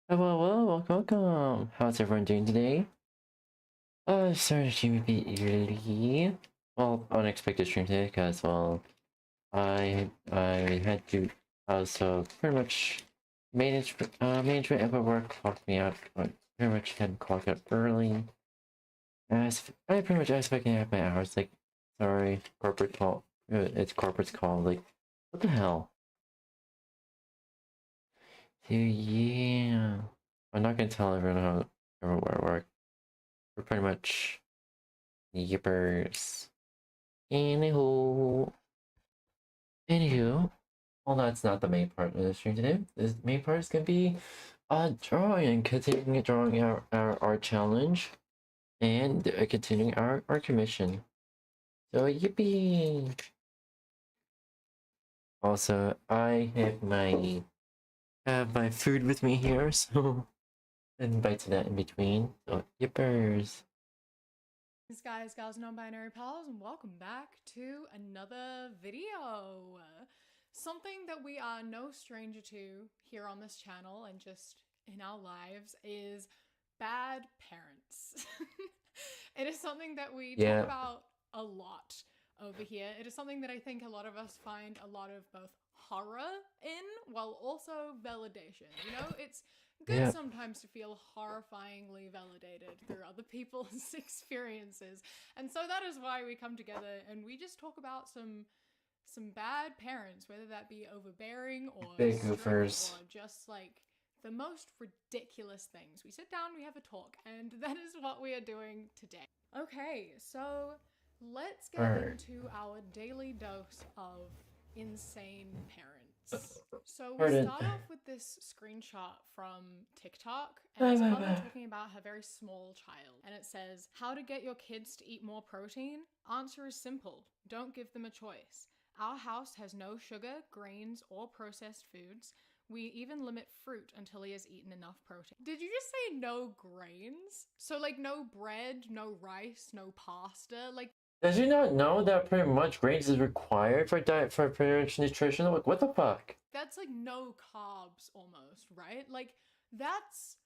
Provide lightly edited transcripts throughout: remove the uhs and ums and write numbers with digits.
Welcome. How's everyone doing today? Sorry to be a bit early. Well, unexpected stream today because I had to also pretty much management of my work clocked me out. I pretty much had to clock out early. As I pretty much as if I can have my hours. Like, sorry, corporate call. It's corporate's call. Like, what the hell? So yeah, I'm not gonna tell everyone how everywhere I work. We're pretty much yippers. Anywho, well, that's not the main part of the stream today. The main part is gonna be drawing, continuing drawing our art challenge, and continuing our commission. So yippee! Also, I have my food with me here, so and bites of that in between. So yippers! Hey guys, gals, non-binary pals, and welcome back to another video. Something that we are no stranger to here on this channel and just in our lives is bad parents. It is something that we talk about a lot over here. It is something that I think a lot of us find a lot of both horror in while also validation. You know, it's good sometimes to feel horrifyingly validated through other people's experiences. And so that is why we come together and we just talk about some bad parents, whether that be overbearing or big strict goofers, or just like the most ridiculous things. We sit down, we have a talk, and that is what we are doing today. Okay, so let's get into our daily dose of insane parents. So we start off with this screenshot from TikTok, and it's a mother talking about her very small child. And it says, how to get your kids to eat more protein? Answer is simple. Don't give them a choice. Our house has no sugar, grains, or processed foods. We even limit fruit until he has eaten enough protein. Did you just say no grains? So like no bread, no rice, no pasta? Like, does you not know that pretty much grains is required for diet for pretty much nutrition? Like, what the fuck? that's like no carbs almost, right? Like that's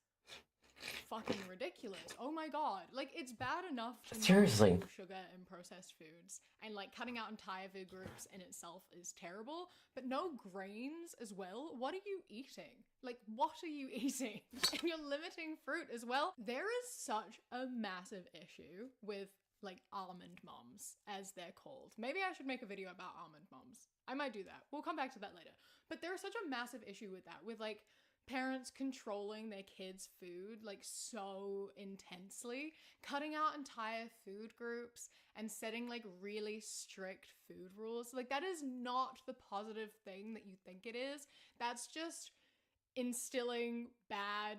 fucking ridiculous. Oh my god. Like it's bad enough to Seriously. not do sugar and processed foods, and like cutting out entire food groups in itself is terrible, but no grains as well. What are you eating? Like what are you eating? And you're limiting fruit as well. There is such a massive issue with like almond moms, as they're called. Maybe I should make a video about almond moms. I might do that. We'll come back to that later. But there's such a massive issue with that, with like parents controlling their kids' food like so intensely, cutting out entire food groups and setting like really strict food rules. Like that is not the positive thing that you think it is. That's just instilling bad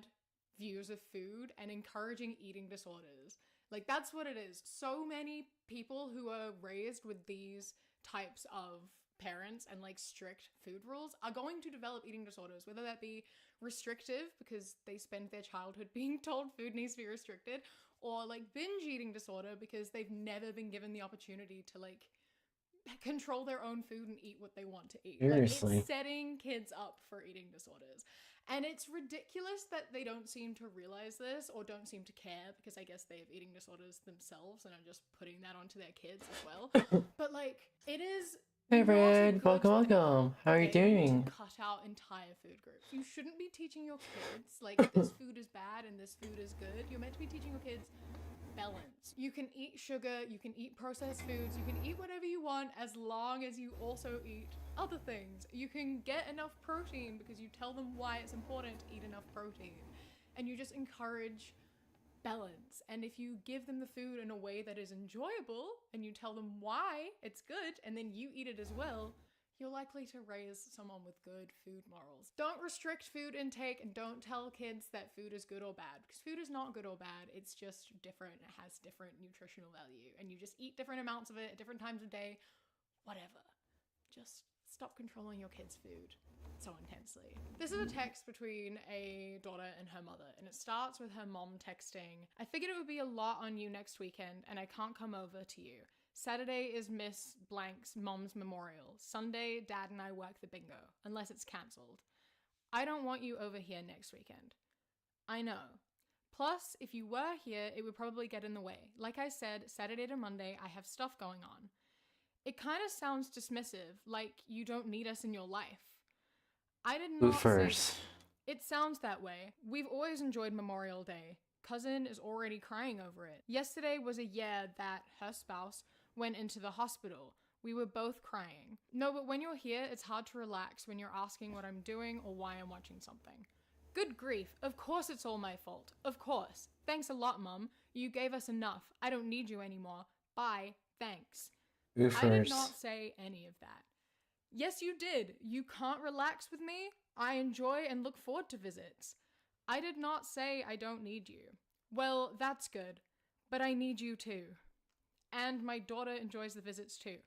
views of food and encouraging eating disorders. Like that's what it is. So many people who are raised with these types of parents and like strict food rules are going to develop eating disorders, whether that be restrictive because they spend their childhood being told food needs to be restricted, or like binge eating disorder because they've never been given the opportunity to like control their own food and eat what they want to eat. Seriously. Like it's setting kids up for eating disorders. And it's ridiculous that they don't seem to realize this or don't seem to care, because I guess they have eating disorders themselves and are just putting that onto their kids as well. But like it is. Hey Red, welcome. How are you doing? Cut out entire food groups. You shouldn't be teaching your kids like this food is bad and this food is good. You're meant to be teaching your kids balance. You can eat sugar, you can eat processed foods, you can eat whatever you want as long as you also eat other things. You can get enough protein because you tell them why it's important to eat enough protein. And you just encourage balance. And if you give them the food in a way that is enjoyable and you tell them why it's good and then you eat it as well, you're likely to raise someone with good food morals. Don't restrict food intake and don't tell kids that food is good or bad, because food is not good or bad. It's just different. It has different nutritional value and you just eat different amounts of it at different times of day, whatever. Just stop controlling your kids' food so intensely. This is a text between a daughter and her mother, and it starts with her mom texting, I figured it would be a lot on you next weekend and I can't come over to you. Saturday is Miss Blank's mom's memorial. Sunday, Dad and I work the bingo, unless it's cancelled. I don't want you over here next weekend. I know. Plus, if you were here, it would probably get in the way. Like I said, Saturday to Monday, I have stuff going on. It kind of sounds dismissive, like you don't need us in your life. I did not say Goofers. that. It sounds that way. We've always enjoyed Memorial Day. Cousin is already crying over it. Yesterday was a year that her spouse went into the hospital. We were both crying. No, but when you're here, it's hard to relax when you're asking what I'm doing or why I'm watching something. Good grief. Of course it's all my fault. Of course. Thanks a lot, Mum. You gave us enough. I don't need you anymore. Bye. Thanks. Goofers. I did not say any of that. Yes, you did. You can't relax with me? I enjoy and look forward to visits. I did not say I don't need you. Well, that's good. But I need you too. And my daughter enjoys the visits too.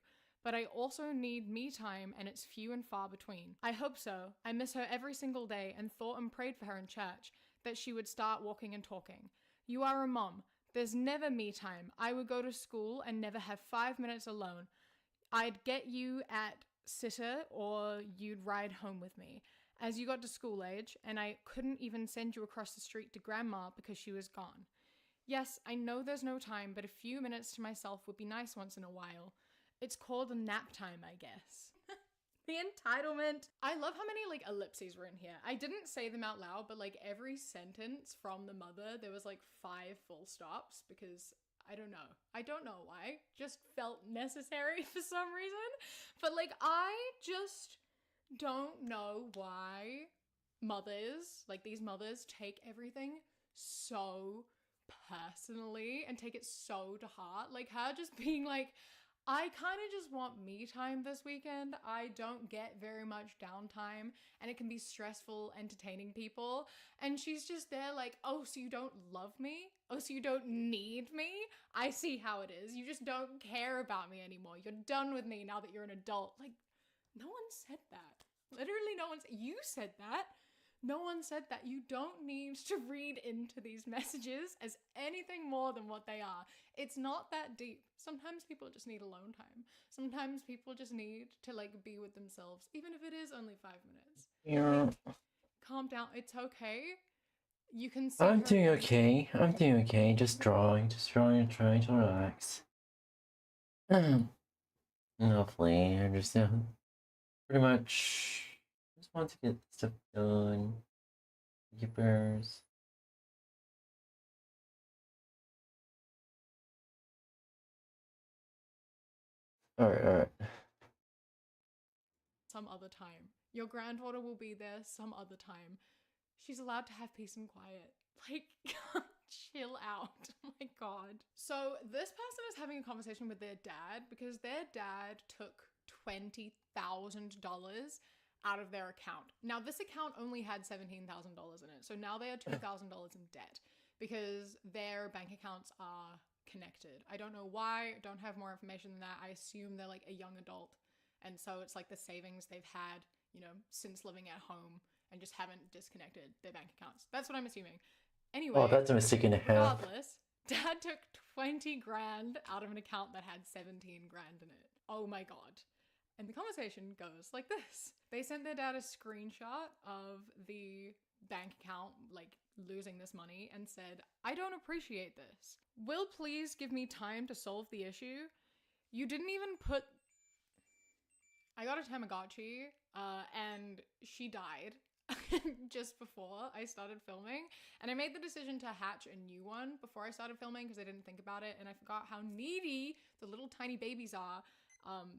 But I also need me time, and it's few and far between. I hope so. I miss her every single day and thought and prayed for her in church that she would start walking and talking. You are a mom. There's never me time. I would go to school and never have 5 minutes alone. I'd get you at sitter or you'd ride home with me as you got to school age, and I couldn't even send you across the street to grandma because she was gone. Yes, I know there's no time, but a few minutes to myself would be nice once in a while. It's called a nap time, I guess. The entitlement. I love how many ellipses were in here. I didn't say them out loud, but every sentence from the mother, there was 5 full stops because I don't know. I don't know why. Just felt necessary for some reason. But I just don't know why mothers, these mothers, take everything so personally and take it so to heart. Her just being I kind of just want me time this weekend. I don't get very much downtime and it can be stressful entertaining people. And she's just there oh, so you don't love me? Oh, so you don't need me? I see how it is. You just don't care about me anymore. You're done with me now that you're an adult. No one said that. Literally no one said, you said that. No one said that. You don't need to read into these messages as anything more than what they are. It's not that deep. Sometimes people just need alone time. Sometimes people just need to be with themselves, even if it is only 5 minutes. Yeah. Calm down. It's okay. You can see I'm her- doing okay. I'm doing okay. Just drawing and trying to relax. Lovely. I just pretty much just want to get stuff done. Keepers. Alright. Some other time. Your granddaughter will be there some other time. She's allowed to have peace and quiet. Chill out. Oh my god. So this person is having a conversation with their dad because their dad took $20,000 out of their account. Now this account only had $17,000 in it. So now they are $2,000 in debt because their bank accounts are connected. I don't know why. I don't have more information than that. I assume they're a young adult. And so it's the savings they've had, since living at home and just haven't disconnected their bank accounts. That's what I'm assuming. Anyway. Oh, that's a mistake and a half. Regardless, dad took 20 grand out of an account that had 17 grand in it. Oh my god. And the conversation goes like this. They sent their dad a screenshot of the bank account, losing this money, and said, I don't appreciate this. Will please give me time to solve the issue? You didn't even put... I got a Tamagotchi, and she died just before I started filming. And I made the decision to hatch a new one before I started filming because I didn't think about it, and I forgot how needy the little tiny babies are.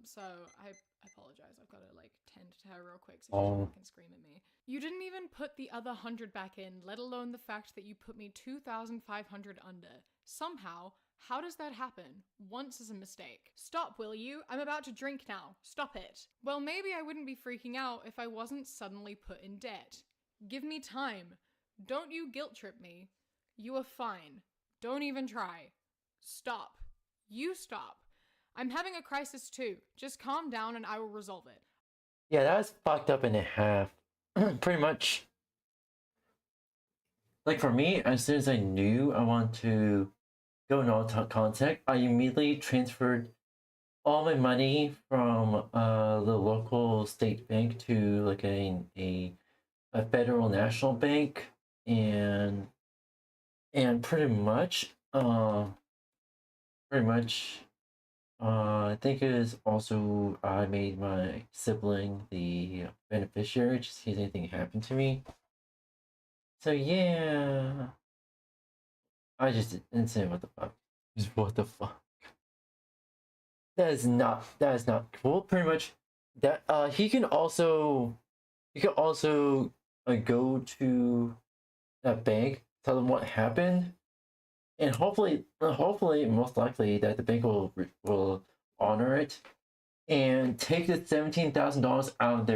So I apologize. I've got to tend to her real quick so she can scream at me. You didn't even put the other 100 back in, let alone the fact that you put me 2,500 under. Somehow, how does that happen? Once is a mistake. Stop, will you? I'm about to drink now. Stop it. Well, maybe I wouldn't be freaking out if I wasn't suddenly put in debt. Give me time. Don't you guilt trip me. You are fine. Don't even try. Stop. You stop. I'm having a crisis too. Just calm down and I will resolve it. Yeah, that was fucked up and a half. Pretty much. For me, as soon as I knew I want to go in all contact, I immediately transferred all my money from the local state bank to a federal national bank, and and pretty much, I think it is also I made my sibling the beneficiary just in case anything happened to me. So yeah, I just didn't say what the fuck. Just what the fuck. That is not cool. Pretty much that he can also go to that bank, tell them what happened, and hopefully, most likely that the bank will honor it and take the $17,000 out of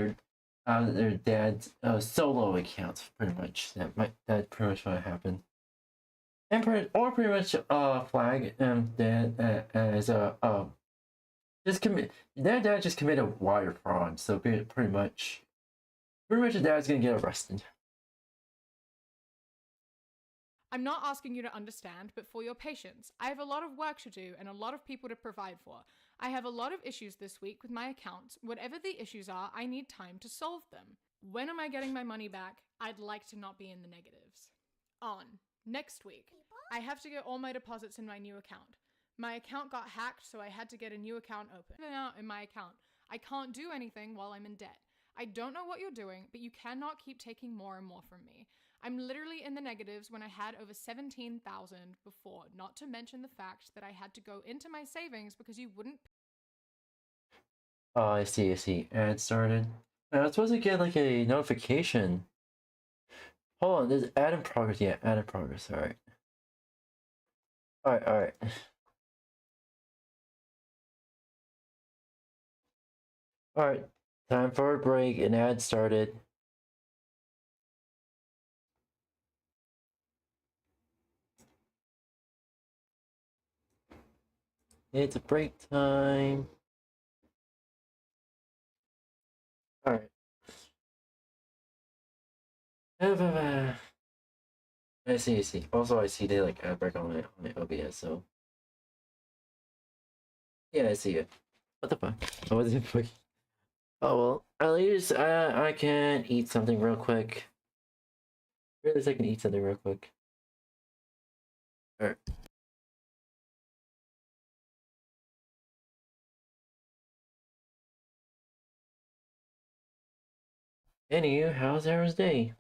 their dad's solo account. Pretty much that pretty much what happened. And pretty much flag dad as a just commit their dad just committed wire fraud. So pretty much the dad's gonna get arrested. I'm not asking you to understand, but for your patience. I have a lot of work to do and a lot of people to provide for. I have a lot of issues this week with my account. Whatever the issues are, I need time to solve them. When am I getting my money back? I'd like to not be in the negatives. On. Next week. I have to get all my deposits in my new account. My account got hacked, so I had to get a new account open. In my account. I can't do anything while I'm in debt. I don't know what you're doing, but you cannot keep taking more and more from me. I'm literally in the negatives when I had over 17,000 before, not to mention the fact that I had to go into my savings because you wouldn't. Oh, I see, I see. Ad started. I was supposed to get like a notification. Hold on, there's ad in progress. Yeah, ad in progress. Alright. Alright. Alright. Time for a break. An ad started. It's a break time. Alright. I see, I see. Also, I see they like ad break on my OBS, so. Yeah, I see it. What the fuck? I wasn't fucking. Oh well, at least I can eat something real quick. At least I can eat something real quick. Alright. Anywho, how's everyone's day?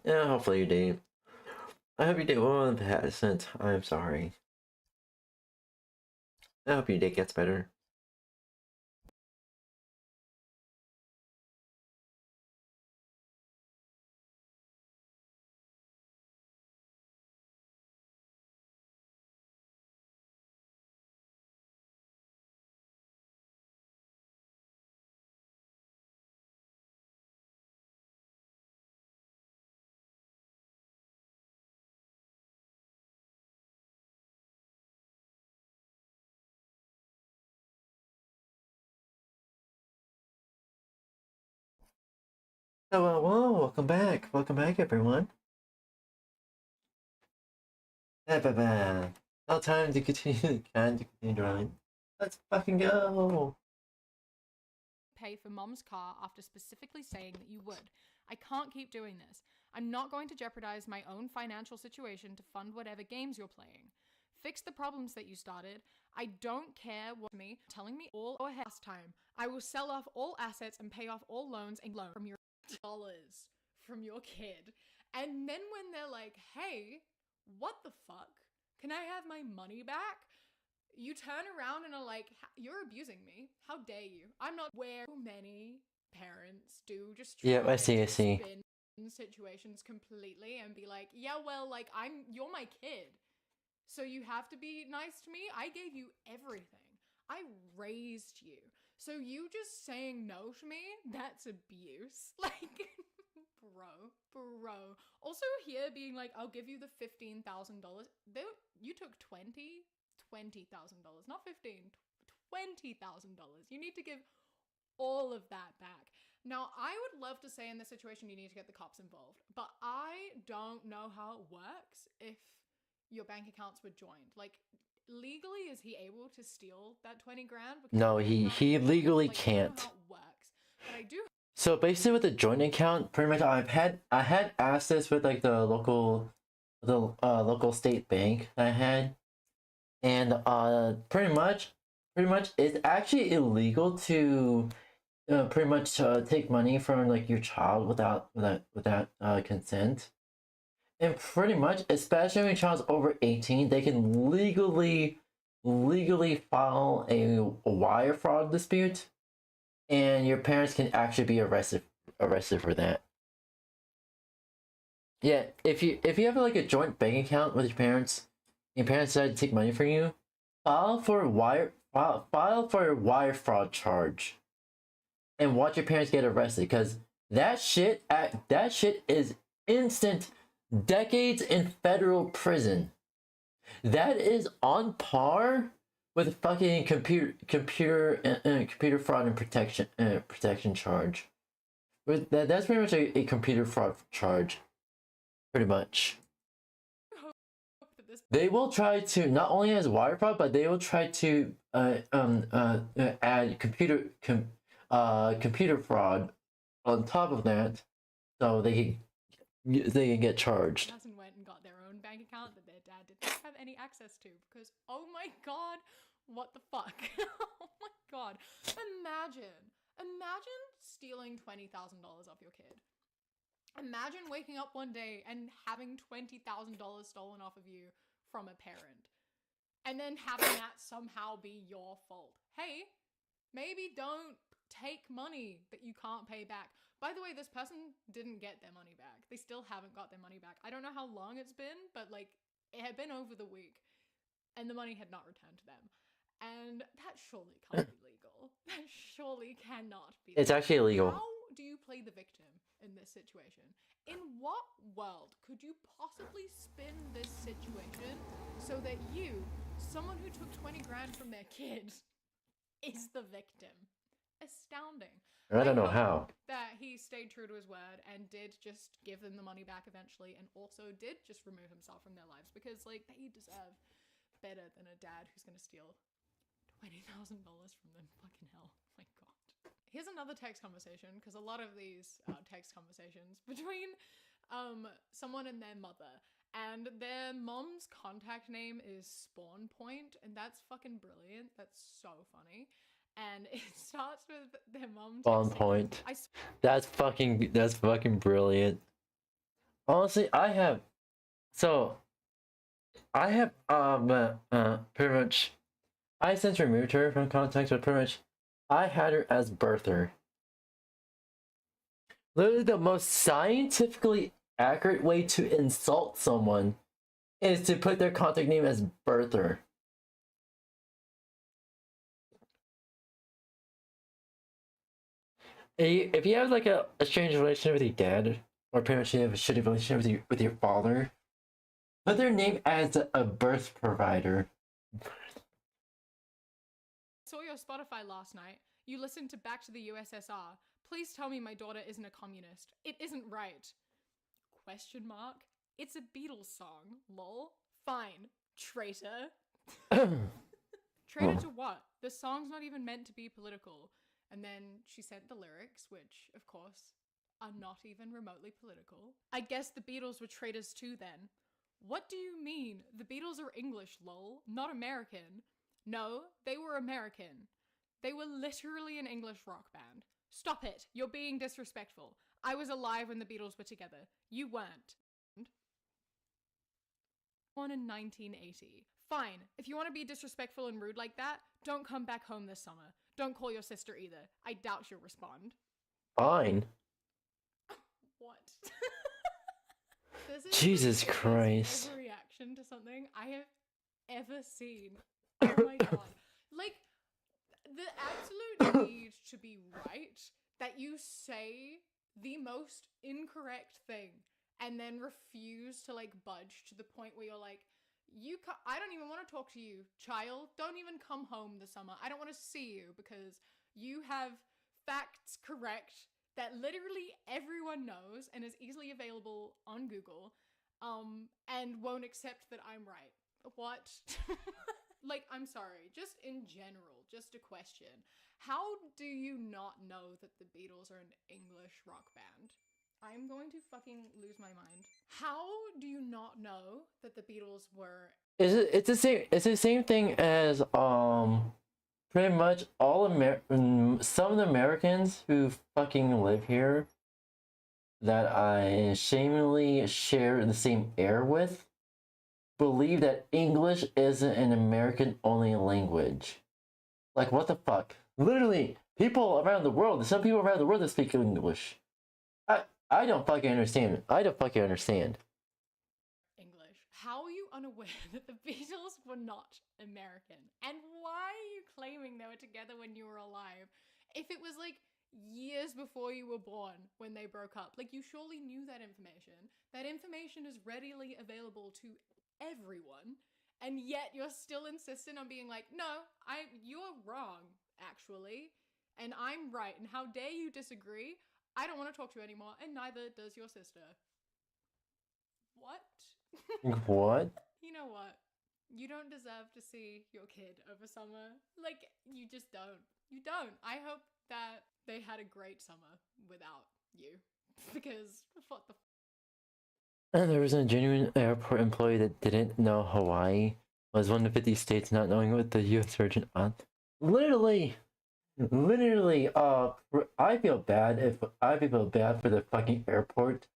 Yeah, hopefully your day. I hope your day well passed. I'm sorry. I hope your day gets better. Oh, well, welcome back. Welcome back, everyone. Now time to continue drawing. Let's fucking go. Pay for mom's car after specifically saying that you would. I can't keep doing this. I'm not going to jeopardize my own financial situation to fund whatever games you're playing. Fix the problems that you started. I don't care what me telling me all ahead last time. I will sell off all assets and pay off all loans and loan from your dollars from your kid. And then when they're like, hey, what the fuck? Can I have my money back? You turn around and are like, you're abusing me. How dare you? I'm not where many parents do just try Yep, I see. to spin situations completely and be like, yeah, well, like you're my kid. So you have to be nice to me? I gave you everything. I raised you. So you just saying no to me? That's abuse. Like, bro. Also here being like, I'll give you the $15,000. You took $20,000, not 15, $20,000. You need to give all of that back. Now, I would love to say in this situation you need to get the cops involved, but I don't know how it works if your bank accounts were joined. Like, legally, is he able to steal that 20 grand? Because No, he legally like, can't. I don't know how it works, but I do. So basically with the joint account, pretty much I had asked this with like the local state bank that I had, and pretty much it's actually illegal to pretty much take money from like your child without consent. And pretty much, especially when your child's over 18, they can legally file a wire fraud dispute, and your parents can actually be arrested for that. Yeah, if you have like a joint bank account with your parents decide to take money from you, file for a wire fraud charge, and watch your parents get arrested, because that shit is instant decades in federal prison. That is on par with fucking computer fraud and protection charge. That's pretty much a computer fraud charge, pretty much. They will try to, not only as wire fraud, but they will try to add computer fraud on top of that, so they can get charged. Cousin went and got their own bank account that their dad didn't have any access to, because oh my god, what the fuck? Oh my god. Imagine stealing $20,000 off your kid. Imagine waking up one day and having $20,000 stolen off of you from a parent, and then having that somehow be your fault. Hey, maybe don't take money that you can't pay back. By the way, this person didn't get their money back. They still haven't got their money back. I don't know how long it's been, but like, it had been over the week, and the money had not returned to them. And that surely can't be legal. That surely cannot be legal. It's actually illegal. How do you play the victim in this situation? In what world could you possibly spin this situation so that you, someone who took 20 grand from their kid, is the victim? Astounding. I don't know how. That he stayed true to his word and did just give them the money back eventually, and also did just remove himself from their lives, because like, they deserve better than a dad who's gonna steal $20,000 from them. Fucking hell. Oh my god. Here's another text conversation, because a lot of these text conversations between someone and their mother, and their mom's contact name is Spawn Point, and that's fucking brilliant. That's so funny. And it starts with their mom Spawn Point. That's fucking brilliant. Honestly, I have pretty much, I since removed her from contacts, but pretty much I had her as birther. Literally the most scientifically accurate way to insult someone is to put their contact name as birther. If you have like a strange relationship with your dad, or pretty much you have a shitty relationship with your father, put their name as a birth provider. Saw your Spotify last night. You listened to Back to the USSR. Please tell me my daughter isn't a communist. It isn't right. Question mark? It's a Beatles song. Lol. Fine. Traitor. Traitor to what? The song's not even meant to be political. And then she sent the lyrics, which, of course, are not even remotely political. I guess the Beatles were traitors too then. What do you mean? The Beatles are English, lol, not American. No, they were American. They were literally an English rock band. Stop it. You're being disrespectful. I was alive when the Beatles were together. You weren't. Born in 1980. Fine. If you want to be disrespectful and rude like that, don't come back home this summer. Don't call your sister either. I doubt she'll respond. Fine. What? This is Jesus Christ. Overreaction to something I have ever seen. Oh my god. Like, the absolute need to be right, that you say the most incorrect thing and then refuse to like budge to the point where you're like, I don't even want to talk to you, child. Don't even come home this summer. I don't want to see you because you have facts correct that literally everyone knows and is easily available on Google, and won't accept that I'm right. What? Like, I'm sorry, just in general, just a question. How do you not know that the Beatles are an English rock band? I'm going to fucking lose my mind. How do you not know that the Beatles were... It's the same thing as pretty much some of the Americans who fucking live here that I shamelessly share the same air with believe that English isn't an American only language. Like, what the fuck? Literally, people around the world, there's some people around the world that speak English. I don't fucking understand. I don't fucking understand. English. How are you unaware that the Beatles were not American? And why are you claiming they were together when you were alive? If it was like years before you were born when they broke up, like, you surely knew that information. That information is readily available to everyone, and yet you're still insistent on being like, no, you're wrong, actually, and I'm right, and how dare you disagree? I don't want to talk to you anymore, and neither does your sister. What? What? You know what? You don't deserve to see your kid over summer. Like, you just don't. You don't. I hope that they had a great summer without you. Because, what the And there was a genuine airport employee that didn't know Hawaii was one of 50 states not knowing what the U.S. Virgin Islands. Literally, I feel bad for the fucking airport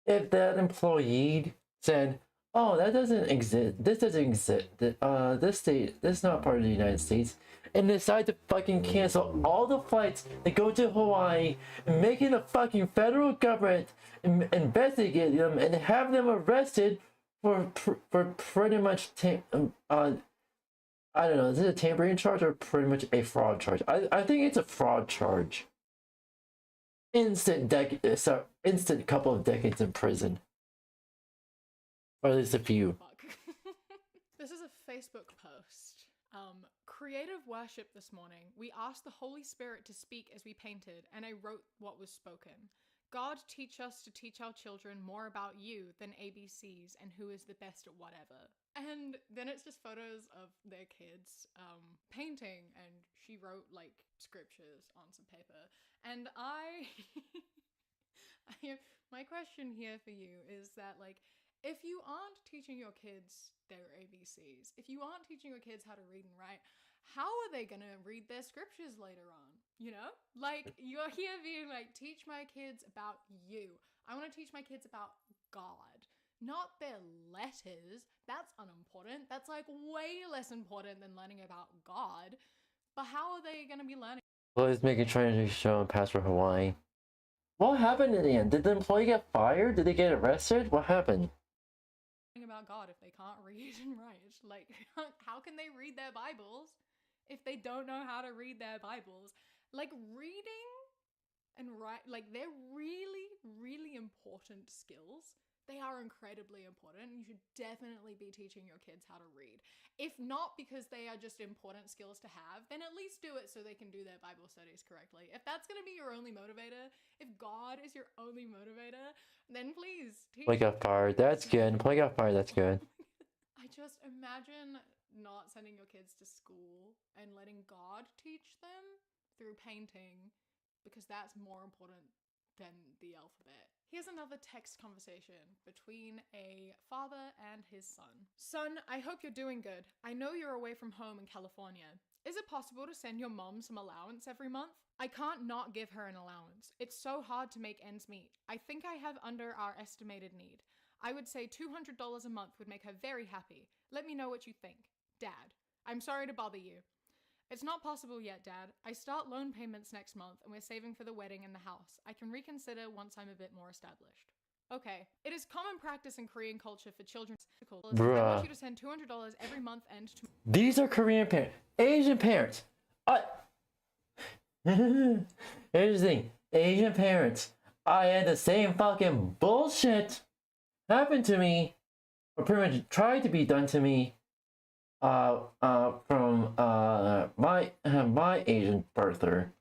if that employee said, "Oh, that doesn't exist. This doesn't exist. This state, this is not part of the United States," and decide to fucking cancel all the flights that go to Hawaii, making the fucking federal government investigate them and have them arrested for pretty much I don't know, is it a tampering charge or pretty much a fraud charge? I think it's a fraud charge. Instant couple of decades in prison. Or at least a few. fuck? This is a Facebook post. Creative worship this morning. We asked the Holy Spirit to speak as we painted, and I wrote what was spoken. God, teach us to teach our children more about you than ABCs and who is the best at whatever. And then it's just photos of their kids painting, and she wrote like scriptures on some paper. And my question here for you is that, like, if you aren't teaching your kids their ABCs, if you aren't teaching your kids how to read and write, how are they gonna read their scriptures later on? You know? Like, you're here being like, teach my kids about you. I want to teach my kids about God, not their letters. That's unimportant. That's like way less important than learning about God. But how are they gonna be learning? Well, he's making trying to show him pass for Hawaii. What happened in the end? Did the employee get fired? Did they get arrested? What happened? About God if they can't read and write? Like, how can they read their Bibles if they don't know how to read their Bibles? Like, reading and write, like, they're really, really important skills. They are incredibly important. You should definitely be teaching your kids how to read. If not because they are just important skills to have, then at least do it so they can do their Bible studies correctly. If that's going to be your only motivator, if God is your only motivator, then please teach. Play got fired. That's good. Play got fired. That's good. I just imagine not sending your kids to school and letting God teach them through painting, because that's more important than the alphabet. Here's another text conversation between a father and his son. Son, I hope you're doing good. I know you're away from home in California. Is it possible to send your mom some allowance every month? I can't not give her an allowance. It's so hard to make ends meet. I think I have under our estimated need. I would say $200 a month would make her very happy. Let me know what you think. Dad, I'm sorry to bother you. It's not possible yet, Dad. I start loan payments next month and we're saving for the wedding and the house. I can reconsider once I'm a bit more established. Okay. It is common practice in Korean culture for children I Bruh. want you to send $200 every month and to These are Korean parents. Asian parents. Here's the thing. Asian parents. I had the same fucking bullshit happen to me, or pretty much tried to be done to me, from my Asian birther.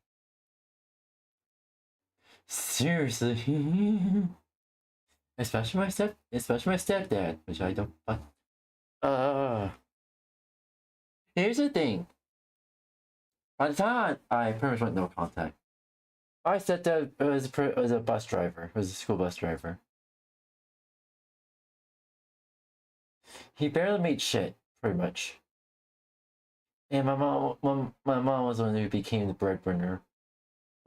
Seriously. especially my stepdad, which I don't. Here's the thing. By the time I pretty much went no contact, my stepdad was a bus driver, was a school bus driver. He barely made shit, pretty much. And my mom was the one who became the breadwinner.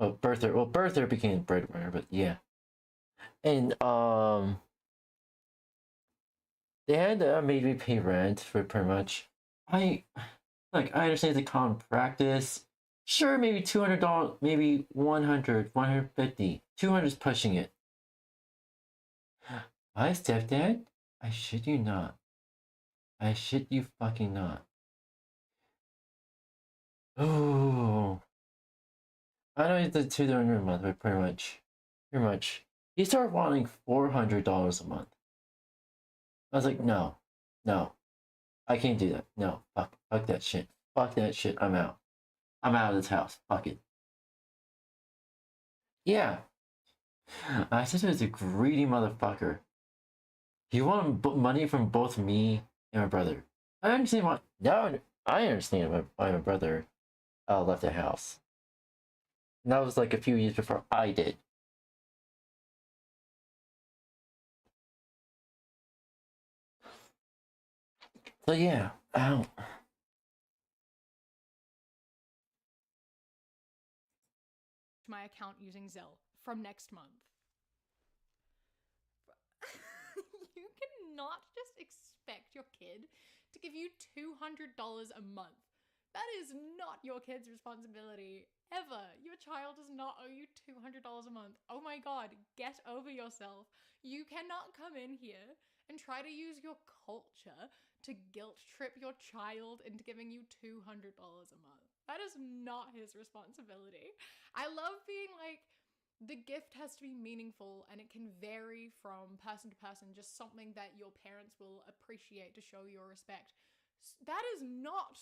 Birther became the breadwinner, but yeah. And they had made me pay rent for pretty much. I understand the common practice. Sure, maybe $200, maybe 100, 150, 200 is pushing it. My stepdad, I shit you not. I shit you fucking not. Oh, I know it's the $200 a month, but pretty much. He started wanting $400 a month. I was like, no, I can't do that. No, fuck that shit. Fuck that shit. I'm out. I'm out of this house. Fuck it. Yeah. My sister is a greedy motherfucker. He wanted money from both me and my brother. I understand why. Now I understand why my brother left the house. And that was like a few years before I did. So yeah, ow. my account using Zelle from next month. You cannot just expect your kid to give you $200 a month. That is not your kid's responsibility ever. Your child does not owe you $200 a month. Oh my god, get over yourself. You cannot come in here and try to use your culture to guilt trip your child into giving you $200 a month. That is not his responsibility. I love being like, the gift has to be meaningful and it can vary from person to person, just something that your parents will appreciate to show your respect. That is not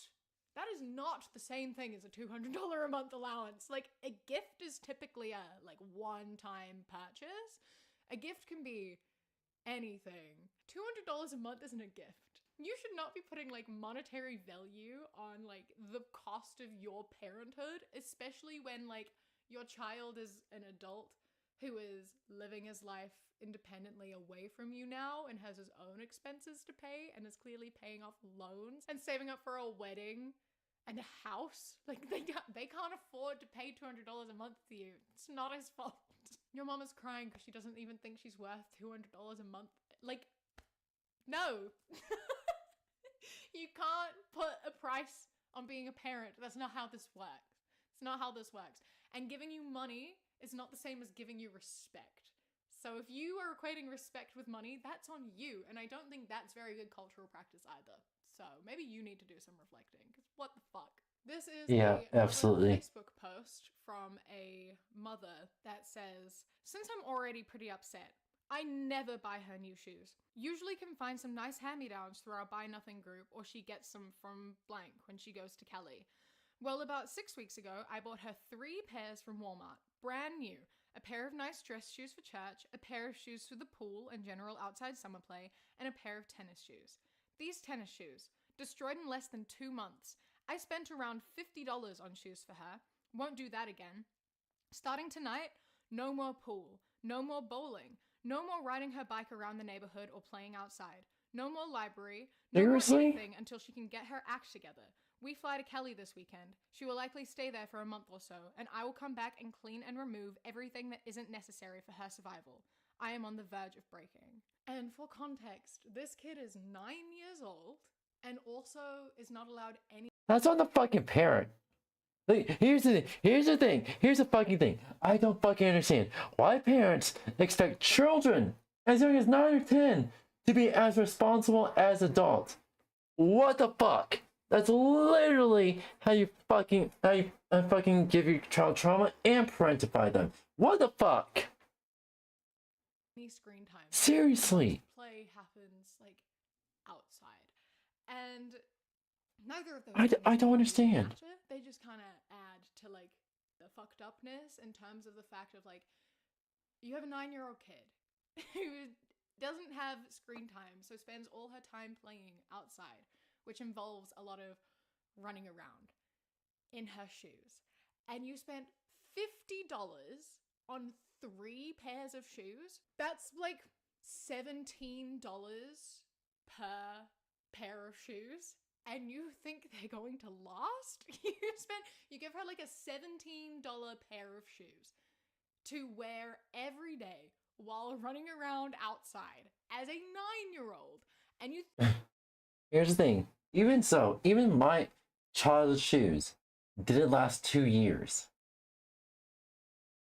the same thing as a $200 a month allowance. Like, a gift is typically a one-time purchase. A gift can be anything. $200 a month isn't a gift. You should not be putting monetary value on the cost of your parenthood, especially when your child is an adult who is living his life independently away from you now and has his own expenses to pay and is clearly paying off loans and saving up for a wedding and a house. They can't afford to pay $200 a month to you. It's not his fault. Your mom is crying because she doesn't even think she's worth $200 a month. No. You can't put a price on being a parent. That's not how this works. It's not how this works. And giving you money is not the same as giving you respect. So if you are equating respect with money, that's on you. And I don't think that's very good cultural practice either. So maybe you need to do some reflecting, because what the fuck? This is absolutely. Facebook post from a mother that says, since I'm already pretty upset, I never buy her new shoes. Usually can find some nice hand-me-downs through our buy nothing group, or she gets some from blank when she goes to Kelly. Well, about 6 weeks ago, I bought her 3 pairs from Walmart, brand new. A pair of nice dress shoes for church, a pair of shoes for the pool and general outside summer play, and a pair of tennis shoes. These tennis shoes, destroyed in less than 2 months. I spent around $50 on shoes for her. Won't do that again. Starting tonight, no more pool, no more bowling, no more riding her bike around the neighborhood or playing outside. No more library, no more anything until she can get her act together. We fly to Kelly this weekend. She will likely stay there for a month or so, and I will come back and clean and remove everything that isn't necessary for her survival. I am on the verge of breaking. And for context, this kid is 9 years old and also is not allowed any— That's on the fucking parent. Here's the fucking thing. I don't fucking understand why parents expect children as young as 9 or 10 to be as responsible as adults. What the fuck? That's literally how you fucking give your child trauma and parentify them. What the fuck? Any screen time. Seriously. Play happens like outside, and neither of those. I don't understand. Matter. They just kind of add to like the fucked upness in terms of the fact of like you have a 9-year-old kid who doesn't have screen time, so spends all her time playing outside, which involves a lot of running around in her shoes. And you spent $50 on 3 pairs of shoes. That's like $17 per pair of shoes. And you think they're going to last? You give her like a $17 pair of shoes to wear every day while running around outside as a 9-year-old. And you Here's the thing. Even so, even my child's shoes didn't last 2 years.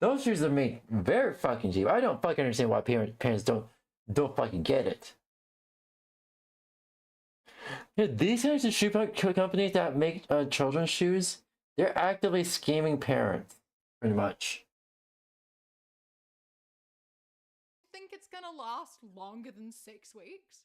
Those shoes are made very fucking cheap. I don't fucking understand why parents don't fucking get it. Yeah, these kinds of shoe companies that make children's shoes, they're actively scamming parents, pretty much. Think it's gonna last longer than 6 weeks?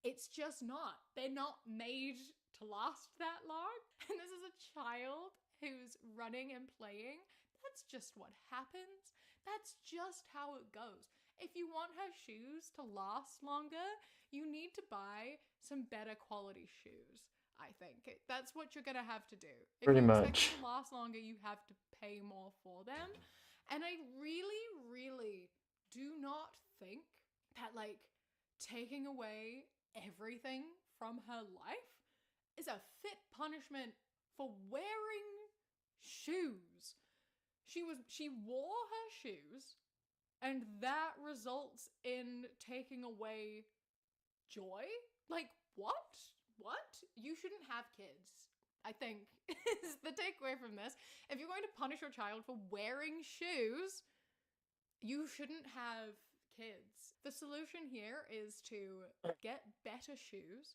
It's just not. They're not made to last that long. And this is a child who's running and playing. That's just what happens. That's just how it goes. If you want her shoes to last longer, you need to buy some better quality shoes, I think. That's what you're gonna have to do. If Pretty you much. expect them to last longer, you have to pay more for them. And I really, really do not think that, like, taking away everything from her life is a fit punishment for wearing shoes. She wore her shoes, and that results in taking away joy? Like, what? You shouldn't have kids, I think, is the takeaway from this. If you're going to punish your child for wearing shoes, you shouldn't have kids. The solution here is to get better shoes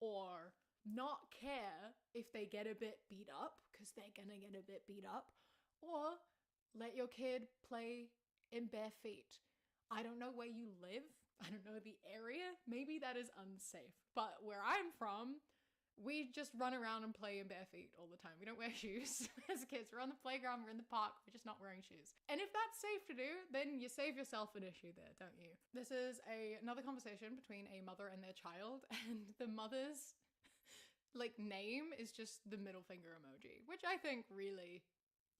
or not care if they get a bit beat up, because they're gonna get a bit beat up, or let your kid play in bare feet. I don't know where you live. I don't know the area. Maybe that is unsafe. But where I'm from, we just run around and play in bare feet all the time. We don't wear shoes as kids. We're on the playground, we're in the park, we're just not wearing shoes. And if that's safe to do, then you save yourself an issue there, don't you? This is another conversation between a mother and their child, and the mother's like name is just the middle finger emoji, which I think really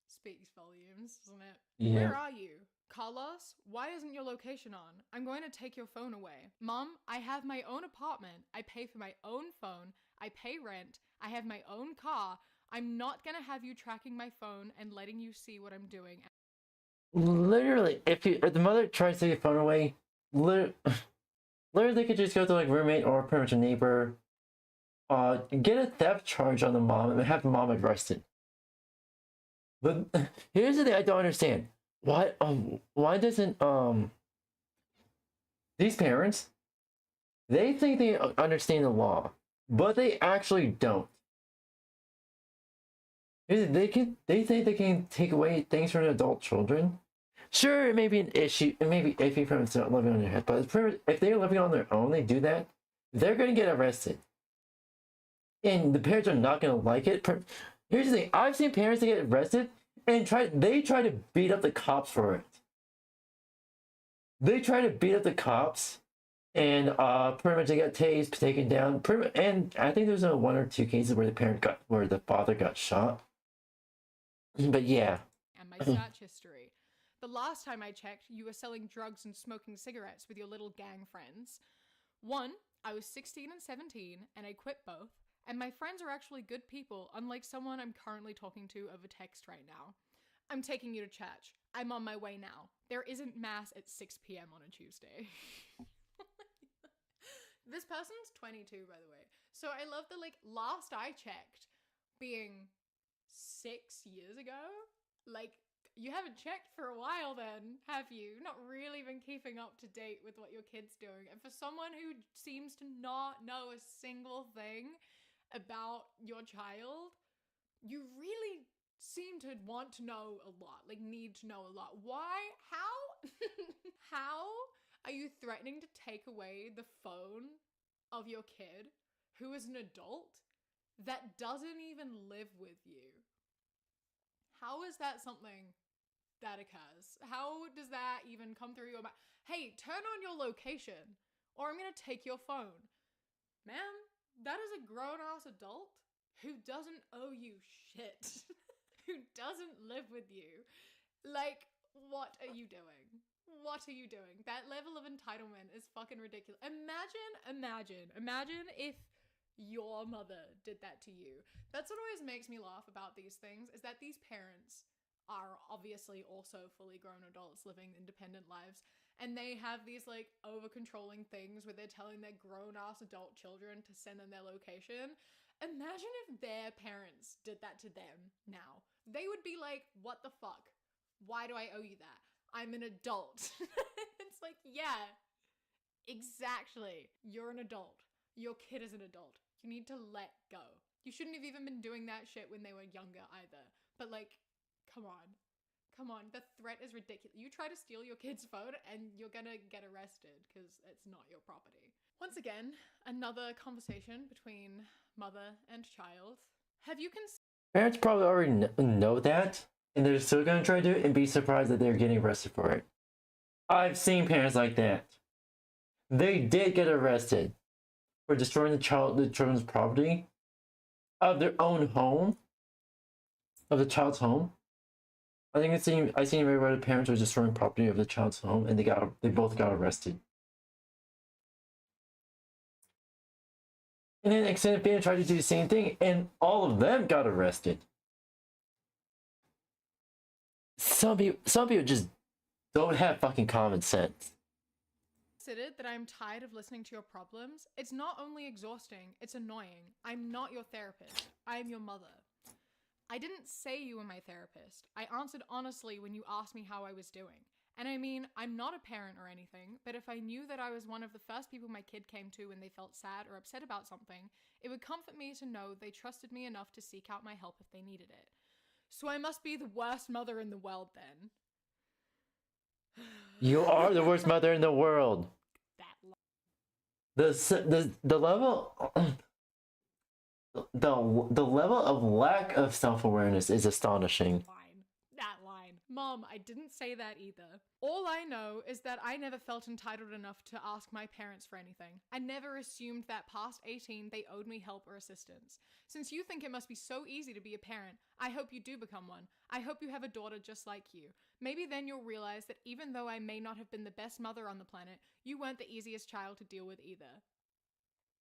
speaks volumes, doesn't it? Yeah. Where are you? Carlos, why isn't your location on? I'm going to take your phone away. Mom, I have my own apartment. I pay for my own phone. I pay rent. I have my own car. I'm not gonna have you tracking my phone and letting you see what I'm doing. Literally, if the mother tries to take your phone away, literally they could just go to like roommate or pretty much a neighbor, get a theft charge on the mom and have the mom arrested. But here's the thing I don't understand. Why doesn't these parents, they think they understand the law, but they actually don't. They think they can take away things from adult children. Sure, it may be an issue, it may be iffy for them to not living on their head, but if they're living on their own, they do that, they're gonna get arrested. And the parents are not gonna like it. Here's the thing, I've seen parents that get arrested and they try to beat up the cops for it. They try to beat up the cops, and pretty much they got tased, taken down. And I think there's 1 or 2 cases where the father got shot. But yeah. And my search history. The last time I checked, you were selling drugs and smoking cigarettes with your little gang friends. 1, I was 16 and 17, and I quit both. And my friends are actually good people, unlike someone I'm currently talking to over text right now. I'm taking you to church. I'm on my way now. There isn't mass at 6 p.m. on a Tuesday. This person's 22, by the way. So I love the, like, last I checked being 6 years ago. Like, You haven't checked for a while then, have you? Not really been keeping up to date with what your kid's doing. And for someone who seems to not know a single thing about your child, you really seem to want to know a lot, like need to know a lot. Why? How? How are you threatening to take away the phone of your kid who is an adult that doesn't even live with you? How is that something that occurs? How does that even come through your mind? Hey, turn on your location or I'm gonna take your phone. Ma'am, that is a grown-ass adult who doesn't owe you shit. Who doesn't live with you. Like, what are you doing? What are you doing? That level of entitlement is fucking ridiculous. Imagine if your mother did that to you. That's what always makes me laugh about these things, is that these parents are obviously also fully grown adults living independent lives, and they have these like over-controlling things where they're telling their grown-ass adult children to send them their location. Imagine if their parents did that to them now. They would be like, what the fuck? Why do I owe you that? I'm an adult. It's like, yeah, exactly. You're an adult. Your kid is an adult. You need to let go. You shouldn't have even been doing that shit when they were younger either. But like, come on. Come on, the threat is ridiculous. You try to steal your kid's phone and you're gonna get arrested because it's not your property. Once again, another conversation between mother and child. Have you considered— Parents probably already know that, and they're still gonna try to do it and be surprised that they're getting arrested for it. I've seen parents like that. They did get arrested for destroying the children's property of their own home, of the child's home. I think I seen where the parents were destroying property of the child's home, and they both got arrested. And then extended family tried to do the same thing, and all of them got arrested. Some people just don't have fucking common sense. that I'm tired of listening to your problems? It's not only exhausting, it's annoying. I'm not your therapist. I am your mother. I didn't say you were my therapist. I answered honestly when you asked me how I was doing. And I mean, I'm not a parent or anything, but if I knew that I was one of the first people my kid came to when they felt sad or upset about something, it would comfort me to know they trusted me enough to seek out my help if they needed it. So I must be the worst mother in the world then. You are the worst mother in the world. The level the level of lack of self-awareness is astonishing. That line. Mom, I didn't say that either. All I know is that I never felt entitled enough to ask my parents for anything. I never assumed that past 18 they owed me help or assistance. Since you think it must be so easy to be a parent, I hope you do become one. I hope you have a daughter just like you. Maybe then you'll realize that even though I may not have been the best mother on the planet, you weren't the easiest child to deal with either.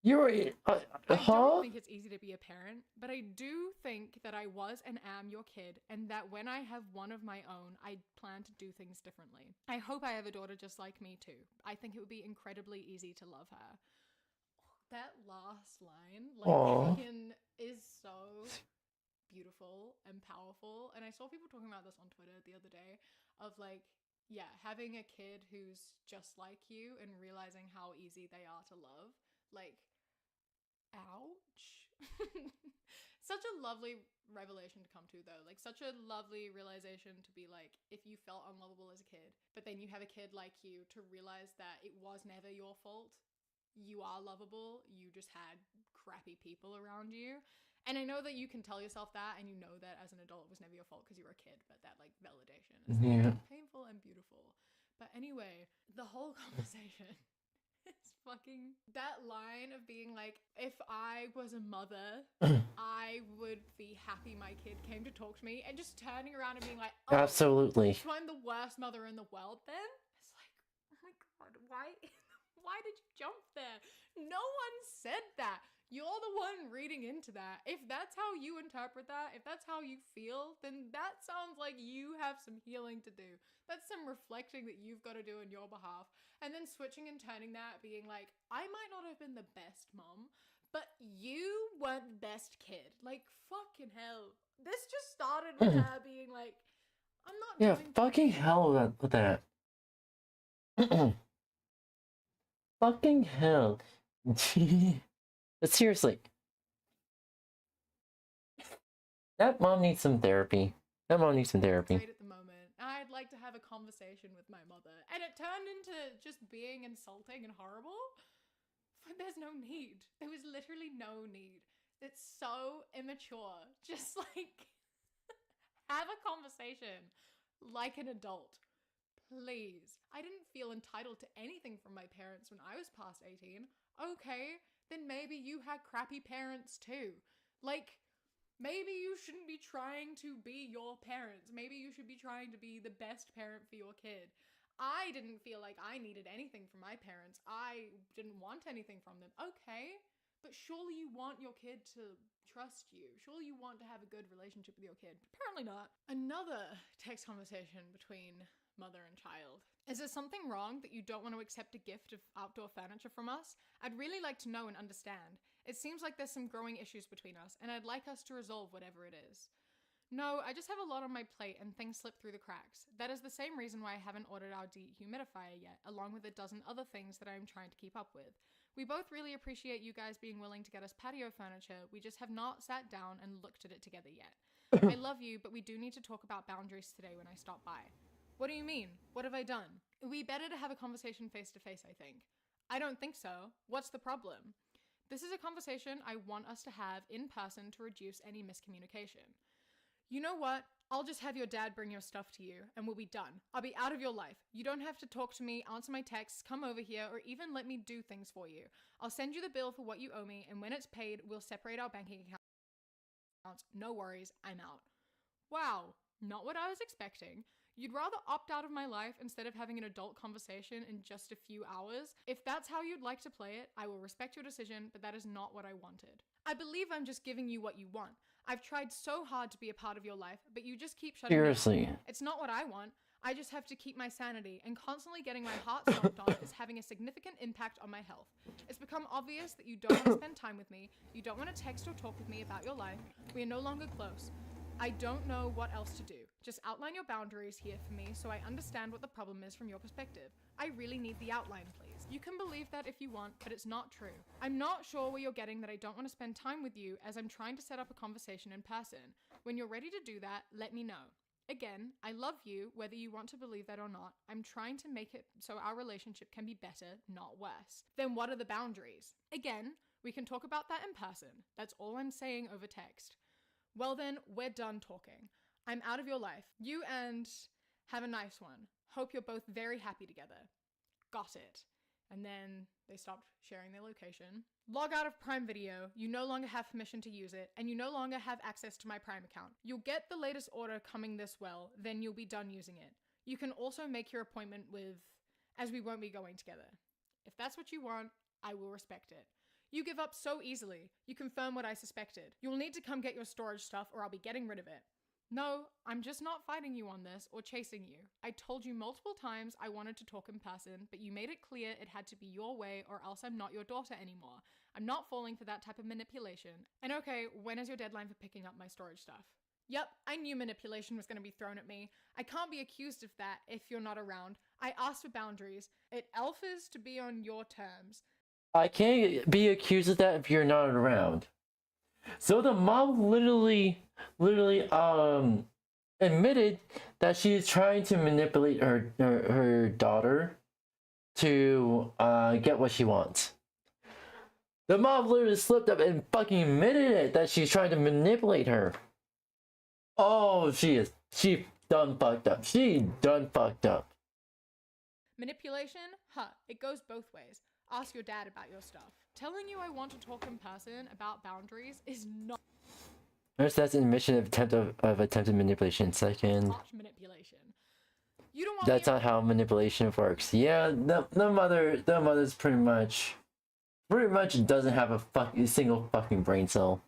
I don't think it's easy to be a parent, but I do think that I was and am your kid, and that when I have one of my own, I plan to do things differently. I hope I have a daughter just like me too. I think it would be incredibly easy to love her. That last line, fucking is so beautiful and powerful. And I saw people talking about this on Twitter the other day of like, yeah, having a kid who's just like you and realizing how easy they are to love. Like, ouch. Such a lovely revelation to come to though. Like such a lovely realization to be like, if you felt unlovable as a kid, but then you have a kid like you, to realize that it was never your fault. You are lovable. You just had crappy people around you. And I know that you can tell yourself that, and you know that as an adult it was never your fault because you were a kid, but that like validation is painful and beautiful. But anyway, the whole conversation it's fucking that line of being like, if I was a mother, I would be happy my kid came to talk to me, and just turning around and being like, oh, absolutely. So I'm the worst mother in the world then? It's like, oh my god, why did you jump there? No one said that. You're the one reading into that. If that's how you interpret that, if that's how you feel, then that sounds like you have some healing to do. That's some reflecting that you've got to do on your behalf. And then switching and turning that, being like, I might not have been the best mom, but you weren't the best kid. Like, fucking hell. This just started with her being like, I'm not Yeah, doing fucking hell with that. Fucking hell. But seriously, that mom needs some therapy. That mom needs some therapy. great at the moment. I'd like to have a conversation with my mother. And it turned into just being insulting and horrible. But there's no need. There was literally no need. It's so immature. Just like have a conversation like an adult. Please. I didn't feel entitled to anything from my parents when I was past 18. Okay, then maybe you had crappy parents too. Like, maybe you shouldn't be trying to be your parents. Maybe you should be trying to be the best parent for your kid. I didn't feel like I needed anything from my parents. I didn't want anything from them. Okay, but surely you want your kid to trust you. Surely you want to have a good relationship with your kid. Apparently not. Another text conversation between mother and child. Is there something wrong that you don't want to accept a gift of outdoor furniture from us? I'd really like to know and understand. It seems like there's some growing issues between us, and I'd like us to resolve whatever it is. No, I just have a lot on my plate and things slip through the cracks. That is the same reason why I haven't ordered our dehumidifier yet, along with a dozen other things that I am trying to keep up with. We both really appreciate you guys being willing to get us patio furniture, we just have not sat down and looked at it together yet. I love you, but we do need to talk about boundaries today when I stop by. What do you mean? What have I done? It would be better to have a conversation face to face, I think. I don't think so. What's the problem? This is a conversation I want us to have in person to reduce any miscommunication. You know what? I'll just have your dad bring your stuff to you and we'll be done. I'll be out of your life. You don't have to talk to me, answer my texts, come over here, or even let me do things for you. I'll send you the bill for what you owe me, and when it's paid, we'll separate our banking accounts. No worries, I'm out. Wow, not what I was expecting. You'd rather opt out of my life instead of having an adult conversation in just a few hours? If that's how you'd like to play it, I will respect your decision, but that is not what I wanted. I believe I'm just giving you what you want. I've tried so hard to be a part of your life, but you just keep shutting me Seriously. down. It's not what I want. I just have to keep my sanity, and constantly getting my heart stomped on is having a significant impact on my health. It's become obvious that you don't want to spend time with me, you don't want to text or talk with me about your life, we are no longer close. I don't know what else to do. Just outline your boundaries here for me so I understand what the problem is from your perspective. I really need the outline, please. You can believe that if you want, but it's not true. I'm not sure where you're getting that I don't want to spend time with you, as I'm trying to set up a conversation in person. When you're ready to do that, let me know. Again, I love you, whether you want to believe that or not. I'm trying to make it so our relationship can be better, not worse. Then what are the boundaries? Again, we can talk about that in person. That's all I'm saying over text. Well then, we're done talking. I'm out of your life. You and have a nice one. Hope you're both very happy together. Got it. And then they stopped sharing their location. Log out of Prime Video. You no longer have permission to use it, and you no longer have access to my Prime account. You'll get the latest order coming this well, then you'll be done using it. You can also make your appointment with, as we won't be going together. If that's what you want, I will respect it. You give up so easily. You confirm what I suspected. You'll need to come get your storage stuff or I'll be getting rid of it. No, I'm just not fighting you on this or chasing you. I told you multiple times I wanted to talk in person, but you made it clear it had to be your way or else I'm not your daughter anymore. I'm not falling for that type of manipulation. And okay, when is your deadline for picking up my storage stuff? Yep, I knew manipulation was going to be thrown at me. I can't be accused of that if you're not around. I asked for boundaries. It alphas to be on your terms. I can't be accused of that if you're not around. So the mom literally admitted that she's trying to manipulate her daughter to get what she wants. The mom literally slipped up and fucking admitted it, that she's trying to manipulate her. Oh, she done fucked up. She done fucked up. Manipulation? Huh, it goes both ways. Ask your dad about your stuff. Telling you I want to talk in person about boundaries is not First, that's an admission of attempted manipulation. Second, manipulation. You don't want that's me not how manipulation works. Yeah, the mother's pretty much doesn't have a single fucking brain cell.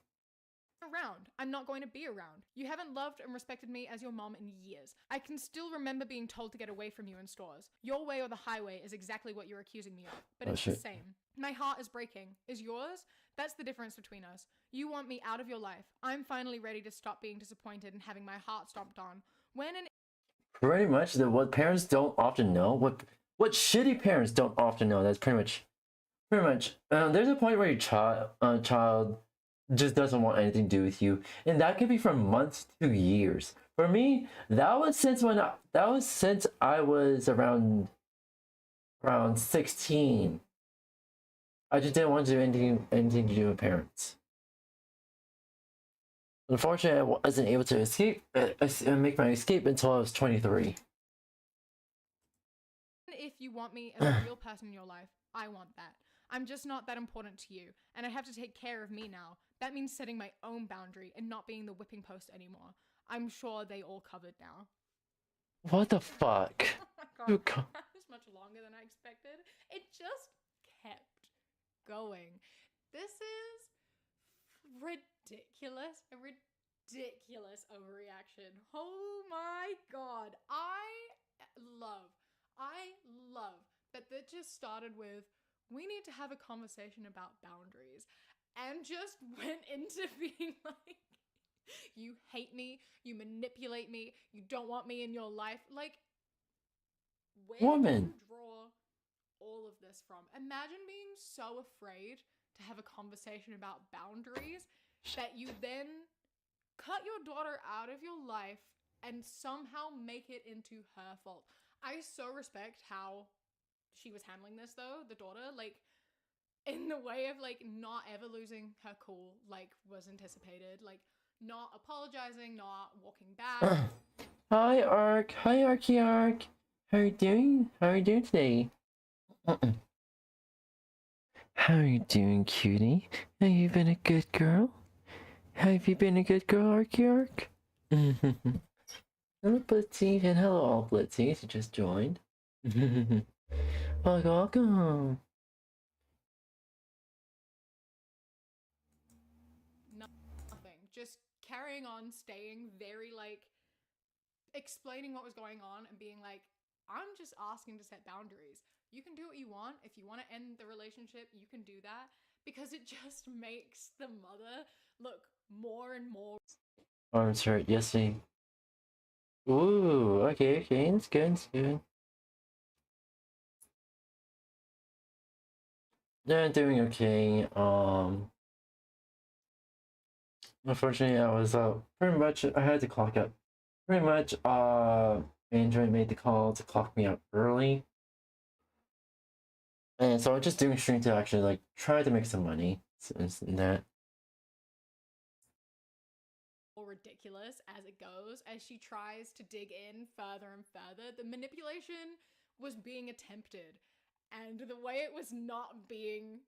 around. I'm not going to be around. You haven't loved and respected me as your mom in years. I can still remember being told to get away from you in stores. Your way or the highway is exactly what you're accusing me of, but it's the same. My heart is breaking. Is yours? That's the difference between us. You want me out of your life. I'm finally ready to stop being disappointed and having my heart stomped on. When and pretty much what parents don't often know, what shitty parents don't often know. That's pretty much. There's a point where your child just doesn't want anything to do with you, and that could be from months to years. For me, that was since I was around 16. I just didn't want to do anything to do with parents. Unfortunately, I wasn't able to make my escape until I was 23. If you want me as a real person in your life, I want that. I'm just not that important to you, and I have to take care of me now. That means setting my own boundary and not being the whipping post anymore. I'm sure they all covered now. What the fuck? Oh my god, that was much longer than I expected. It just kept going. This is ridiculous. A ridiculous overreaction. Oh my god. I love that just started with, we need to have a conversation about boundaries, and just went into being like, you hate me, you manipulate me, you don't want me in your life. Like, where Woman. do you draw all of this from? Imagine being so afraid to have a conversation about boundaries that you then cut your daughter out of your life and somehow make it into her fault. I so respect how she was handling this though, the daughter, like, in the way of like not ever losing her cool, like was anticipated, like not apologizing, not walking back. Hi Ark. Hi Arky Ark. How are you doing? How are you doing today? How are you doing, cutie? Have you been a good girl? Have you been a good girl, Arky Ark? Hello Blitzy, and hello all Blitzies who just joined. Welcome. Nothing. Just carrying on, staying very like explaining what was going on and being like, I'm just asking to set boundaries. You can do what you want. If you want to end the relationship, you can do that, because it just makes the mother look more and more. Arms hurt, yes, see. Ooh, okay, it's good, it's good. Yeah, doing okay. Unfortunately, I was pretty much, I had to clock out. Pretty much, Android made the call to clock me out early. And so I'm just doing stream to actually like try to make some money. And that. Ridiculous as it goes, as she tries to dig in further and further. The manipulation was being attempted, and the way it was not being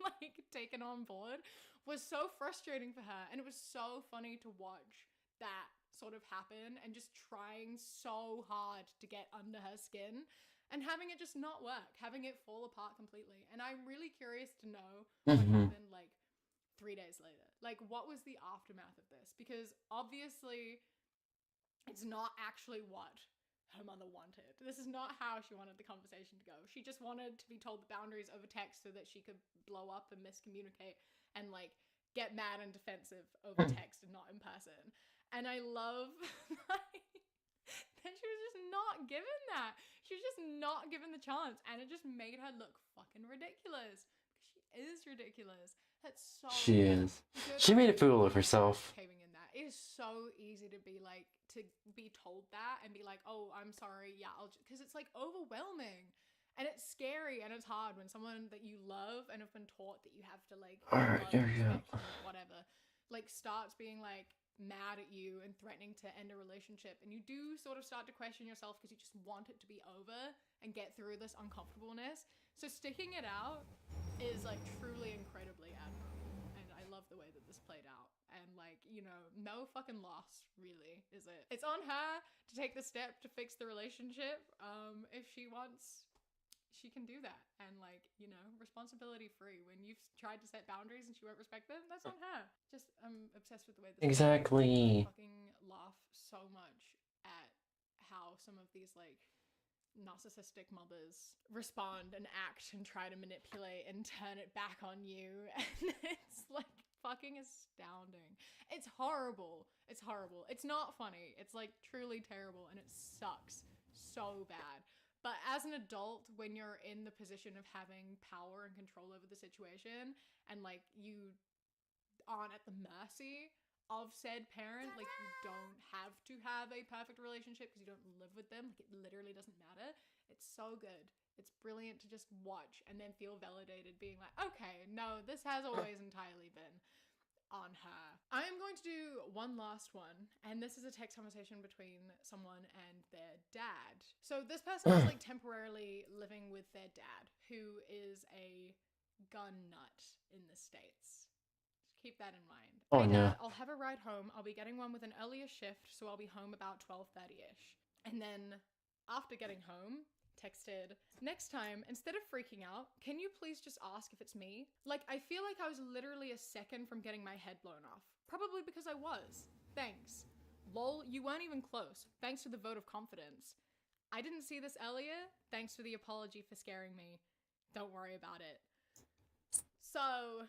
like taken on board was so frustrating for her. And it was so funny to watch that sort of happen, and just trying so hard to get under her skin and having it just not work, having it fall apart completely. And I'm really curious to know what happened like 3 days later. Like, what was the aftermath of this? Because obviously it's not actually what her mother wanted. This is not how she wanted the conversation to go. She just wanted to be told the boundaries over text so that she could blow up and miscommunicate and like get mad and defensive over text and not in person. And I love that she was just not given that. She was just not given the chance, and it just made her look fucking ridiculous. Because she is ridiculous. That's so. She is. She made a fool of herself. Caving in that. It is so easy to be like, to be told that and be like, oh, I'm sorry, yeah, because it's like overwhelming. And it's scary and it's hard when someone that you love and have been taught that you have to like, Alright, there we go. Whatever, like starts being like mad at you and threatening to end a relationship. And you do sort of start to question yourself because you just want it to be over and get through this uncomfortableness. So sticking it out is like truly incredibly admirable, and I love the way that this played out. And like, you know, no fucking loss, really, is it? It's on her to take the step to fix the relationship. If she wants, she can do that, and like, you know, responsibility free. When you've tried to set boundaries and she won't respect them, that's on her. Just I'm obsessed with the way this exactly. I fucking laugh so much at how some of these like narcissistic mothers respond and act and try to manipulate and turn it back on you, and it's like fucking astounding. It's horrible. It's horrible. It's not funny. It's like truly terrible and it sucks so bad. But as an adult, when you're in the position of having power and control over the situation and like you aren't at the mercy of said parent, like you don't have to have a perfect relationship because you don't live with them, like it literally doesn't matter. It's so good. It's brilliant to just watch and then feel validated being like, okay, no, this has always entirely been on her. I am going to do one last one, and this is a text conversation between someone and their dad. So this person is like temporarily living with their dad, who is a gun nut in the States. Just keep that in mind. Oh, Hey no. Dad, I'll have a ride home. I'll be getting one with an earlier shift, so I'll be home about 12:30ish. And then after getting home, texted, next time, instead of freaking out, can you please just ask if it's me? Like, I feel like I was literally a second from getting my head blown off. Probably because I was. Thanks. Lol, you weren't even close. Thanks for the vote of confidence. I didn't see this earlier. Thanks for the apology for scaring me. Don't worry about it. So,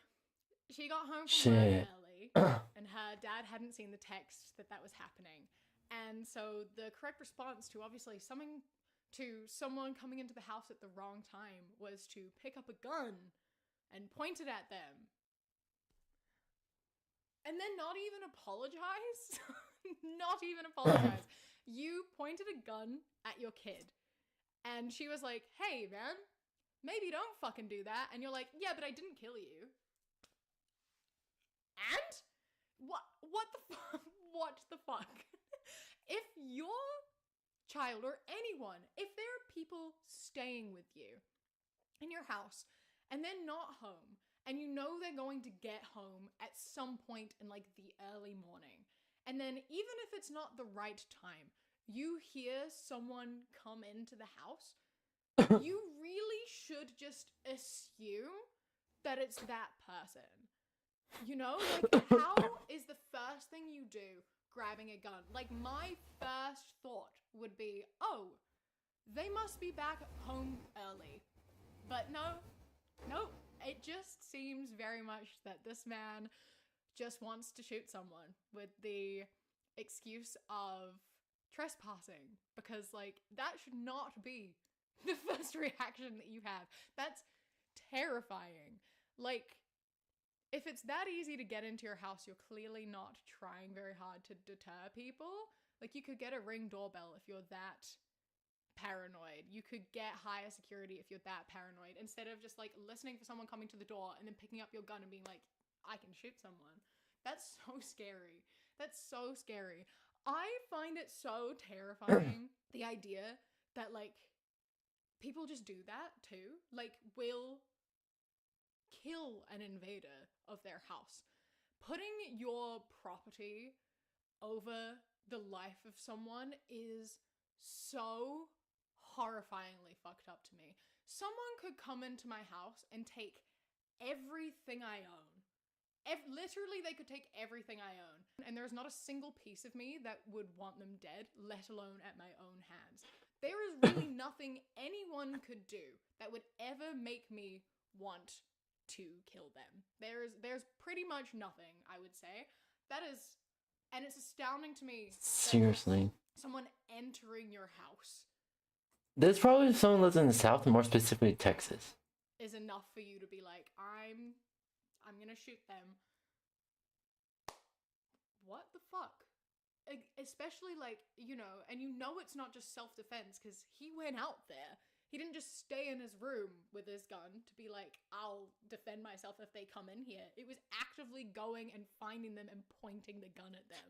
she got home from work early, and her dad hadn't seen the text that was happening. And so the correct response to obviously someone coming into the house at the wrong time was to pick up a gun and point it at them. And then not even apologize. Not even apologize. You pointed a gun at your kid. And she was like, hey, man, maybe don't fucking do that. And you're like, yeah, but I didn't kill you. And? What the fuck? What the fuck? If your child or anyone, if there are people staying with you in your house and they're not home and you know they're going to get home at some point in like the early morning, and then even if it's not the right time, you hear someone come into the house, you really should just assume that it's that person. You know, like how is the first thing you do grabbing a gun? Like my first thought would be, oh, they must be back home early. But no, it just seems very much that this man just wants to shoot someone with the excuse of trespassing, because like that should not be the first reaction that you have. That's terrifying. Like, if it's that easy to get into your house, you're clearly not trying very hard to deter people. Like, you could get a Ring doorbell if you're that paranoid. You could get higher security if you're that paranoid, instead of just like listening for someone coming to the door and then picking up your gun and being like, I can shoot someone. That's so scary. That's so scary. I find it so terrifying, the idea that like people just do that too. Like, will kill an invader of their house. Putting your property over the life of someone is so horrifyingly fucked up to me. Someone could come into my house and take everything I own. Literally, they could take everything I own. And there's not a single piece of me that would want them dead, let alone at my own hands. There is really nothing anyone could do that would ever make me want to kill them. There's pretty much nothing, I would say. That is, and it's astounding to me. Seriously. Someone entering your house. There's probably someone lives in the South, more specifically Texas. Is enough for you to be like, I'm gonna shoot them. What the fuck? Especially like, you know, and you know it's not just self-defense because he went out there. He didn't just stay in his room with his gun to be like, I'll defend myself if they come in here. It was actively going and finding them and pointing the gun at them.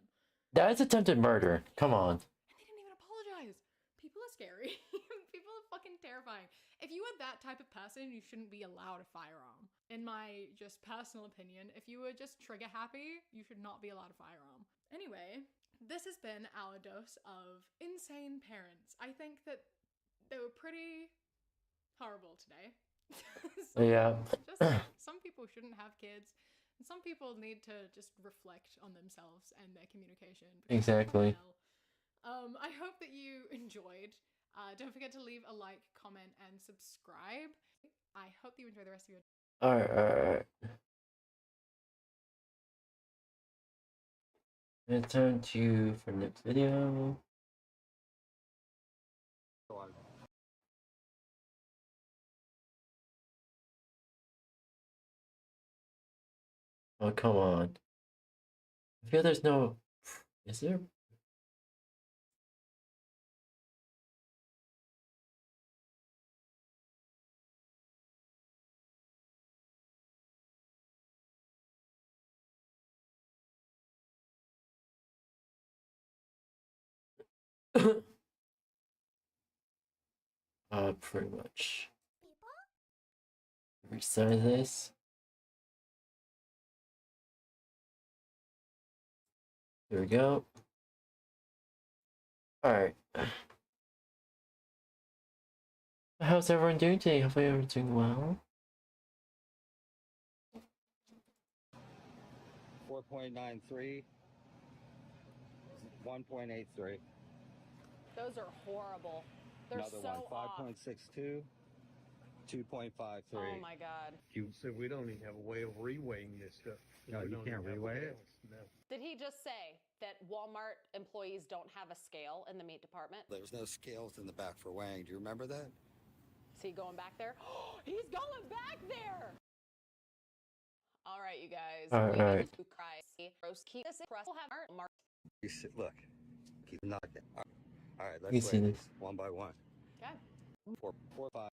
That is attempted murder. Come on. And they didn't even apologize. People are scary. People are fucking terrifying. If you are that type of person, you shouldn't be allowed a firearm. In my just personal opinion, if you were just trigger happy, you should not be allowed a firearm. Anyway, this has been our dose of insane parents. I think that they were pretty horrible today. Yeah. Some people shouldn't have kids, and some people need to just reflect on themselves and their communication. Exactly. I hope that you enjoyed. Don't forget to leave a like, comment, and subscribe. I hope that you enjoy the rest of your Alright. And turn to for the next video. Oh, come on. I feel there's no... Is there? Pretty much. Resize this. There we go. Alright. How's everyone doing today? Hopefully everyone's doing well. 4.93, 1.83. Those are horrible. They're Another so one, off. 5.62, 2.53. Oh my god. You said we don't even have a way of reweighing this stuff. No, We you don't can't even have reweigh a it? scale. No. Did he just say that Walmart employees don't have a scale in the meat department? There was no scales in the back for weighing. Do you remember that? Is he going back there? He's going back there! All right, you guys. All we right. need to cry. Roast keep this. We'll have our mark. You sit, look, keep knocking. All right, You let's see weigh this. these one by one. Okay. 4, 4, 5.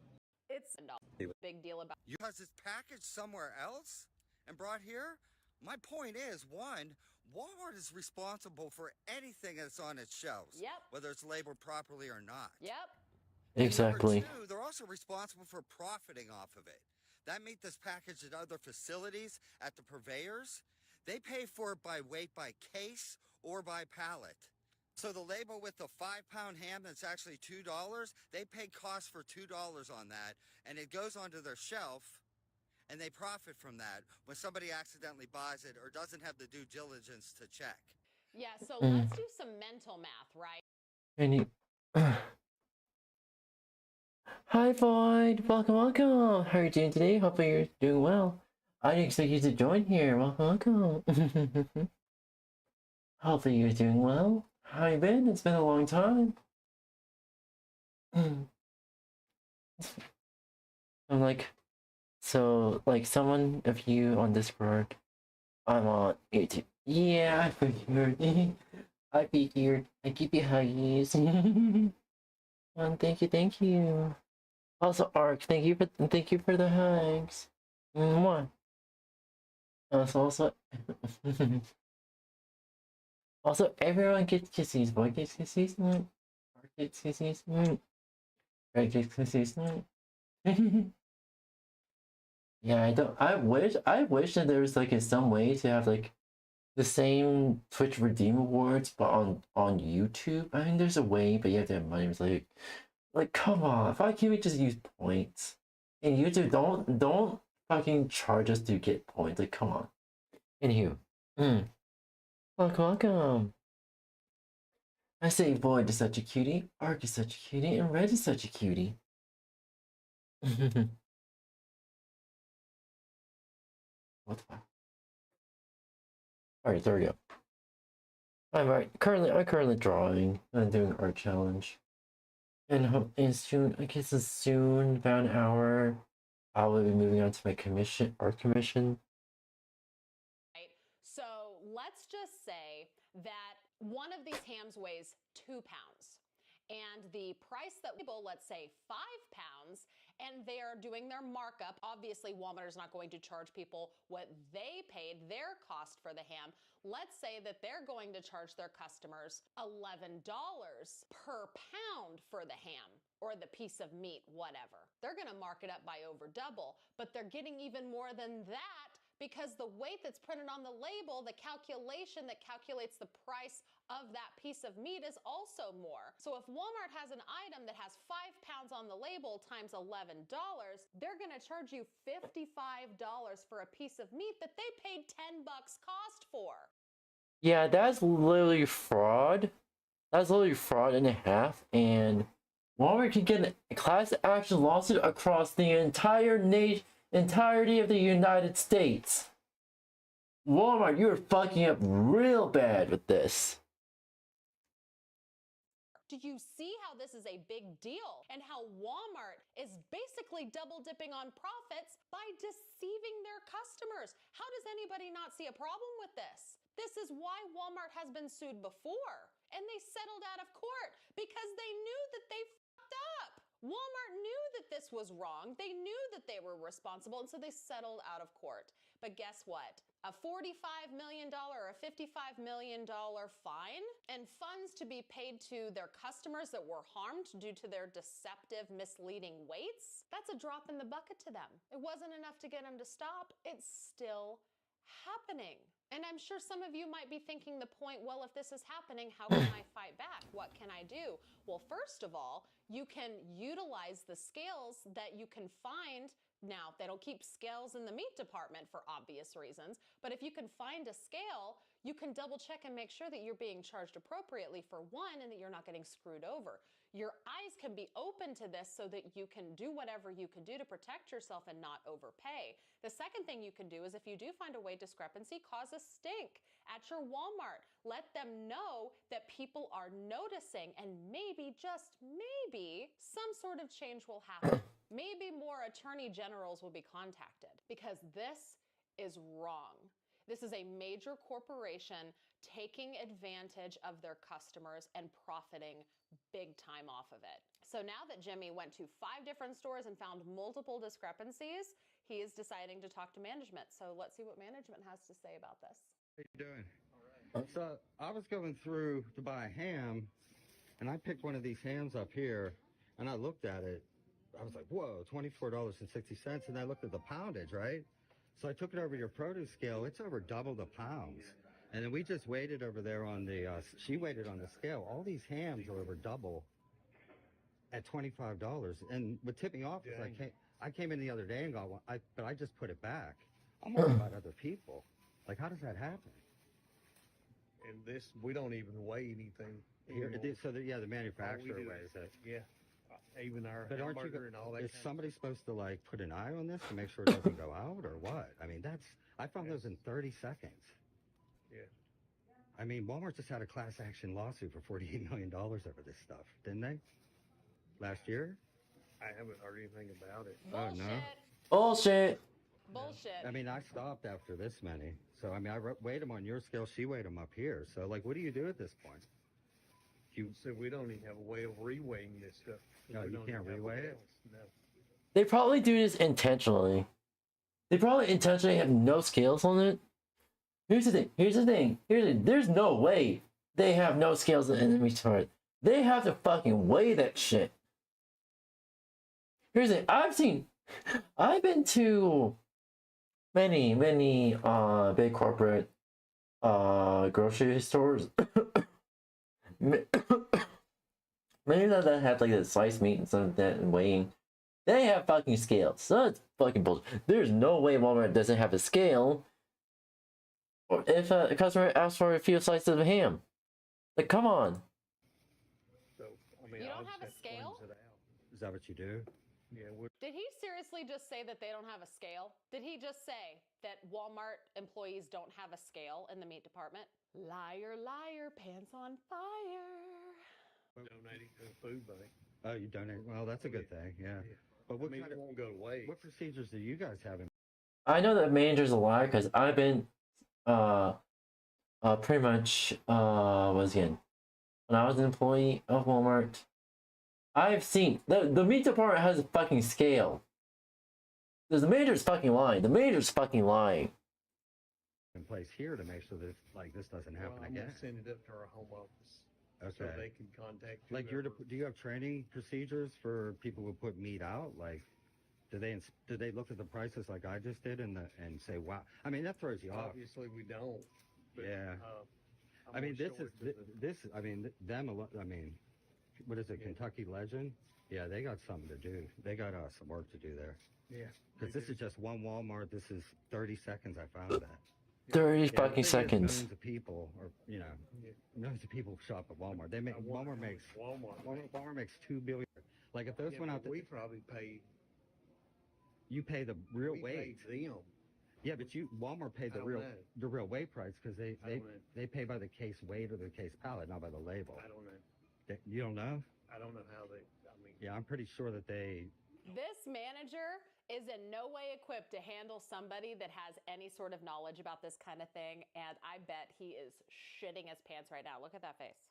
It's a big deal about. You guys this package somewhere else and brought here? My point is, one, Walmart is responsible for anything that's on its shelves. Yep. Whether it's labeled properly or not. Yep. Exactly. And number two, they're also responsible for profiting off of it. That meat that's packaged at other facilities, at the purveyors, they pay for it by weight, by case, or by pallet. So the label with the 5-pound ham that's actually $2, they pay cost for $2 on that, and it goes onto their shelf, and they profit from that when somebody accidentally buys it or doesn't have the due diligence to check. Yeah, so let's do some mental math, right? And you... Hi Void! Welcome, welcome! How are you doing today? Hopefully you're doing well. I didn't expect you to join here. Welcome, welcome. Hopefully you're doing well. How you been? It's been a long time. I'm like... So, like, someone of you on Discord, I'm on YouTube. Yeah, I figured. I figured. I keep you huggies. Thank you. Also, Ark, thank you for the hugs. Mwah. Also, also, everyone gets kisses. Boy gets kisses. Ark gets kisses. Red gets kisses. Yeah, I wish that there was like some way to have like the same Twitch Redeem Awards, but on YouTube. I mean, there's a way, but you have to have money. It's like come on, why can't we just use points? And YouTube, don't fucking charge us to get points. Like, come on. Anywho, welcome. I say Void is such a cutie, Ark is such a cutie, and Red is such a cutie. What the fuck? Alright, there we go. I'm currently drawing. I'm doing art challenge. And soon, I guess it's soon, about an hour, I will be moving on to my art commission. Right. So let's just say that one of these hams weighs 2 pounds. And the price that we will, let's say 5 pounds, and they're doing their markup. Obviously, Walmart is not going to charge people what they paid, their cost for the ham. Let's say that they're going to charge their customers $11 per pound for the ham or the piece of meat, whatever. They're going to mark it up by over double, but they're getting even more than that because the weight that's printed on the label, the calculation that calculates the price of that piece of meat is also more. So if Walmart has an item that has 5 pounds on the label times $11, they're gonna charge you $55 for a piece of meat that they paid $10 cost for. Yeah, that's literally fraud. That's literally fraud and a half, and Walmart can get a class action lawsuit across the entirety of the United States. Walmart, you're fucking up real bad with this. Do you see how this is a big deal and how Walmart is basically double dipping on profits by deceiving their customers? How does anybody not see a problem with this? This is why Walmart has been sued before and they settled out of court because they knew that they fucked up. Walmart knew that this was wrong. They knew that they were responsible, and so they settled out of court. But guess what? A $45 million or a $55 million fine and funds to be paid to their customers that were harmed due to their deceptive, misleading weights, that's a drop in the bucket to them. It wasn't enough to get them to stop. It's still happening. And I'm sure some of you might be thinking the point, well, if this is happening, how can I fight back? What can I do? Well, first of all, you can utilize the scales that you can find. Now, they don't keep scales in the meat department for obvious reasons, but if you can find a scale, you can double check and make sure that you're being charged appropriately for one and that you're not getting screwed over. Your eyes can be open to this so that you can do whatever you can do to protect yourself and not overpay. The second thing you can do is if you do find a weight discrepancy, cause a stink at your Walmart. Let them know that people are noticing and maybe, just maybe, some sort of change will happen. Maybe more attorney generals will be contacted because this is wrong. This is a major corporation taking advantage of their customers and profiting big time off of it. So now that Jimmy went to 5 different stores and found multiple discrepancies, he is deciding to talk to management. So let's see what management has to say about this. How you doing? All right. So I was going through to buy a ham, and I picked one of these hams up here, and I looked at it. I was like, whoa, $24.60. And I looked at the poundage, right? So I took it over to your produce scale. It's over double the pounds. And then we just waited over there on the, she waited on the scale. All these hams are over double at $25. And what tipped me off is I came in the other day and got one, but I just put it back. I'm worried about other people. Like, how does that happen? And this, we don't even weigh anything. Here, so the manufacturer weighs it. Yeah. Even our But hamburger and all that. Is somebody supposed to like put an eye on this to make sure it doesn't go out or what? I mean, I found those in 30 seconds. Yeah. I mean, Walmart just had a class action lawsuit for $48 million over this stuff, didn't they? Last year? I haven't heard anything about it. Bullshit. Oh, no. Bullshit. Bullshit. I mean, I stopped after this many. So, I mean, I weighed them on your scale. She weighed them up here. So, like, what do you do at this point? So we don't even have a way of reweighing this stuff. No, you can't reweigh it? No. They probably do this intentionally. They probably intentionally have no scales on it. Here's the thing. There's no way they have no scales in the meat part. They have to fucking weigh that shit. Here's the thing. I've been to many big corporate grocery stores. Many of them have like the sliced meat and stuff like that and weighing. They have fucking scales. So that's fucking bullshit. There's no way Walmart doesn't have a scale. Or if a customer asks for a few slices of ham. Like, come on. So, I mean, You don't I'll have a just to scale? cleanse it out. Is that what you do? Yeah, Did he seriously just say that they don't have a scale? Did he just say that Walmart employees don't have a scale in the meat department? Liar, liar, pants on fire. donating to the food bank. Oh, you donate? Well, that's a good thing, yeah. But what it won't go to waste. what procedures do you guys have in? I know that manager's a liar because I've been pretty much once again, when I was an employee of Walmart, I've seen the meat department has a fucking scale. The manager's fucking lying. The manager's fucking lying. In place here to make sure that like this doesn't happen I'm again. gonna send it up to our home office. Okay. So they can contact you. Like do you have training procedures for people who put meat out? Like, do they look at the prices like I just did and say, wow? I mean, that throws you off. Obviously, we don't. But, Yeah. I'm I mean, gonna this show is it to this. I mean, them. I mean, what is it? Kentucky Legend? Yeah, they got something to do. They got some work to do there. Yeah. Because this is just one Walmart. This is 30 seconds. I found that. 30 Yeah, fucking the thing is, seconds. Millions of people, or millions of people shop at Walmart. They make Walmart makes $2 billion. Like if those went out, we probably pay. you pay the real We wage. pay them. Yeah, but Walmart paid I don't know. the real weight price because I don't know. they pay by the case weight or the case pallet, not by the label. I don't know. You don't know? I don't know how they, I mean. Yeah, I'm pretty sure that they. This manager is in no way equipped to handle somebody that has any sort of knowledge about this kind of thing, and I bet he is shitting his pants right now. Look at that face.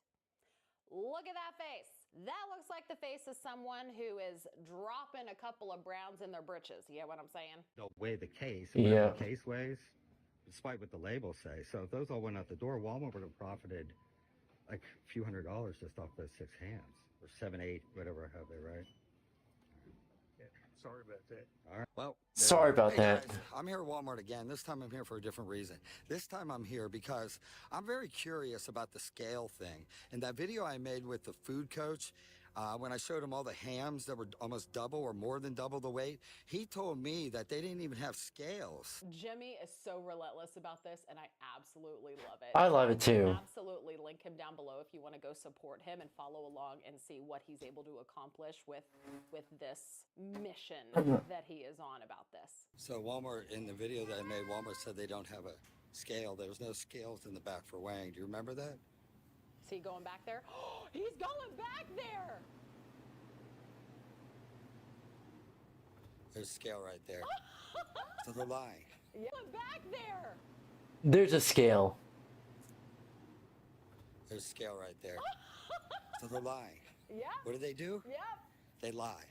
Look at that face. That looks like the face of someone who is dropping a couple of browns in their britches. You get what I'm saying? They'll weigh the case. Yeah. The case weighs, despite what the labels say. So if those all went out the door, Walmart would have profited like a few $100s just off those 6 hams, or 7, 8, whatever have they, right? Yeah, sorry about that. All right. Well, Sorry about that. Guys, I'm here at Walmart again. This time I'm here for a different reason. This time I'm here because I'm very curious about the scale thing. In that video I made with the food coach, when I showed him all the hams that were almost double or more than double the weight, he told me that they didn't even have scales. Jimmy is so relentless about this, and I absolutely love it. I love it too. Absolutely. Link him down below if you want to go support him and follow along and see what he's able to accomplish with this mission that he is on about this. So Walmart, in the video that I made, Walmart said they don't have a scale. There was no scales in the back for weighing. Do you remember that? Is he going back there? He's going back there! There's a scale right there. So they're lying. Yeah, back there! There's a scale. There's a scale right there. So they're lying. Yeah. What do? Yep. They lie.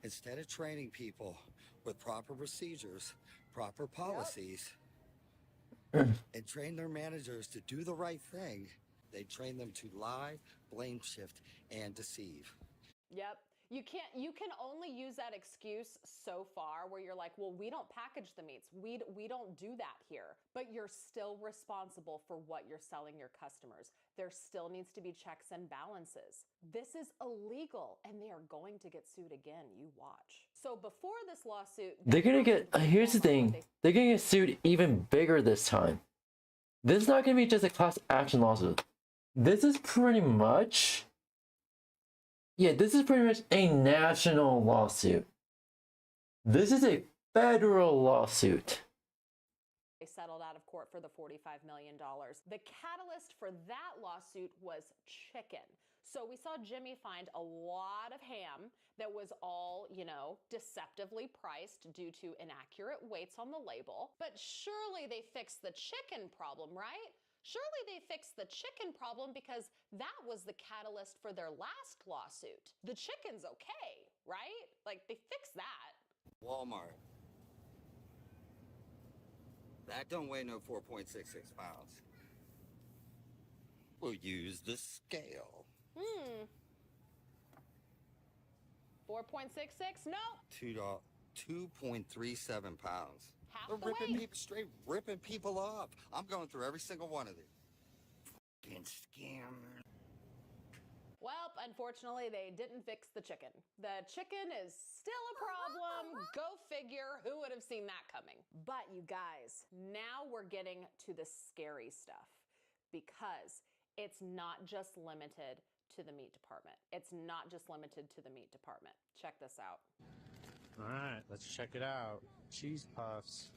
Instead of training people with proper procedures, proper policies, and train their managers to do the right thing, they train them to lie, blame shift, and deceive. Yep. You can only use that excuse so far where you're like, well, we don't package the meats. We don't do that here. But you're still responsible for what you're selling your customers. There still needs to be checks and balances. This is illegal and they are going to get sued again. You watch. So before this lawsuit, They're gonna get, here's the thing, they're gonna get sued even bigger this time. This is not gonna be just a class action lawsuit. This is pretty much, this is pretty much a national lawsuit. This is a federal lawsuit. They settled out of court for the $45 million. The catalyst for that lawsuit was chicken. So we saw Jimmy find a lot of ham that was all, deceptively priced due to inaccurate weights on the label. But surely they fixed the chicken problem, right? Surely they fixed the chicken problem because that was the catalyst for their last lawsuit. The chicken's okay, right? Like, they fixed that. Walmart. That don't weigh no 4.66 pounds. We'll use the scale. 4.66? No. 2.37 pounds. Half They're the ripping weight. people, straight ripping people off. I'm going through every single one of these. Fucking scammer. Well, unfortunately, they didn't fix the chicken. The chicken is still a problem. Go figure. Who would have seen that coming? But you guys, now we're getting to the scary stuff because it's not just limited to the meat department. It's not just limited to the meat department. Check this out. All right, let's check it out. Cheese puffs.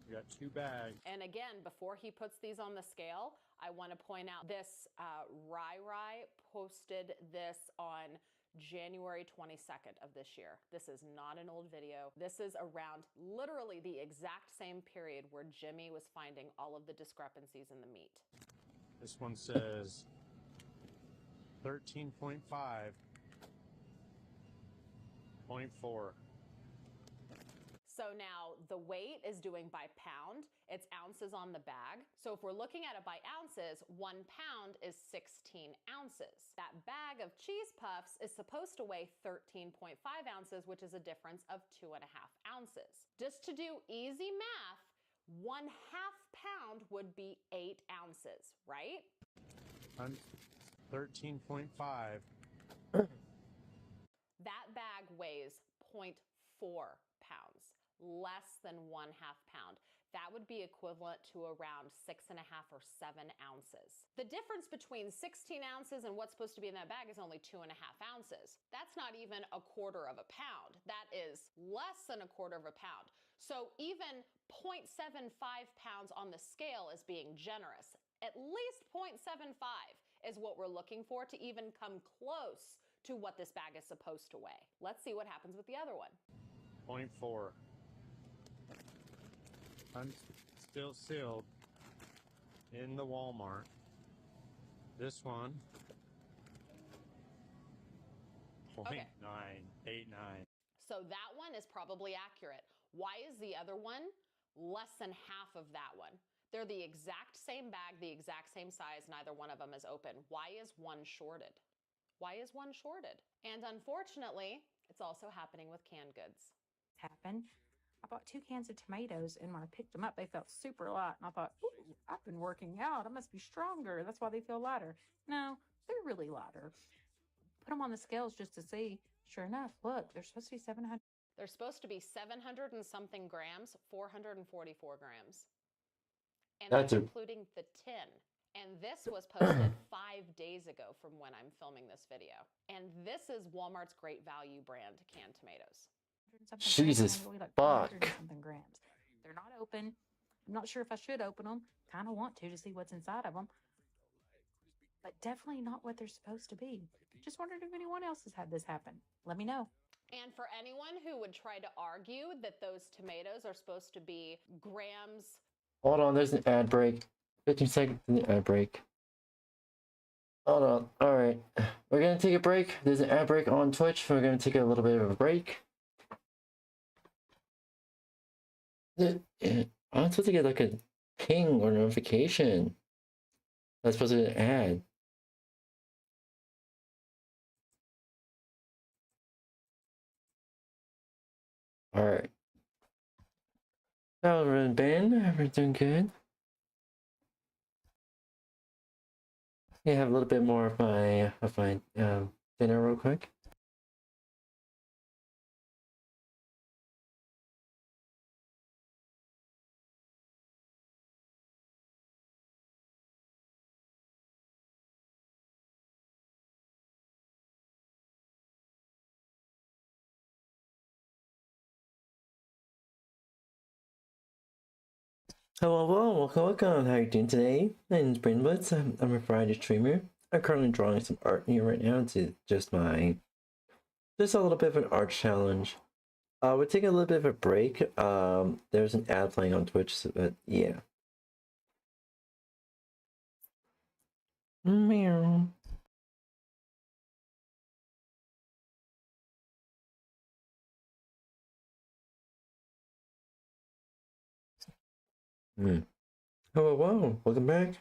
We got 2 bags. And again, before he puts these on the scale, I want to point out this 𝙂𝙗 posted this on January 22nd of this year. This is not an old video. This is around literally the exact same period where Jimmy was finding all of the discrepancies in the meat. This one says 13.5.4. So now the weight is doing by pound. It's ounces on the bag. So if we're looking at it by ounces, 1 pound is 16 ounces. That bag of cheese puffs is supposed to weigh 13.5 ounces, which is a difference of 2.5 ounces. Just to do easy math, 1/2 pound would be 8 ounces, right? 13.5. That bag weighs 0.4 pounds, less than 1/2 pound. That would be equivalent to around 6.5 or 7 ounces. The difference between 16 ounces and what's supposed to be in that bag is only 2.5 ounces. That's not even 1/4 of a pound. That is less than 1/4 of a pound. So even 0.75 pounds on the scale is being generous. At least 0.75 is what we're looking for to even come close to what this bag is supposed to weigh. Let's see what happens with the other one. 0.4. Still sealed in the Walmart. This one, 0.989. So that one is probably accurate. Why is the other one less than half of that one? They're the exact same bag, the exact same size, neither one of them is open. Why is one shorted? Why is one shorted? And unfortunately, it's also happening with canned goods. Happened. I bought 2 cans of tomatoes, and when I picked them up, they felt super light. And I thought, ooh, I've been working out. I must be stronger. That's why they feel lighter. No, they're really lighter. Put them on the scales just to see. Sure enough, look, they're supposed to be 700. They're supposed to be 700 and something grams, 444 grams. And that's including the tin. And this was posted 5 days ago from when I'm filming this video. And this is Walmart's Great Value brand canned tomatoes. Jesus fuck. Something grams. They're not open. I'm not sure if I should open them. Kind of want to see what's inside of them. But definitely not what they're supposed to be. Just wondered if anyone else has had this happen. Let me know. And for anyone who would try to argue that those tomatoes are supposed to be grams. Hold on, there's an ad break. 15 seconds in the ad break. Hold on. Alright. We're gonna take a break. There's an ad break on Twitch. We're gonna take a little bit of a break. I'm supposed to get like a ping or notification. That's supposed to be an ad. Alright. Hello, Ben. We're doing good. Yeah, have a little bit more of my dinner real quick. Hello, welcome. How are you doing today? My name is Brainwoods. I'm a Friday streamer. I'm currently drawing some art here right now to just a little bit of an art challenge. We're taking a little bit of a break. There's an ad playing on Twitch, but yeah. Meow. Hello, welcome back.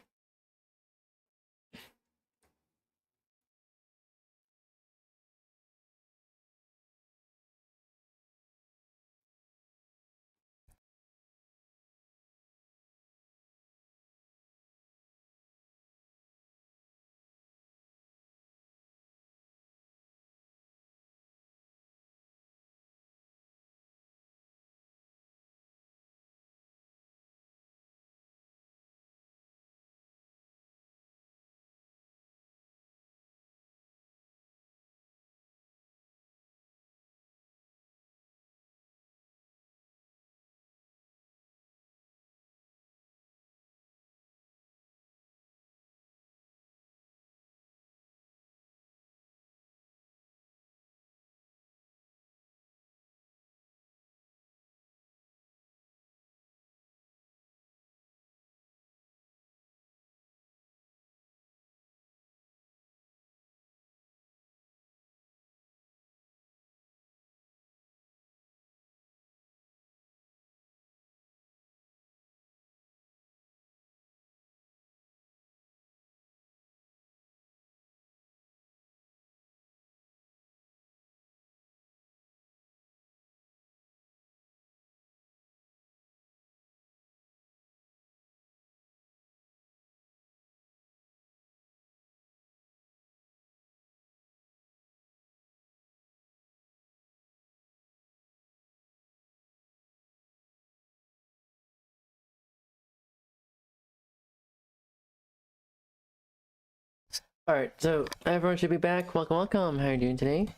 Alright, so everyone should be back. Welcome. How are you doing today?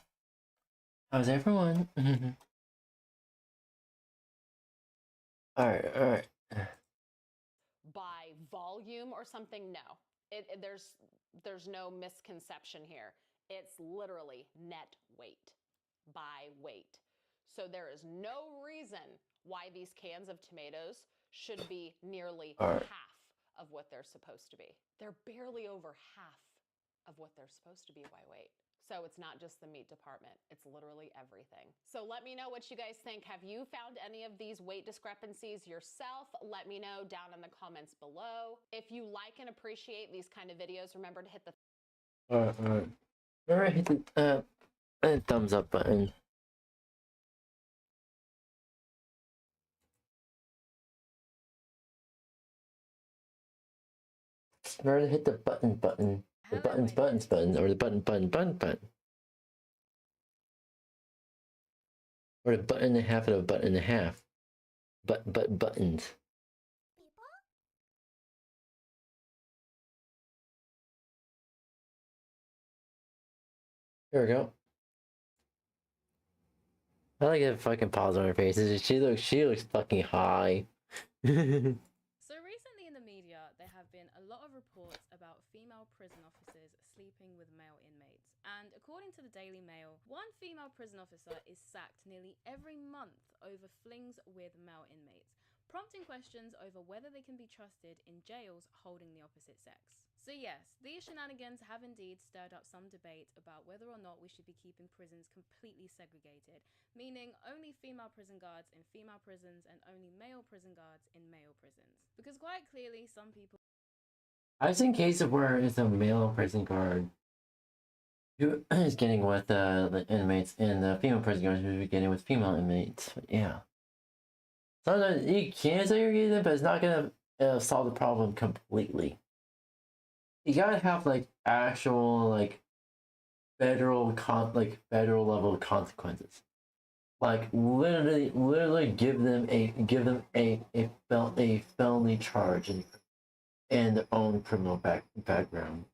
How's everyone? Alright. by volume or something. No, there's no misconception here. It's literally net weight by weight. So there is no reason why these cans of tomatoes should be nearly half of what they're supposed to be. They're barely over half of what they're supposed to be by weight. So it's not just the meat department, it's literally everything. So let me know what you guys think. Have you found any of these weight discrepancies yourself? Let me know down in the comments below. If you like and appreciate these kind of videos, remember to hit the Remember hit the thumbs up button. Remember to hit the button. The buttons button, or the button. Or the button and a half of a button and a half. Buttons. There we go. I like the fucking pause on her faces. She looks fucking high. So recently in the media, there have been a lot of reports about female prison officers sleeping with male inmates. And according to the Daily Mail, one female prison officer is sacked nearly every month over flings with male inmates, prompting questions over whether they can be trusted in jails holding the opposite sex. So yes, these shenanigans have indeed stirred up some debate about whether or not we should be keeping prisons completely segregated, meaning only female prison guards in female prisons and only male prison guards in male prisons. Because quite clearly, some people... I've seen cases where it's a male prison guard who is getting with the inmates, and the female prison guards who is getting with female inmates. But yeah. Sometimes you can segregate them, but it's not gonna solve the problem completely. You gotta have like actual like federal level consequences. Like literally give them a felony charge and their own criminal background.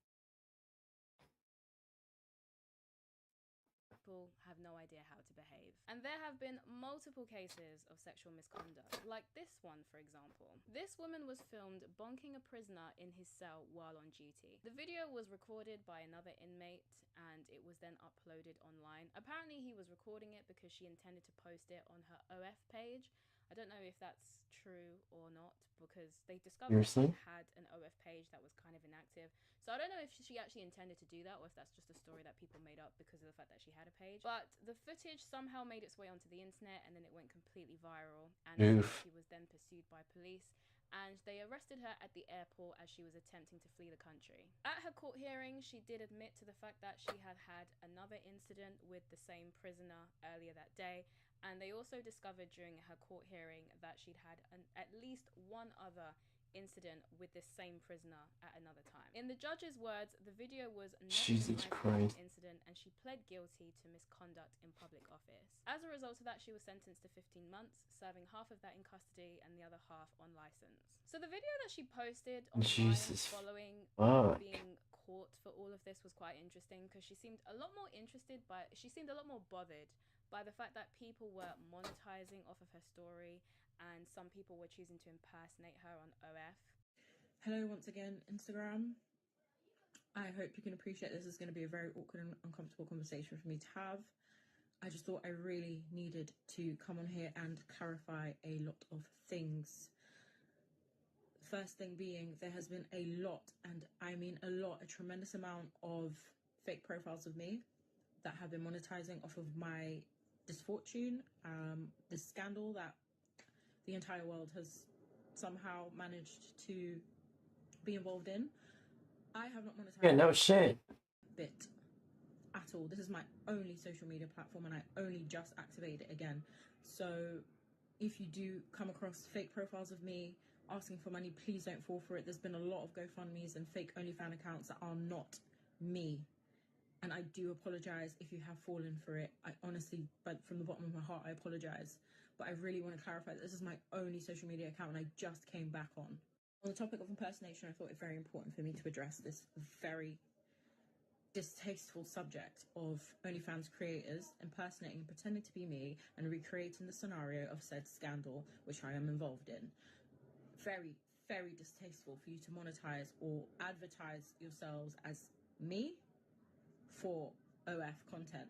have no idea how to behave. And there have been multiple cases of sexual misconduct, like this one, for example. This woman was filmed bonking a prisoner in his cell while on duty. The video was recorded by another inmate and it was then uploaded online. Apparently he was recording it because she intended to post it on her OF page. I don't know if that's true or not, because they discovered she had an OF page that was kind of inactive. So I don't know if she actually intended to do that or if that's just a story that people made up because of the fact that she had a page. But the footage somehow made its way onto the internet and then it went completely viral. And she was then pursued by police, and they arrested her at the airport as she was attempting to flee the country. At her court hearing, she did admit to the fact that she had had another incident with the same prisoner earlier that day, and they also discovered during her court hearing that she'd had at least one other incident with this same prisoner at another time. In the judge's words, the video was not an isolated incident and she pled guilty to misconduct in public office. As a result of that, she was sentenced to 15 months, serving half of that in custody and the other half on license. So the video that she posted online following being caught for all of this was quite interesting, because she seemed a lot more bothered by the fact that people were monetizing off of her story and some people were choosing to impersonate her on OF. Hello once again, Instagram. I hope you can appreciate this is going to be a very awkward and uncomfortable conversation for me to have. I just thought I really needed to come on here and clarify a lot of things. First thing being, there has been a lot, and I mean a lot, a tremendous amount of fake profiles of me that have been monetizing off of my misfortune, this scandal that the entire world has somehow managed to be involved in. I have not monetized. Yeah, no shit. Bit at all. This is my only social media platform and I only just activated it again. So if you do come across fake profiles of me asking for money, please don't fall for it. There's been a lot of GoFundMes and fake OnlyFans accounts that are not me. And I do apologize if you have fallen for it. I honestly, but from the bottom of my heart, I apologize. But I really want to clarify that this is my only social media account and I just came back on. On the topic of impersonation, I thought it very important for me to address this very distasteful subject of OnlyFans creators impersonating and pretending to be me and recreating the scenario of said scandal, which I am involved in. Very, very distasteful for you to monetize or advertise yourselves as me for OF content.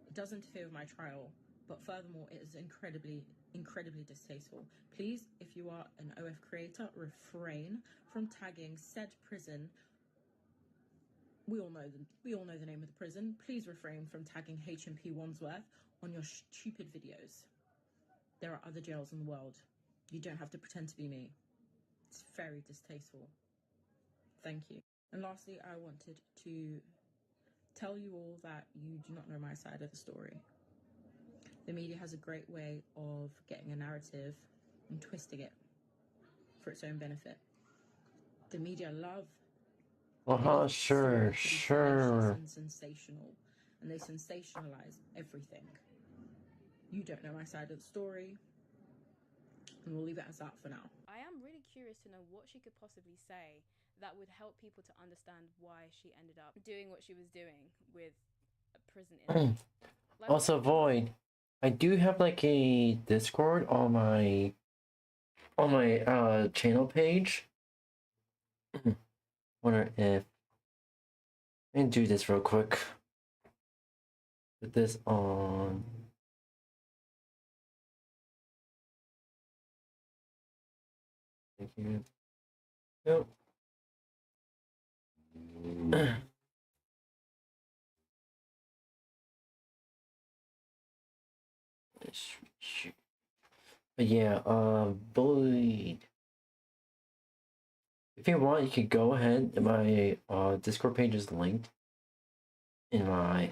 It does interfere with my trial, but furthermore, it is incredibly, incredibly distasteful. Please, if you are an OF creator, refrain from tagging said prison. We all know the name of the prison. Please refrain from tagging HMP Wandsworth on your stupid videos. There are other jails in the world. You don't have to pretend to be me. It's very distasteful. Thank you. And lastly, I wanted to tell you all that you do not know my side of the story. The media has a great way of getting a narrative and twisting it for its own benefit. The media love Sure. and sensational, and they sensationalize everything. You don't know my side of the story, and we'll leave it as that for now. I am really curious to know what she could possibly say that would help people to understand why she ended up doing what she was doing with a prison inmate. Also, Void, I do have like a Discord on my channel page. Wonder if I can do this real quick. Put this on. Thank you. Nope. But yeah, Void. If you want, you could go ahead. My Discord page is linked in my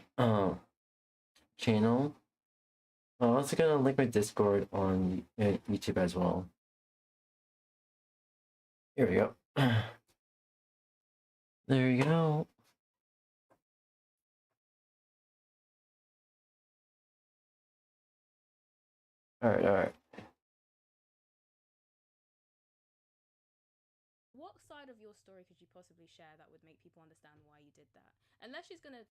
channel. I'm also gonna link my Discord on YouTube as well. Here we go. There you go. All right. What side of your story could you possibly share that would make people understand why you did that? Unless she's gonna...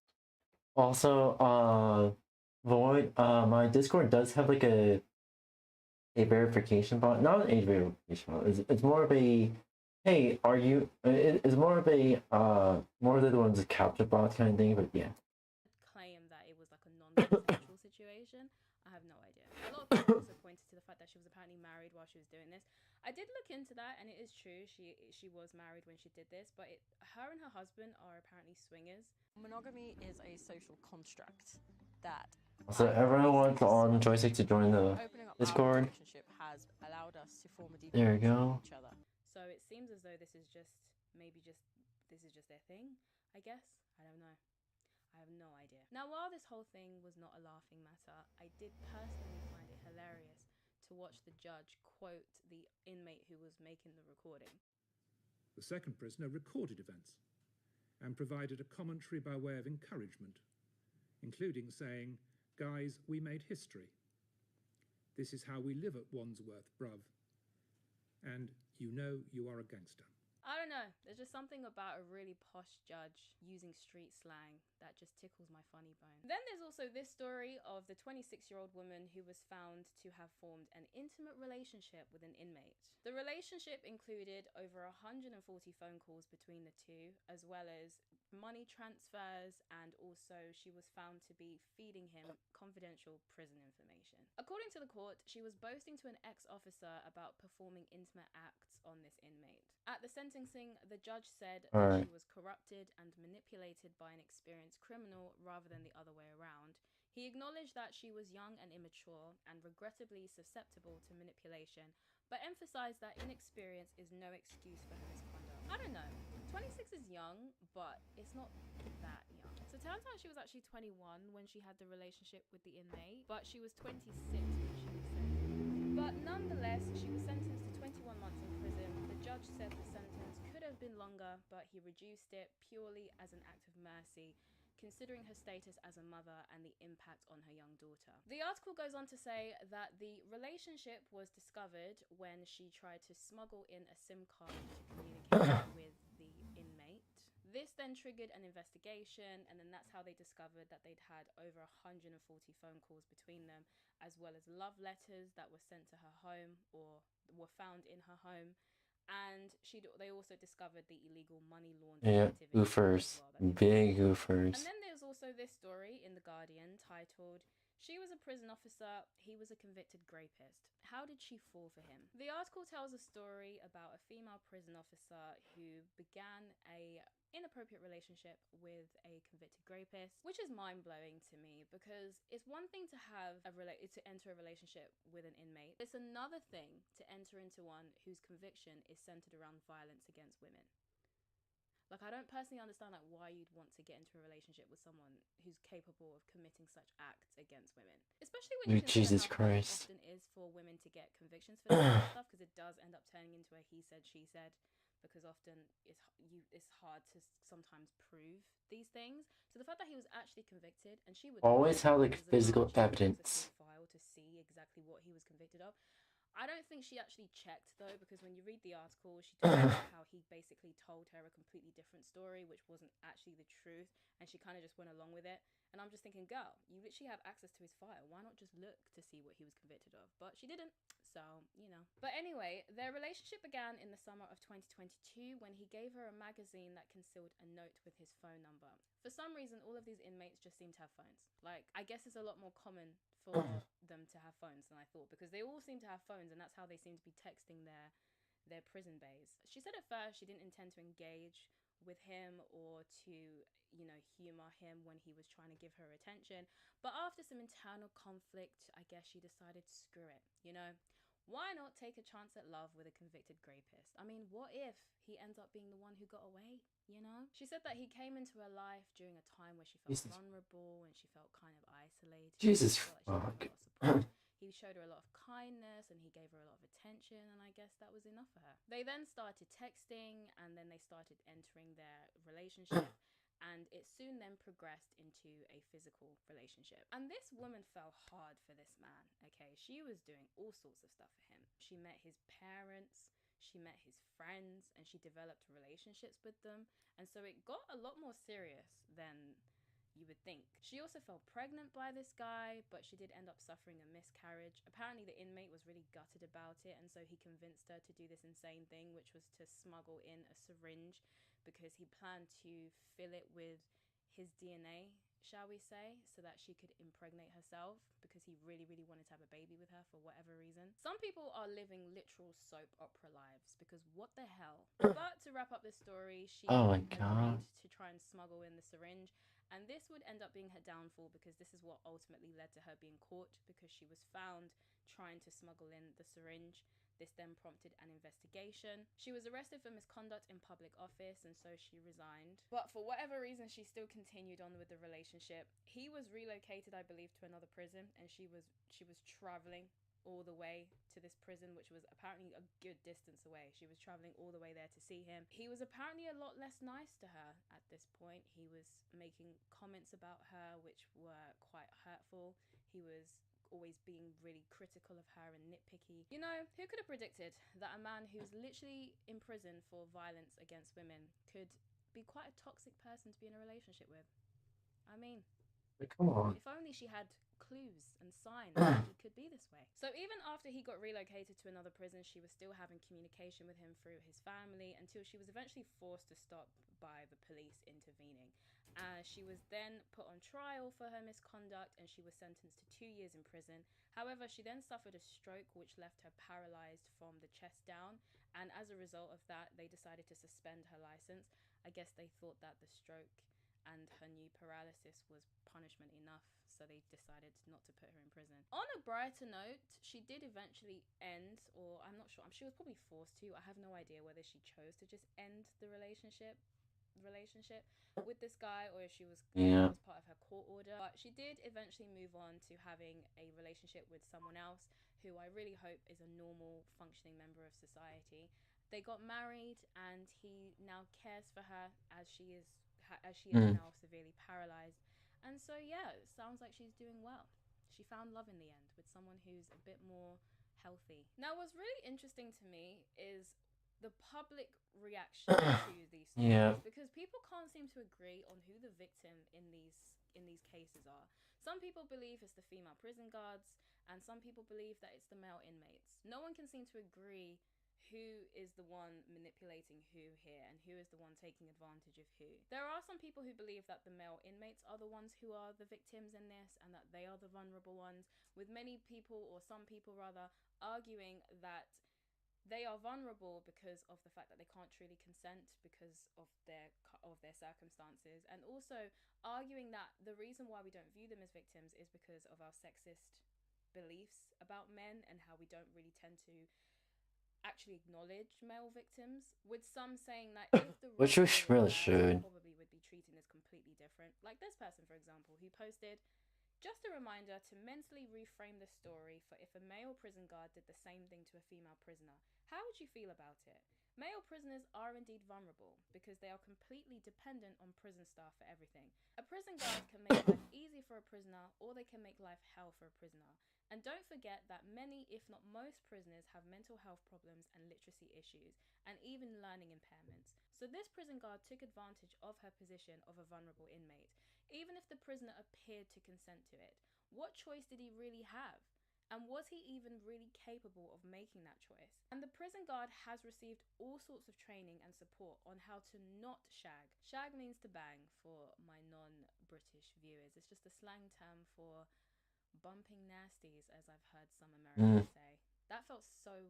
Also, Void, my Discord does have like a verification bot. Not an age verification bot. It's more of a, hey, are you? It's more of a more of the ones that capture bot kind of thing. But yeah. Claim that it was like a non-consensual situation. I have no idea. A lot of people also pointed to the fact that she was apparently married while she was doing this. I did look into that, and it is true. She was married when she did this, but her and her husband are apparently swingers. Monogamy is a social construct that. So everyone wants on joystick to join the Discord. Relationship has allowed us to form a deep there you go. Each other. So it seems as though this is just their thing. I guess I don't know. I have no idea. Now, while this whole thing was not a laughing matter, I did personally find it hilarious to watch the judge quote the inmate who was making the recording. The second prisoner recorded events and provided a commentary by way of encouragement, including saying, "Guys, we made history. This is how we live at Wandsworth, bruv. And you know you are a gangster." I don't know. There's just something about a really posh judge using street slang that just tickles my funny bone. Then there's also this story of the 26-year-old woman who was found to have formed an intimate relationship with an inmate. The relationship included over 140 phone calls between the two, as well as money transfers, and also she was found to be feeding him confidential prison information. According to the court, she was boasting to an ex-officer about performing intimate acts on this inmate. At the sentencing, the judge said that she was corrupted and manipulated by an experienced criminal rather than the other way around. He acknowledged that she was young and immature and regrettably susceptible to manipulation, but emphasized that inexperience is no excuse for her misconduct. I don't know. 26 is young, but it's not that young. So it turns out she was actually 21 when she had the relationship with the inmate, but she was 26 when she was sentenced. But nonetheless, she was sentenced to 21 months in prison. The judge said the sentence could have been longer, but he reduced it purely as an act of mercy, considering her status as a mother and the impact on her young daughter. The article goes on to say that the relationship was discovered when she tried to smuggle in a SIM card to communicate with the inmate. This then then triggered an investigation, and then that's how they discovered that they'd had over 140 phone calls between them, as well as love letters that were sent to her home or were found in her home. And they also discovered the illegal money laundering activity goofers. as well. Big goofers. And then there's also this story in The Guardian titled, "She was a prison officer, he was a convicted rapist. How did she fall for him?" The article tells a story about a female prison officer who began a inappropriate relationship with a convicted rapist, which is mind-blowing to me, because it's one thing to enter a relationship with an inmate. It's another thing to enter into one whose conviction is centered around violence against women. Like, I don't personally understand like why you'd want to get into a relationship with someone who's capable of committing such acts against women, especially when you consider Jesus how hard it Christ. often is for women to get convictions for this kind of stuff, because it does end up turning into a he said, she said, because often it's hard to sometimes prove these things. So the fact that he was actually convicted, and she would Always have like years ago, physical she would evidence. file to see exactly what he was convicted of. I don't think she actually checked though, because when you read the article, she talks about how he basically told her a completely different story, which wasn't actually the truth, and she kind of just went along with it. And I'm just thinking, girl, you literally have access to his file. Why not just look to see what he was convicted of? But she didn't, so, you know. But anyway, their relationship began in the summer of 2022 when he gave her a magazine that concealed a note with his phone number. For some reason, all of these inmates just seem to have phones. Like, I guess it's a lot more common for them to have phones than I thought, because they all seem to have phones, and that's how they seem to be texting their prison bays. She said at first she didn't intend to engage with him or to, you know, humor him when he was trying to give her attention, but after some internal conflict, I guess she decided, screw it, you know, why not take a chance at love with a convicted rapist? I mean, what if he ends up being the one who got away, you know? She said that he came into her life during a time where she felt vulnerable and she felt kind of isolated. Jesus She felt like she didn't have a lot of support. He showed her a lot of kindness and he gave her a lot of attention, and I guess that was enough for her. They then started texting, and then they started entering their relationship, and it soon then progressed into a physical relationship. And this woman fell hard for this man, okay? She was doing all sorts of stuff for him. She met his parents, she met his friends, and she developed relationships with them. And so it got a lot more serious than you would think. She also fell pregnant by this guy, but she did end up suffering a miscarriage. Apparently the inmate was really gutted about it, and so he convinced her to do this insane thing, which was to smuggle in a syringe, because he planned to fill it with his DNA, shall we say, so that she could impregnate herself, because he really, really wanted to have a baby with her for whatever reason. Some people are living literal soap opera lives, because what the hell? But to wrap up this story, she agreed to try and smuggle in the syringe, and this would end up being her downfall, because this is what ultimately led to her being caught, because she was found trying to smuggle in the syringe. This then prompted an investigation. She was arrested for misconduct in public office, and so she resigned. But for whatever reason, she still continued on with the relationship. He was relocated, I believe, to another prison, and she was traveling all the way to this prison, which was apparently a good distance away. She was traveling all the way there to see him. He was apparently a lot less nice to her at this point. He was making comments about her which were quite hurtful. He was always being really critical of her and nitpicky. You know, who could have predicted that a man who's literally in prison for violence against women could be quite a toxic person to be in a relationship with? I mean, come on. If only she had clues and signs that he could be this way. So even after he got relocated to another prison, she was still having communication with him through his family, until she was eventually forced to stop by the police intervening. She was then put on trial for her misconduct, and she was sentenced to 2 years in prison. However, she then suffered a stroke which left her paralyzed from the chest down, and as a result of that, they decided to suspend her license. I guess they thought that the stroke and her new paralysis was punishment enough, so they decided not to put her in prison. On a brighter note, she did eventually end, or I'm not sure, she was probably forced to. I have no idea whether she chose to just end the relationship with this guy, or if she was as part of her court order. But she did eventually move on to having a relationship with someone else who I really hope is a normal functioning member of society. They got married, and he now cares for her as she is now severely paralyzed. And so yeah, it sounds like she's doing well. She found love in the end with someone who's a bit more healthy. Now, what's really interesting to me is the public reaction to these stories, because people can't seem to in these cases are. Some people believe it's the female prison guards, and some people believe that it's the male inmates. No one can seem to agree who is the one manipulating who here and who is the one taking advantage of who. There are some people who believe that the male inmates are the ones who are the victims in this and that they are the vulnerable ones, with many people, or some people rather, arguing that they are vulnerable because of the fact that they can't truly consent because of their circumstances, and also arguing that the reason why we don't view them as victims is because of our sexist beliefs about men and how we don't really tend to actually acknowledge male victims, with some saying that if the Which we really we should. probably would be treating this completely different. Like this person, for example, who posted, "Just a reminder to mentally reframe the story for if a male prison guard did the same thing to a female prisoner. How would you feel about it? Male prisoners are indeed vulnerable because they are completely dependent on prison staff for everything. A prison guard can make life easy for a prisoner, or they can make life hell for a prisoner. And don't forget that many, if not most, prisoners have mental health problems and literacy issues, and even learning impairments. So this prison guard took advantage of her position of a vulnerable inmate, even if the prisoner appeared to consent to it. What choice did he really have? And was he even really capable of making that choice? And the prison guard has received all sorts of training and support on how to not shag. Shag means to bang for my non-British viewers. It's just a slang term for bumping nasties, as I've heard some Americans say. That felt so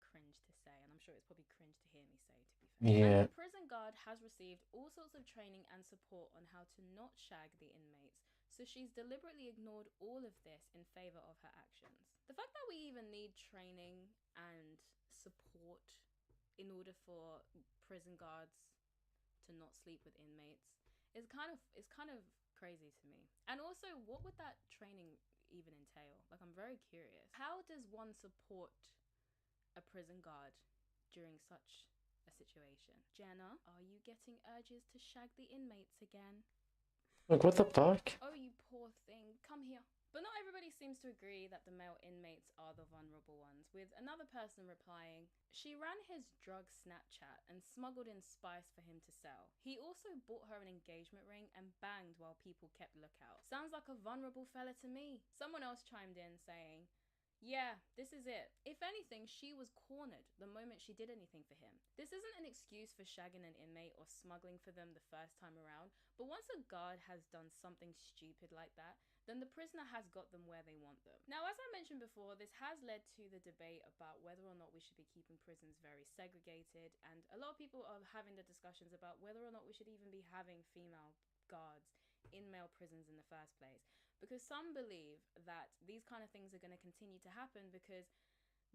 cringe to say, and I'm sure it's probably cringe to hear me say, to be fair. Yeah. And the prison guard has received all sorts of training and support on how to not shag the inmates, so she's deliberately ignored all of this in favor of her actions. The fact that we even need training and support in order for prison guards to not sleep with inmates is kind of crazy to me. And also, what would that training even entail? Like, I'm very curious. How does one support a prison guard during such a situation? Jenna, are you getting urges to shag the inmates again? Like, what the fuck? Oh, you poor thing. Come here. But not everybody seems to agree that the male inmates are the vulnerable ones, with another person replying, "She ran his drug Snapchat and smuggled in spice for him to sell. He also bought her an engagement ring and banged while people kept lookout. Sounds like a vulnerable fella to me." Someone else chimed in saying, "Yeah, this is it. If anything, she was cornered the moment she did anything for him. This isn't an excuse for shagging an inmate or smuggling for them the first time around, but once a guard has done something stupid like that, then the prisoner has got them where they want them." Now, as I mentioned before, this has led to the debate about whether or not we should be keeping prisons very segregated, and a lot of people are having the discussions about whether or not we should even be having female guards in male prisons in the first place. Because some believe that these kind of things are going to continue to happen because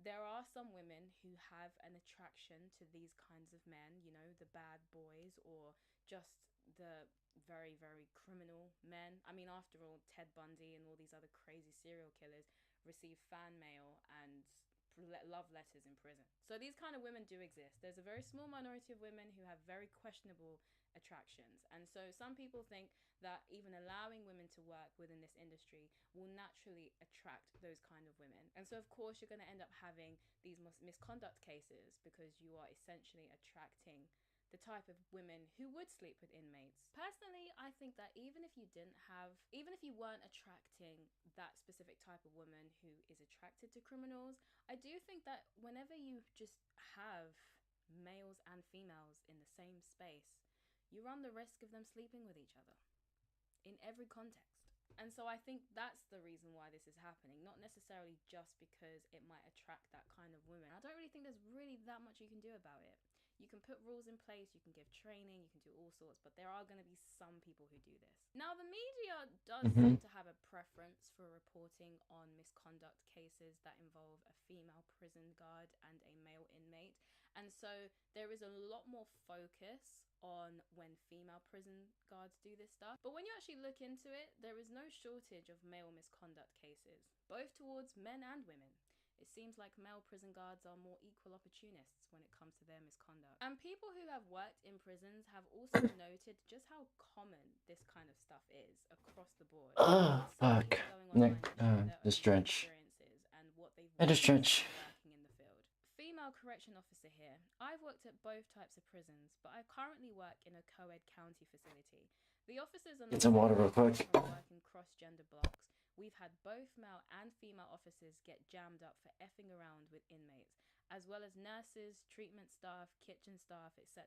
there are some women who have an attraction to these kinds of men, you know, the bad boys or just the very, very criminal men. I mean, after all, Ted Bundy and all these other crazy serial killers receive fan mail and love letters in prison. So these kind of women do exist. There's a very small minority of women who have very questionable attractions, and so some people think that even allowing women to work within this industry will naturally attract those kind of women. And so of course you're going to end up having these misconduct cases because you are essentially attracting the type of women who would sleep with inmates. Personally, I think that even if you weren't attracting that specific type of woman who is attracted to criminals, I do think that whenever you just have males and females in the same space, you run the risk of them sleeping with each other in every context. And so I think that's the reason why this is happening, not necessarily just because it might attract that kind of woman. I don't really think there's really that much you can do about it. You can put rules in place, you can give training, you can do all sorts, but there are going to be some people who do this. Now, the media does seem to have a preference for reporting on misconduct cases that involve a female prison guard and a male inmate. And so there is a lot more focus on when female prison guards do this stuff. But when you actually look into it, there is no shortage of male misconduct cases, both towards men and women. It seems like male prison guards are more equal opportunists when it comes to their misconduct. And people who have worked in prisons have also noted just how common this kind of stuff is across the board. Oh, fuck. The stretch. And what they've I just stretch. working in the field. Female correction officer here. I've worked at both types of prisons, but I currently work in a co-ed county facility. The officers are Get not some water real quick. from working cross-gender blocks. We've had both male and female officers get jammed up for effing around with inmates, as well as nurses, treatment staff, kitchen staff, etc.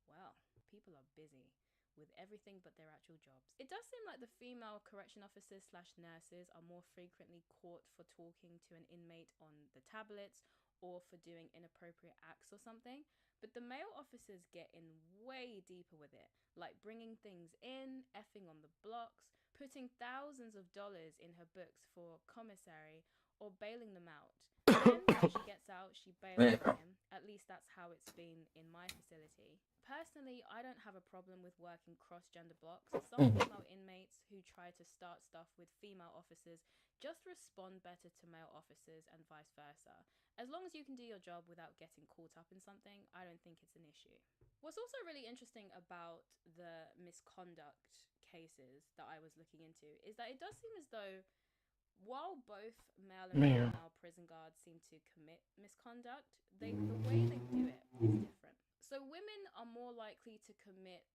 Well, people are busy with everything but their actual jobs. It does seem like the female correction officers / nurses are more frequently caught for talking to an inmate on the tablets or for doing inappropriate acts or something, but the male officers get in way deeper with it, like bringing things in, effing on the blocks, putting thousands of dollars in her books for commissary, or bailing them out. Then when she gets out, she bails on him. At least that's how it's been in my facility. Personally, I don't have a problem with working cross-gender blocks. Some female inmates who try to start stuff with female officers just respond better to male officers and vice versa. As long as you can do your job without getting caught up in something, I don't think it's an issue. What's also really interesting about the misconduct cases that I was looking into is that it does seem as though while both male and female prison guards seem to commit misconduct, the way they do it is different. So women are more likely to commit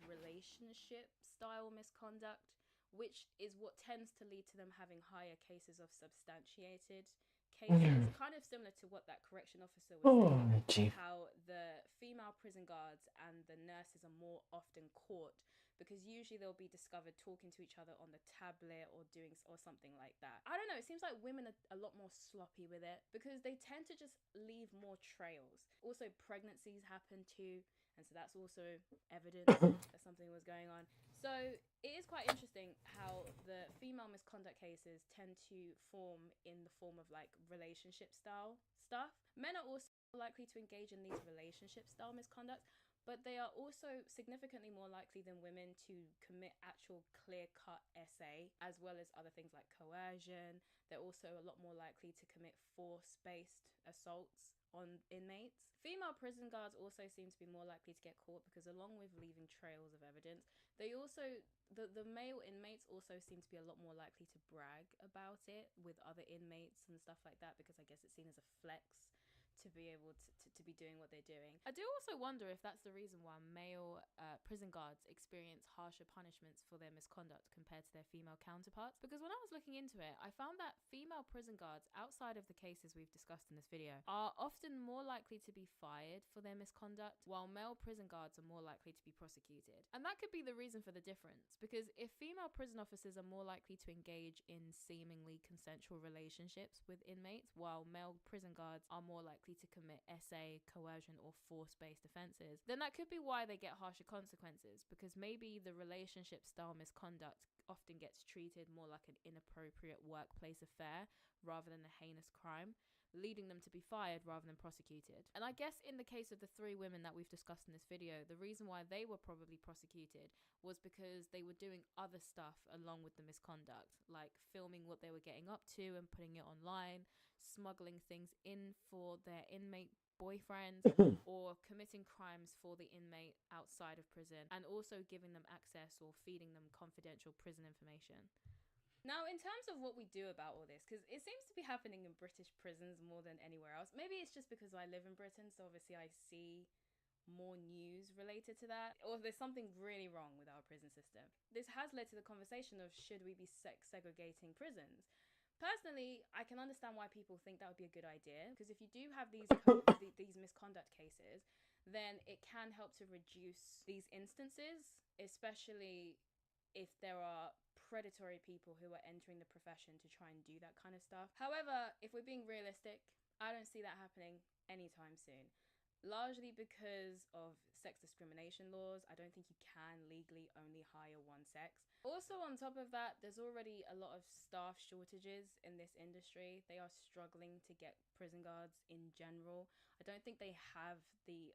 relationship-style misconduct, which is what tends to lead to them having higher cases of substantiated cases, kind of similar to what that correction officer was saying, how the female prison guards and the nurses are more often caught because usually they'll be discovered talking to each other on the tablet or something like that. I don't know, it seems like women are a lot more sloppy with it because they tend to just leave more trails. Also, pregnancies happen too, and so that's also evidence that something was going on. So it is quite interesting how the female misconduct cases tend to form in the form of like relationship style stuff. Men are also likely to engage in these relationship style misconduct, but they are also significantly more likely than women to commit actual clear-cut SA, as well as other things like coercion. They're also a lot more likely to commit force-based assaults on inmates. Female prison guards also seem to be more likely to get caught because along with leaving trails of evidence, they also, the male inmates also seem to be a lot more likely to brag about it with other inmates and stuff like that, because I guess it's seen as a flex to be able to be doing what they're doing. I do also wonder if that's the reason why male prison guards experience harsher punishments for their misconduct compared to their female counterparts, because when I was looking into it, I found that female prison guards, outside of the cases we've discussed in this video, are often more likely to be fired for their misconduct, while male prison guards are more likely to be prosecuted. And that could be the reason for the difference, because if female prison officers are more likely to engage in seemingly consensual relationships with inmates, while male prison guards are more likely to commit SA, coercion, or force-based offences, then that could be why they get harsher consequences, because maybe the relationship-style misconduct often gets treated more like an inappropriate workplace affair rather than a heinous crime, leading them to be fired rather than prosecuted. And I guess in the case of the 3 women that we've discussed in this video, the reason why they were probably prosecuted was because they were doing other stuff along with the misconduct, like filming what they were getting up to and putting it online, smuggling things in for their inmate boyfriends, or committing crimes for the inmate outside of prison, and also giving them access or feeding them confidential prison information. Now, in terms of what we do about all this, because it seems to be happening in British prisons more than anywhere else. Maybe it's just because I live in Britain, so obviously I see more news related to that, or there's something really wrong with our prison system. This has led to the conversation of should we be segregating prisons? Personally, I can understand why people think that would be a good idea, because if you do have these misconduct cases, then it can help to reduce these instances, especially if there are predatory people who are entering the profession to try and do that kind of stuff. However, if we're being realistic, I don't see that happening anytime soon. Largely because of sex discrimination laws, I don't think you can legally only hire one sex. Also, on top of that, there's already a lot of staff shortages in this industry. They are struggling to get prison guards in general. I don't think they have the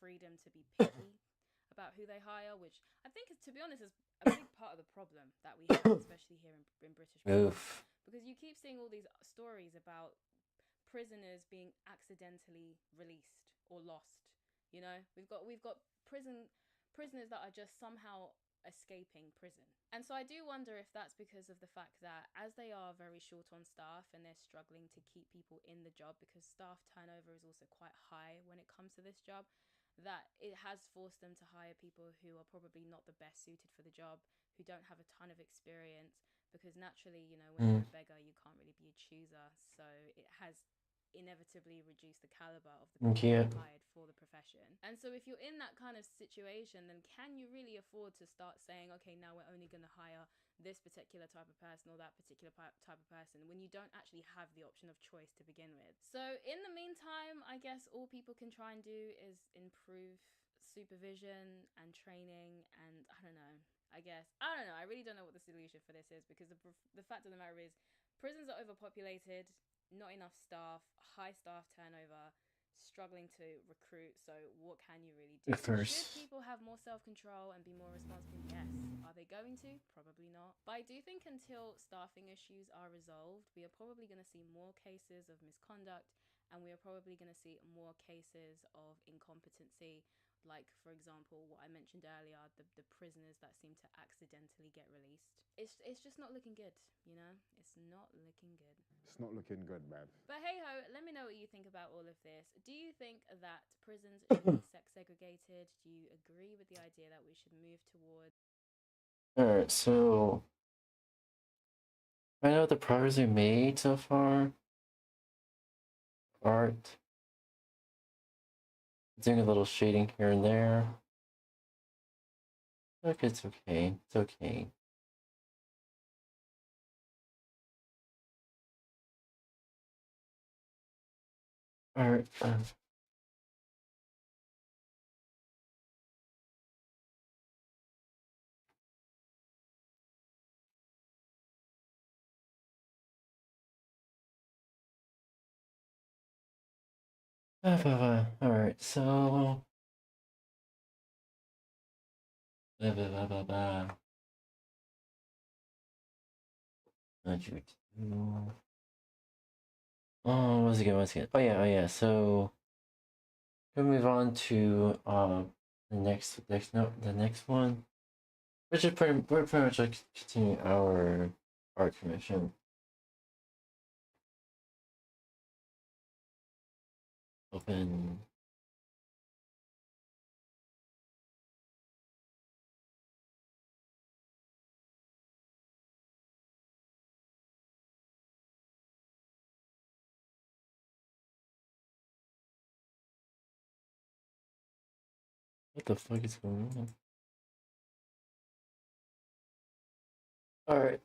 freedom to be picky about who they hire, which I think, to be honest, is a big part of the problem that we have, especially here in British prisons. Because you keep seeing all these stories about prisoners being accidentally released or lost. You know, we've got prisoners that are just somehow escaping prison. And so I do wonder if that's because of the fact that as they are very short on staff and they're struggling to keep people in the job because staff turnover is also quite high when it comes to this job, that it has forced them to hire people who are probably not the best suited for the job, who don't have a ton of experience, because naturally, you know, when you're a beggar, you can't really be a chooser. So it has inevitably reduce the caliber of the people hired for the profession. And so if you're in that kind of situation, then can you really afford to start saying, okay, now we're only going to hire this particular type of person or that particular type of person when you don't actually have the option of choice to begin with? So in the meantime, I guess all people can try and do is improve supervision and training, and I don't know, I really don't know what the solution for this is, because the fact of the matter is prisons are overpopulated, not enough staff, high staff turnover, struggling to recruit. So what can you really do? Should people have more self-control and be more responsible? Yes. Are they going to? Probably not. But I do think until staffing issues are resolved, we are probably going to see more cases of misconduct, and we are probably going to see more cases of incompetency. Like, for example, what I mentioned earlier, the prisoners that seem to accidentally get released. It's just not looking good, you know? It's not looking good. It's not looking good, man. But hey ho, let me know what you think about all of this. Do you think that prisons should be sex segregated? Do you agree with the idea that we should move towards... Alright, so I know the progress we made so far. Art. Doing a little shading here and there. Look, it's okay. It's okay. Alright. Alright, so... Oh, once again. Oh yeah, so we'll move on to the next one. Which is we're pretty much like continuing our art commission. Open. What the fuck is going on? Alright.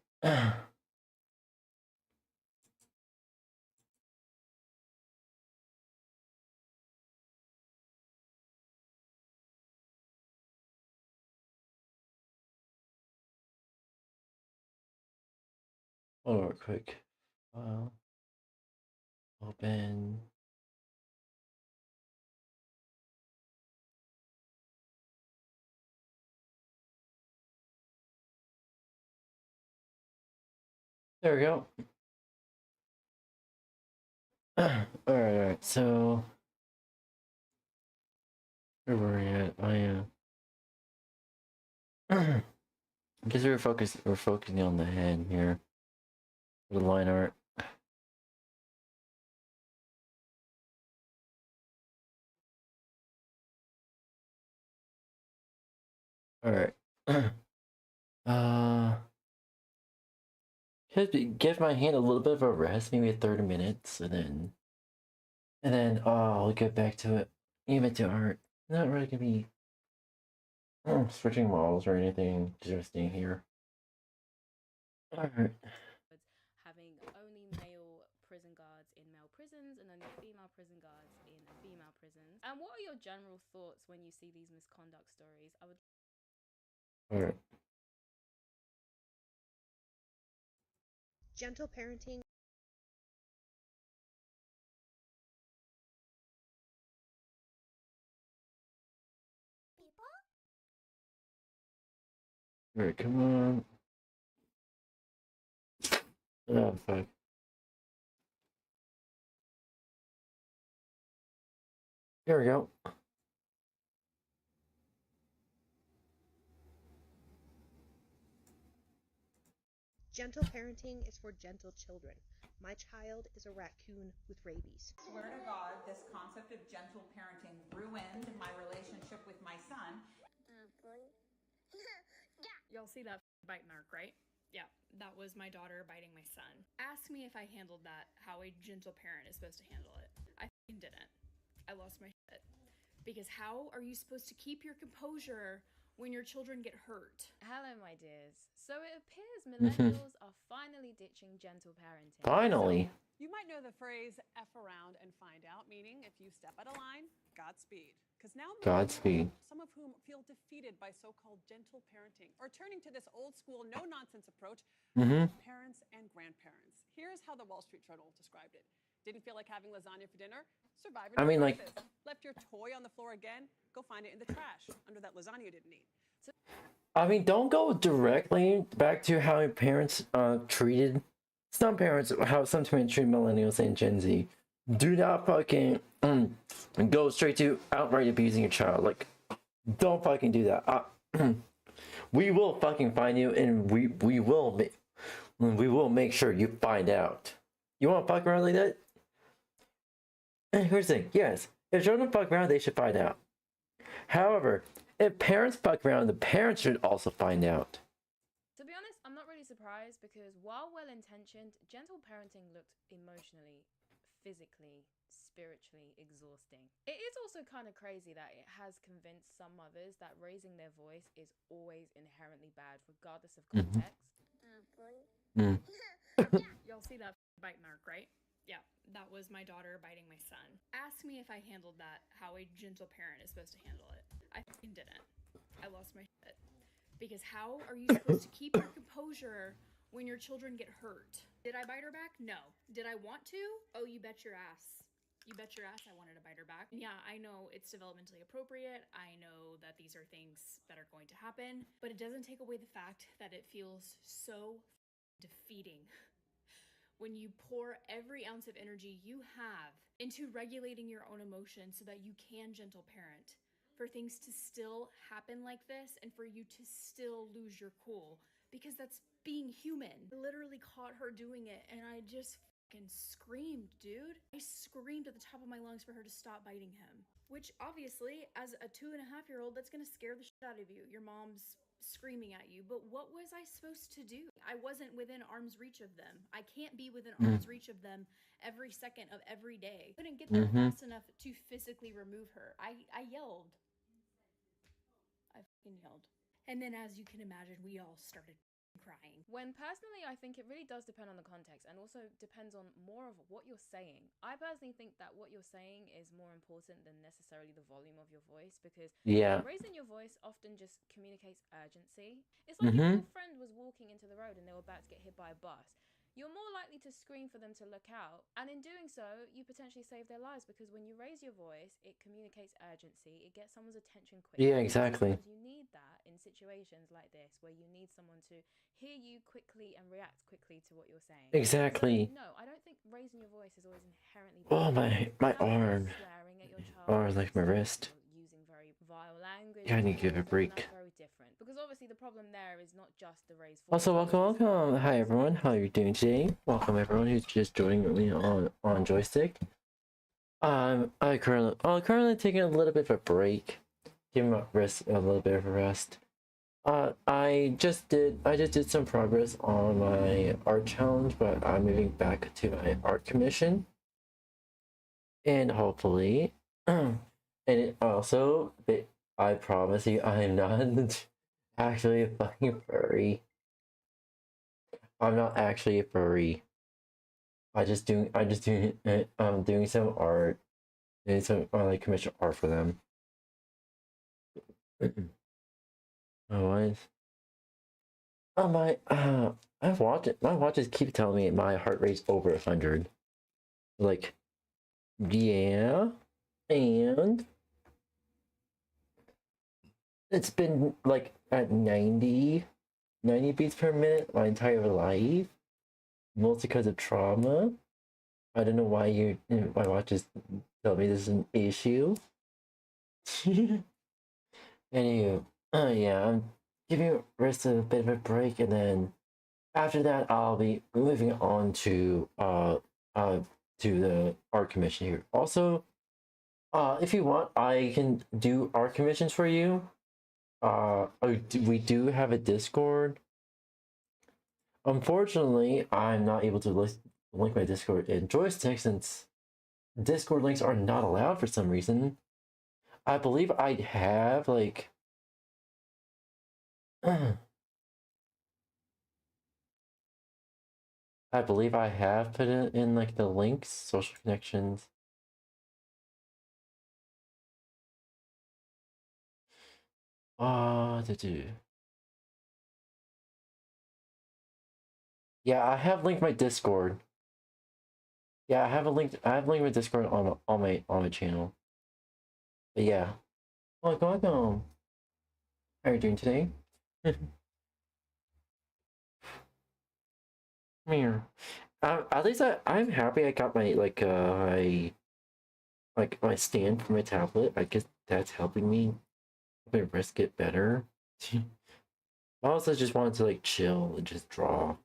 Hold on real quick. File. Open. There we go. Alright, so where were we at? I guess we're focusing on the hand here. The line art. Alright. Give my hand a little bit of a rest, maybe 30 minutes, and then I'll get back to it. Even to art. Not really gonna be switching models or anything, just staying here. Alright. Having only male prison guards in male prisons and only female prison guards in female prisons. And what are your general thoughts when you see these misconduct stories? I would... Alright. Gentle parenting. Alright, come on. Oh, fuck. Here we go. Gentle parenting is for gentle children. My child is a raccoon with rabies. Swear to God, this concept of gentle parenting ruined my relationship with my son. Y'all see that bite mark, right? Yeah, that was my daughter biting my son. Ask me if I handled that how a gentle parent is supposed to handle it. I didn't. I lost my shit. Because how are you supposed to keep your composure when your children get hurt? Hello, my dears. So it appears millennials are finally ditching gentle parenting. Finally. You might know the phrase F around and find out, meaning if you step out of line, Godspeed. Because now Godspeed. some of whom feel defeated by so-called gentle parenting or turning to this old school no-nonsense approach to parents and grandparents. Here's how the Wall Street Journal described it. Didn't feel like having lasagna for dinner? Survivor. I mean, like, left your toy on the floor again? Go find it in the trash under that lasagna you didn't eat. I mean, don't go directly back to how parents treated some parents, how some parents treat millennials and Gen Z. Do not fucking go straight to outright abusing your child. Like, don't fucking do that. We will fucking find you, and we will make sure you find out. You want to fuck around like that? And here's the thing. Yes, if children fuck around, they should find out. However, if parents fuck around, the parents should also find out. To be honest, I'm not really surprised because while well-intentioned, gentle parenting looked emotionally, physically, spiritually exhausting. It is also kind of crazy that it has convinced some mothers that raising their voice is always inherently bad, regardless of context. Y'all see that bite mark, right? Yeah, that was my daughter biting my son. Ask me if I handled that how a gentle parent is supposed to handle it. I didn't. I lost my shit. Because how are you supposed to keep your composure when your children get hurt? Did I bite her back? No. Did I want to? Oh, you bet your ass. You bet your ass I wanted to bite her back. Yeah, I know it's developmentally appropriate. I know that these are things that are going to happen, but it doesn't take away the fact that it feels so defeating when you pour every ounce of energy you have into regulating your own emotions so that you can gentle parent, for things to still happen like this and for you to still lose your cool, because that's being human. I literally caught her doing it and I just fucking screamed, dude. I screamed at the top of my lungs for her to stop biting him, which obviously as a 2.5-year-old, that's gonna scare the shit out of you. Your mom's screaming at you, but what was I supposed to do? I wasn't within arm's reach of them. I can't be within arm's reach of them every second of every day. I couldn't get there fast enough to physically remove her. I yelled. I fucking yelled. And then as you can imagine, we all started crying. When personally, I think it really does depend on the context and also depends on more of what you're saying. I personally think that what you're saying is more important than necessarily the volume of your voice, because raising your voice often just communicates urgency. It's like if your friend was walking into the road and they were about to get hit by a bus. You're more likely to scream for them to look out, and in doing so, you potentially save their lives, because when you raise your voice, it communicates urgency, it gets someone's attention quickly. Yeah, exactly. Sometimes you need that in situations like this, where you need someone to hear you quickly and react quickly to what you're saying. Exactly. So, no, I don't think raising your voice is always inherently bad. Oh, my arm. Swearing at your child, Or like my wrist. using very vile language. Yeah, I need to give it a break. That's very different, because obviously the problem there is not just the raised voice. Also, welcome. Hi everyone, how are you doing today? Welcome everyone who's just joining me on Joystick. I'm currently taking a little bit of a break, giving my wrist a little bit of a rest. I just did some progress on my art challenge, but I'm moving back to my art commission, and hopefully, and it also, I promise you, I am not actually a fucking furry. I'm not actually a furry. I'm doing some art, doing some like commission art for them. Oh, my watches keep telling me my heart rate's over 100. Like, yeah, and it's been like at 90 beats per minute my entire life, mostly because of trauma. I don't know why my watches tell me this is an issue. Anywho, yeah, I'm giving wrist a bit of a break, and then after that, I'll be moving on to the art commission here. Also, if you want, I can do art commissions for you. We do have a Discord. Unfortunately, I'm not able to link my Discord in joystick since Discord links are not allowed for some reason. I believe I have like I believe I have put it in like the links, social connections. Yeah, I have linked my Discord. Yeah, I have linked my Discord on my channel. But yeah. Welcome. How are you doing today? Here. At least I'm happy I got my my stand for my tablet. I guess that's helping me my wrist get better. I also just wanted to like chill and just draw.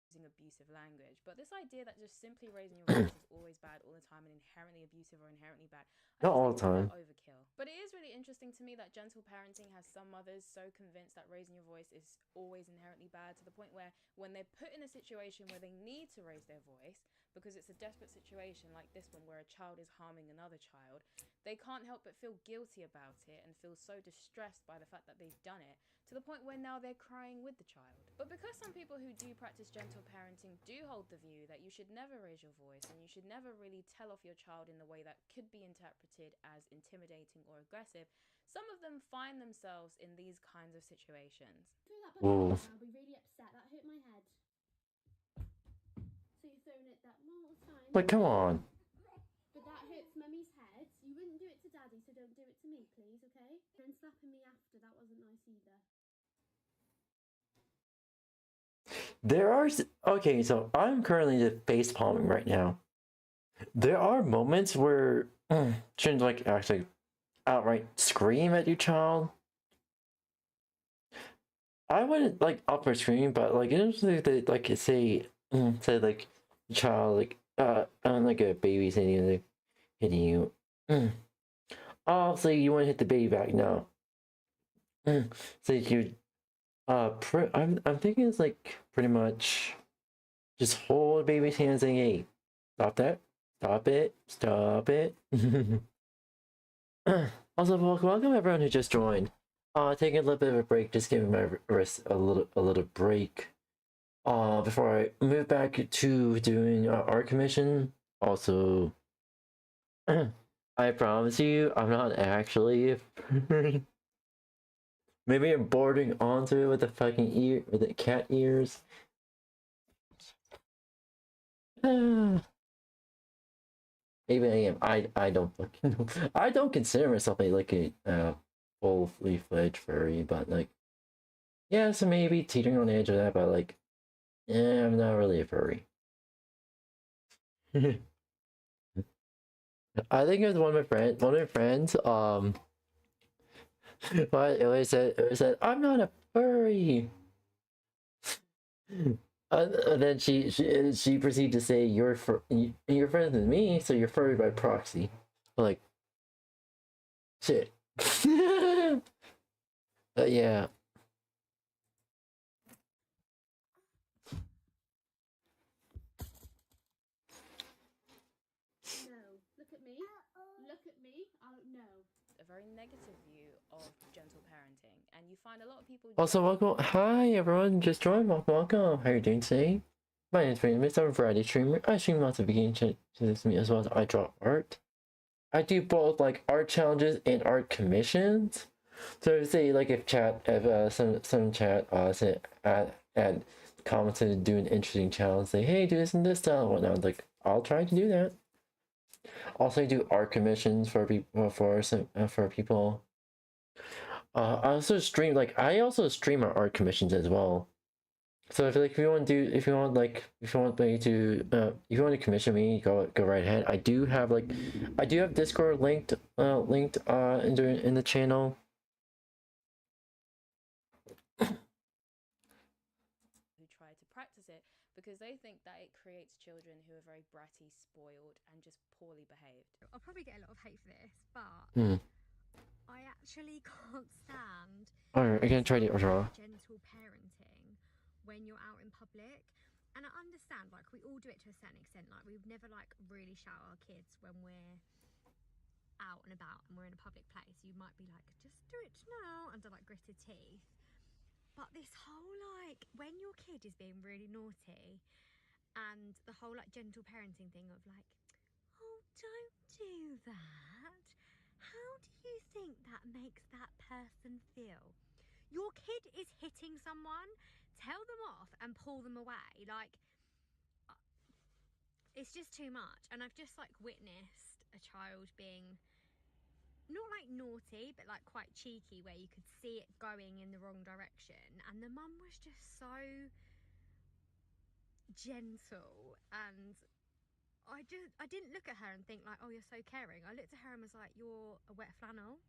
Using abusive language, but this idea that just simply raising your voice is always bad all the time and inherently abusive or inherently bad, Not all the time. Overkill. But it is really interesting to me that gentle parenting has some mothers so convinced that raising your voice is always inherently bad, to the point where when they're put in a situation where they need to raise their voice because it's a desperate situation like this one where a child is harming another child, they can't help but feel guilty about it and feel so distressed by the fact that they've done it, to the point where now they're crying with the child. But because some people who do practice gentle parenting do hold the view that you should never raise your voice and you should never really tell off your child in the way that could be interpreted as intimidating or aggressive, some of them find themselves in these kinds of situations. Ooh. I'll be really upset. That hurt my head. So you're throwing it that multiple times. But come on. But that hurts Mummy's head. You wouldn't do it to Daddy, so don't do it to me, please, okay? And slapping me after, that wasn't nice either. There are okay, so I'm currently just face palming right now. There are moments where shouldn't like actually outright scream at your child. I wouldn't like upper scream, but like it's like say like child like like a baby's hitting you. Oh, so you want to hit the baby back now? So you I'm thinking it's like pretty much just hold baby's hands saying, hey, stop that, stop it. Also, welcome everyone who just joined. Taking a little bit of a break, just giving my wrist a little break. Before I move back to doing art commission. Also, I promise you, I'm not actually. Maybe I'm boarding onto it with the fucking ear, with the cat ears. Maybe I am. I don't fucking know. I don't consider myself like a fully fledged furry, but like, yeah, so maybe teetering on the edge of that, but like, yeah, I'm not really a furry. I think it was one of my friends, but it was said, I'm not a furry. And then she proceeded to say, you're friends with me, so you're furry by proxy. I'm like, shit. Yeah. A very negative view of gentle parenting, and you find a lot of people. Also, welcome. Hi, everyone. Just joined. Welcome. How are you doing today? My name is Raymond. I'm a variety streamer. I stream lots of beginning to this me as well as I draw art. I do both like art challenges and art commissions. So say like if some chat add comments to do an interesting challenge, say hey, do this and this style and whatnot. Like I'll try to do that. Also, I do art commissions for people for people. I also stream I also stream my art commissions as well. So if you want me to commission me, go right ahead. I do have Discord linked in the channel. because they think that it creates children who are very bratty, spoiled, and just poorly behaved. I'll probably get a lot of hate for this, but I actually can't stand Alright, I can try it as well. gentle parenting when you're out in public. And I understand, like, we all do it to a certain extent. Like, we've never, like, really shout our kids when we're out and about and we're in a public place. You might be like, just do it now, under, like, gritted teeth. But this whole, like, when your kid is being really naughty and the whole, like, gentle parenting thing of, like, oh, don't do that. How do you think that makes that person feel? Your kid is hitting someone, tell them off and pull them away. Like, it's just too much. And I've just, like, witnessed a child being not like naughty, but like quite cheeky, where you could see it going in the wrong direction. And the mum was just so gentle, and I didn't look at her and think like, oh, you're so caring. I looked at her and was like, you're a wet flannel.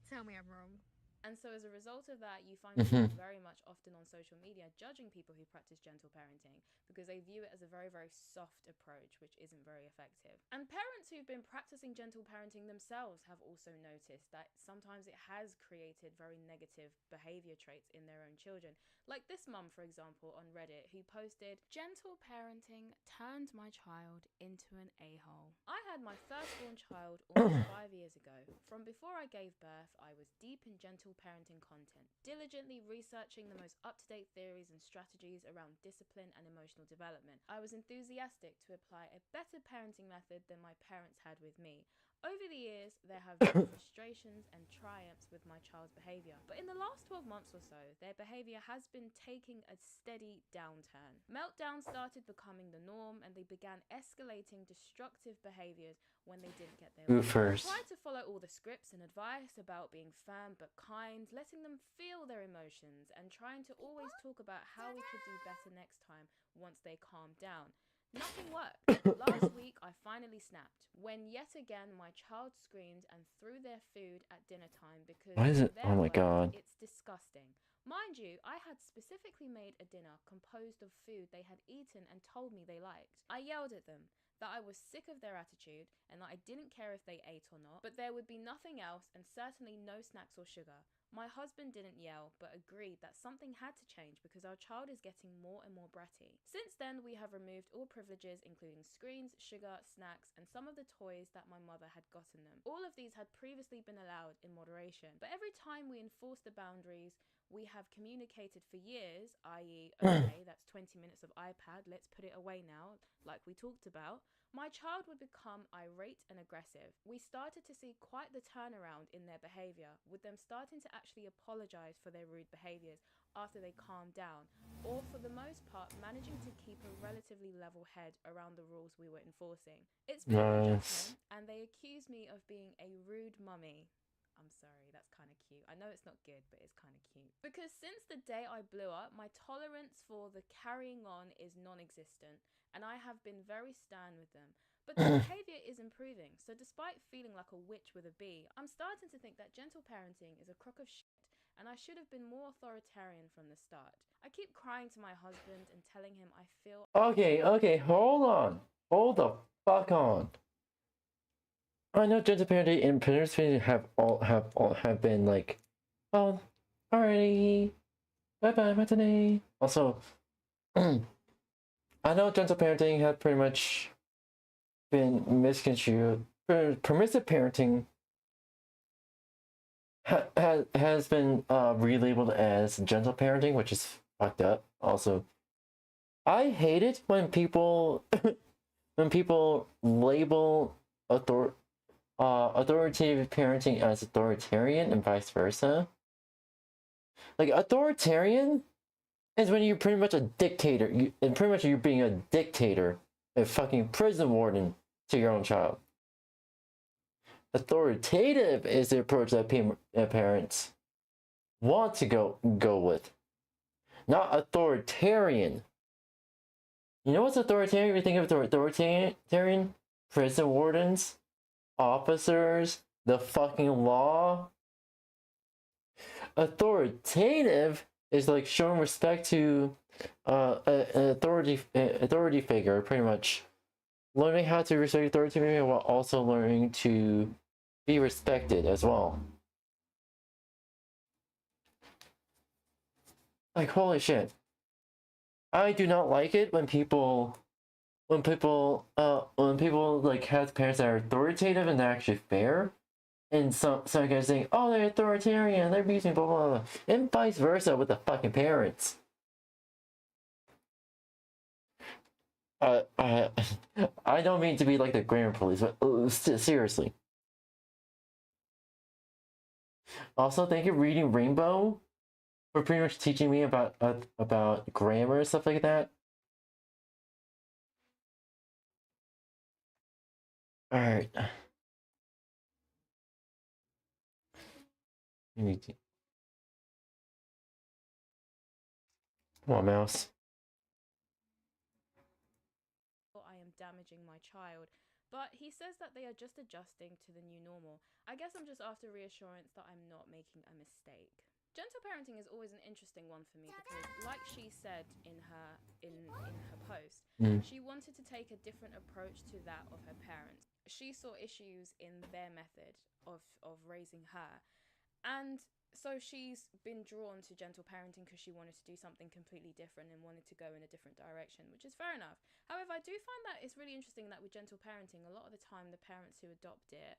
Tell me I'm wrong. And so as a result of that, you find people very much often on social media judging people who practice gentle parenting because they view it as a very, very soft approach, which isn't very effective. And parents who've been practicing gentle parenting themselves have also noticed that sometimes it has created very negative behavior traits in their own children. Like this mum, for example, on Reddit, who posted, "Gentle parenting turned my child into an a-hole. I had my firstborn child almost 5 years ago. From before I gave birth, I was deep in gentle parenting content, diligently researching the most up-to-date theories and strategies around discipline and emotional development. I was enthusiastic to apply a better parenting method than my parents had with me. Over the years, there have been frustrations and triumphs with my child's behavior, but in the last 12 months or so, their behavior has been taking a steady downturn. Meltdowns started becoming the norm, and they began escalating destructive behaviors when they didn't get their way. I tried to follow all the scripts and advice about being firm but kind, letting them feel their emotions, and trying to always talk about how we could do better next time once they calmed down. Nothing worked. Last week, I finally snapped when yet again my child screamed and threw their food at dinner time because Why is it? their Oh my words, god. it's disgusting. Mind you, I had specifically made a dinner composed of food they had eaten and told me they liked. I yelled at them that I was sick of their attitude and that I didn't care if they ate or not, but there would be nothing else and certainly no snacks or sugar. My husband didn't yell, but agreed that something had to change because our child is getting more and more bratty. Since then, we have removed all privileges, including screens, sugar, snacks, and some of the toys that my mother had gotten them. All of these had previously been allowed in moderation, but every time we enforce the boundaries we have communicated for years, i.e., okay, that's 20 minutes of iPad, let's put it away now, like we talked about, my child would become irate and aggressive. We started to see quite the turnaround in their behavior, with them starting to actually apologize for their rude behaviors after they calmed down, or for the most part managing to keep a relatively level head around the rules we were enforcing. It's been an adjustment, and they accuse me of being a rude mummy. I'm sorry, that's kind of cute. I know it's not good, but it's kind of cute. Because since the day I blew up, my tolerance for the carrying on is non-existent, and I have been very stern with them. But the behavior is improving, so despite feeling like a witch with a B, I'm starting to think that gentle parenting is a crock of shit, and I should have been more authoritarian from the start. I keep crying to my husband and telling him I feel... Okay, hold on. Hold the fuck on. I know gentle parenting and parenting have been like, well, alrighty, bye matinee. Also, I know gentle parenting has pretty much been misconstrued. Permissive parenting has been relabeled as gentle parenting, which is fucked up. Also, I hate it when people label authoritative parenting as authoritarian and vice versa. Like, authoritarian is when you're pretty much a dictator. You're being a dictator, a fucking prison warden to your own child. Authoritative is the approach that parents want to go with, not authoritarian. You know what's authoritarian? You think of authoritarian? Prison wardens, officers, the fucking law. Authoritative is like showing respect to an authority figure, pretty much. Learning how to respect authority figure while also learning to be respected as well. Like, holy shit. I do not like it when people like have parents that are authoritative and they're actually fair. And some guys saying, oh, they're authoritarian, they're abusing, blah, blah, blah. And vice versa with the fucking parents. I don't mean to be like the grammar police, but seriously. Also, thank you, Reading Rainbow, for pretty much teaching me about grammar and stuff like that. Alright. Come on, mouse. I am damaging my child. But he says that they are just adjusting to the new normal. I guess I'm just after reassurance that I'm not making a mistake. Gentle parenting is always an interesting one for me because, like she said in her post, she wanted to take a different approach to that of her parents. She saw issues in their method of raising her, and so she's been drawn to gentle parenting because she wanted to do something completely different and wanted to go in a different direction, which is fair enough. However, I do find that it's really interesting that with gentle parenting, a lot of the time the parents who adopt it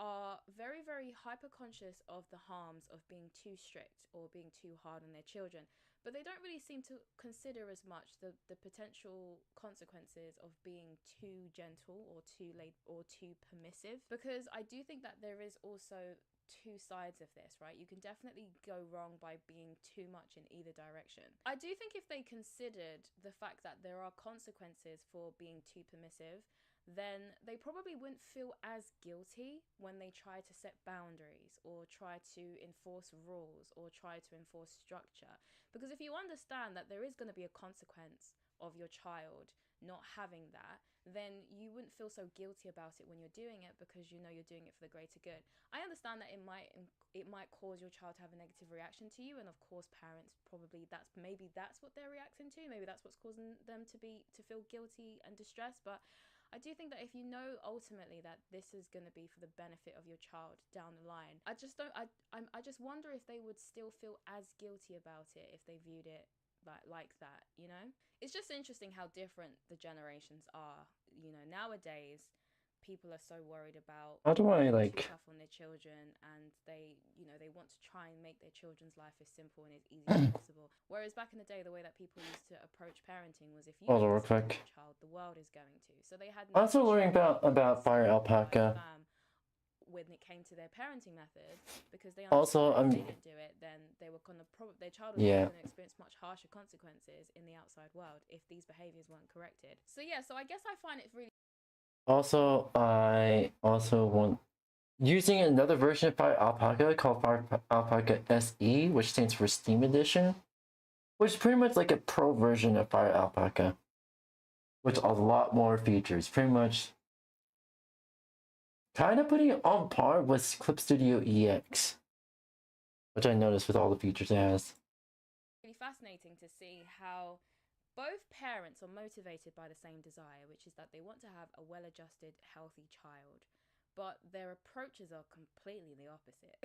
are very, very hyper-conscious of the harms of being too strict or being too hard on their children. But they don't really seem to consider as much the potential consequences of being too gentle or too late or too permissive. Because I do think that there is also two sides of this, right? You can definitely go wrong by being too much in either direction. I do think if they considered the fact that there are consequences for being too permissive, then they probably wouldn't feel as guilty when they try to set boundaries or try to enforce rules or try to enforce structure. Because if you understand that there is going to be a consequence of your child not having that, then you wouldn't feel so guilty about it when you're doing it because you know you're doing it for the greater good. I understand that it might cause your child to have a negative reaction to you, and of course parents probably that's what they're reacting to. Maybe that's what's causing them to feel guilty and distressed. But I do think that if you know ultimately that this is going to be for the benefit of your child down the line, I just wonder if they would still feel as guilty about it if they viewed it like that, you know? It's just interesting how different the generations are. You know, nowadays people are so worried about How do I, being like... too tough on their children, and they want to try and make their children's life as simple and as easy as possible. Whereas back in the day, the way that people used to approach parenting was if you Hold on real discipline quick. your child, the world is going to. So they had I'm also learning about Fire Alpaca. when it came to their parenting methods, because they Also, understood if they didn't do it, then they were gonna their child was going to experience much harsher consequences in the outside world if these behaviors weren't corrected. So yeah, so I guess I find it really. Also, I also want using another version of Fire Alpaca called Fire Alpaca SE, which stands for Steam Edition, which is pretty much like a pro version of Fire Alpaca, with a lot more features. Pretty much kind of putting it on par with Clip Studio EX, which I noticed with all the features it has. Really fascinating to see how both parents are motivated by the same desire, which is that they want to have a well-adjusted, healthy child, but their approaches are completely the opposite.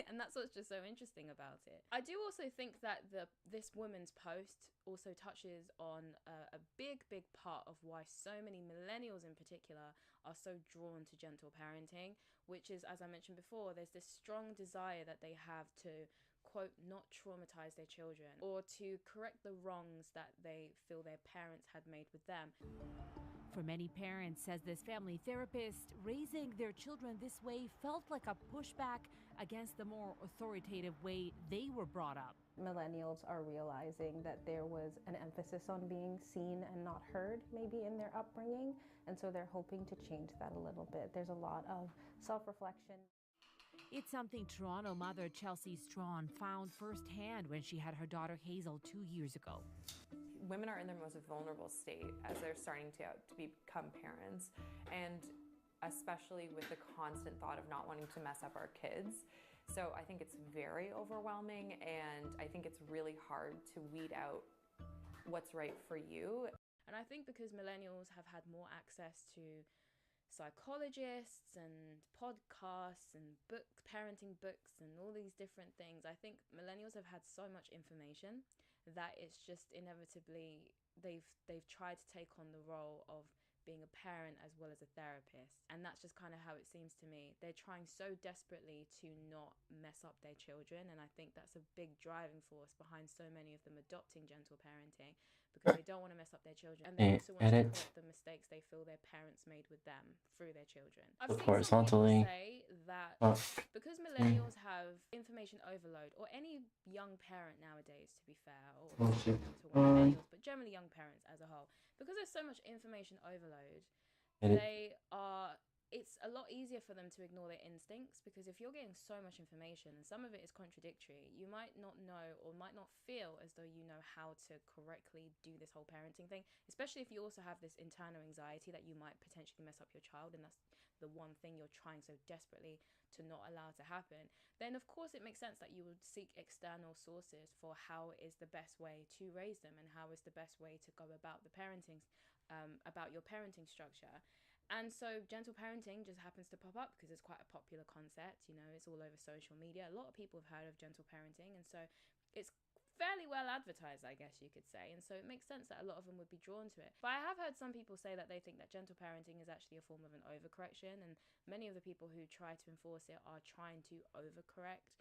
And that's what's just so interesting about it. I do also think that this woman's post also touches on a big part of why so many millennials in particular are so drawn to gentle parenting, which is, as I mentioned before, there's this strong desire that they have to, quote, not traumatize their children or to correct the wrongs that they feel their parents had made with them. For many parents, says this family therapist, raising their children this way felt like a pushback against the more authoritative way they were brought up. Millennials are realizing that there was an emphasis on being seen and not heard maybe in their upbringing, and so they're hoping to change that a little bit. There's a lot of self-reflection. It's something Toronto mother Chelsea Strawn found firsthand when she had her daughter Hazel 2 years ago. Women are in their most vulnerable state as they're starting to become parents, and especially with the constant thought of not wanting to mess up our kids, So I think it's very overwhelming, and I think it's really hard to weed out what's right for you. And I think because millennials have had more access to psychologists and podcasts and parenting books and all these different things, I think millennials have had so much information that it's just inevitably they've tried to take on the role of being a parent as well as a therapist, and that's just kind of how it seems to me. They're trying so desperately to not mess up their children, and I think that's a big driving force behind so many of them adopting gentle parenting, because they don't want to mess up their children, and they also want to correct the mistakes they feel their parents made with them through their children. I've seen some people say that because millennials have information overload, or any young parent nowadays, to be fair, or millennials, but generally young parents as a whole, because there's so much information overload, it's a lot easier for them to ignore their instincts, because if you're getting so much information and some of it is contradictory, you might not know or might not feel as though you know how to correctly do this whole parenting thing, especially if you also have this internal anxiety that you might potentially mess up your child, and that's the one thing you're trying so desperately to not allow to happen. Then of course it makes sense that you would seek external sources for how is the best way to raise them and how is the best way to go about the parenting, about your parenting structure. And so gentle parenting just happens to pop up because it's quite a popular concept, you know, it's all over social media. A lot of people have heard of gentle parenting, and so it's fairly well advertised, I guess you could say, and so it makes sense that a lot of them would be drawn to it. But I have heard some people say that they think that gentle parenting is actually a form of an overcorrection, and many of the people who try to enforce it are trying to overcorrect.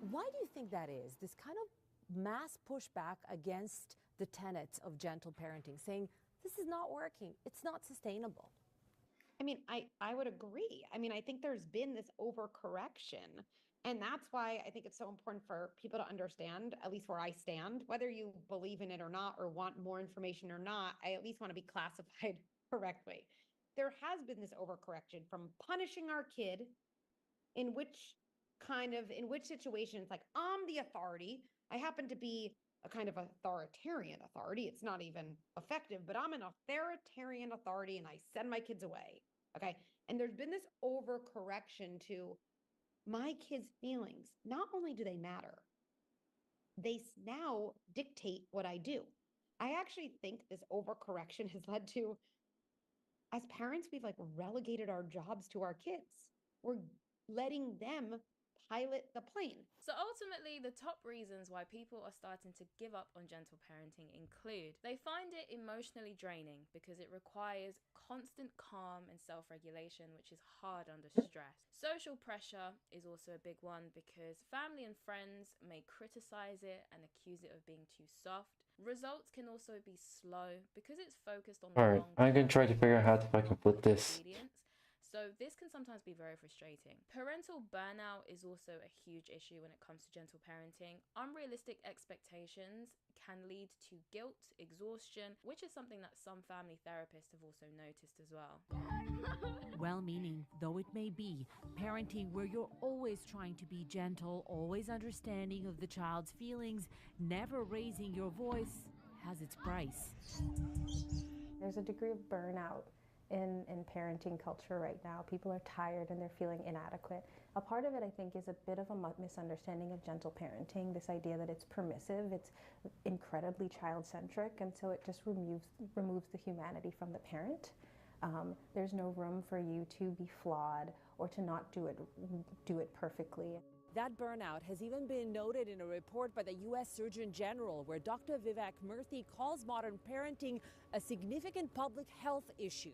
Why do you think that is, this kind of mass pushback against the tenets of gentle parenting, saying this is not working, it's not sustainable? I mean, I would agree. I mean, I think there's been this overcorrection. And that's why I think it's so important for people to understand, at least where I stand, whether you believe in it or not, or want more information or not, I at least want to be classified correctly. There has been this overcorrection from punishing our kid, in which situation it's like, I'm the authority. I happen to be a kind of authoritarian authority. It's not even effective, but I'm an authoritarian authority and I send my kids away. Okay. And there's been this overcorrection to my kids' feelings. Not only do they matter, they now dictate what I do. I actually think this overcorrection has led to, as parents, we've like relegated our jobs to our kids. We're letting them pilot the plane. So ultimately, the top reasons why people are starting to give up on gentle parenting include they find it emotionally draining because it requires constant calm and self-regulation, which is hard under stress. Social pressure is also a big one because family and friends may criticize it and accuse it of being too soft. Results can also be slow because it's focused on the Alright, I'm gonna try to figure out how I can put this. So this can sometimes be very frustrating. Parental burnout is also a huge issue when it comes to gentle parenting. Unrealistic expectations can lead to guilt, exhaustion, which is something that some family therapists have also noticed as well. Well-meaning though it may be, parenting where you're always trying to be gentle, always understanding of the child's feelings, never raising your voice, has its price. There's a degree of burnout in parenting culture right now. People are tired and they're feeling inadequate. A part of it, I think, is a bit of a misunderstanding of gentle parenting, this idea that it's permissive, it's incredibly child-centric, and so it just removes the humanity from the parent. There's no room for you to be flawed or to not do it perfectly. That burnout has even been noted in a report by the U.S. Surgeon General, where Dr. 𝙂𝙚𝙣𝙚 calls modern parenting a significant public health issue.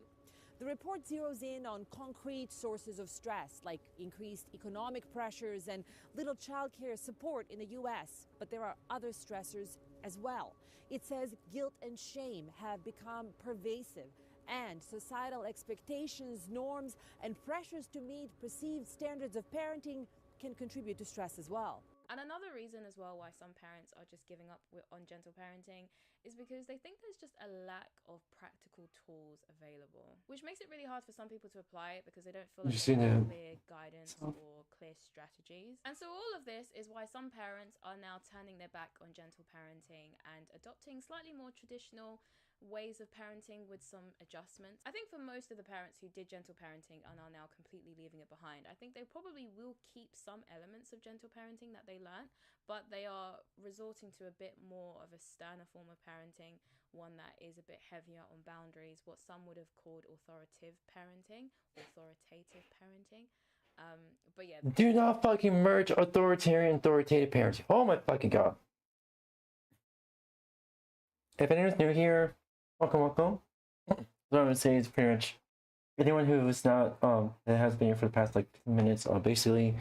The report zeroes in on concrete sources of stress, like increased economic pressures and little childcare support in the U.S., but there are other stressors as well. It says guilt and shame have become pervasive, and societal expectations, norms, and pressures to meet perceived standards of parenting can contribute to stress as well. And another reason as well why some parents are just giving up on gentle parenting is because they think there's just a lack of practical tools available, which makes it really hard for some people to apply it because they don't feel like they have clear guidance or clear strategies. And so all of this is why some parents are now turning their back on gentle parenting and adopting slightly more traditional ways of parenting with some adjustments. I think for most of the parents who did gentle parenting and are now completely leaving it behind, I think they probably will keep some elements of gentle parenting that they learned, but they are resorting to a bit more of a sterner form of parenting, one that is a bit heavier on boundaries, what some would have called authoritative parenting. But yeah. Do not fucking merge authoritative parenting. Oh my fucking god. If anyone's new here, welcome. What I'm gonna say is pretty much anyone who's not that has been here for the past like 10 minutes, basically.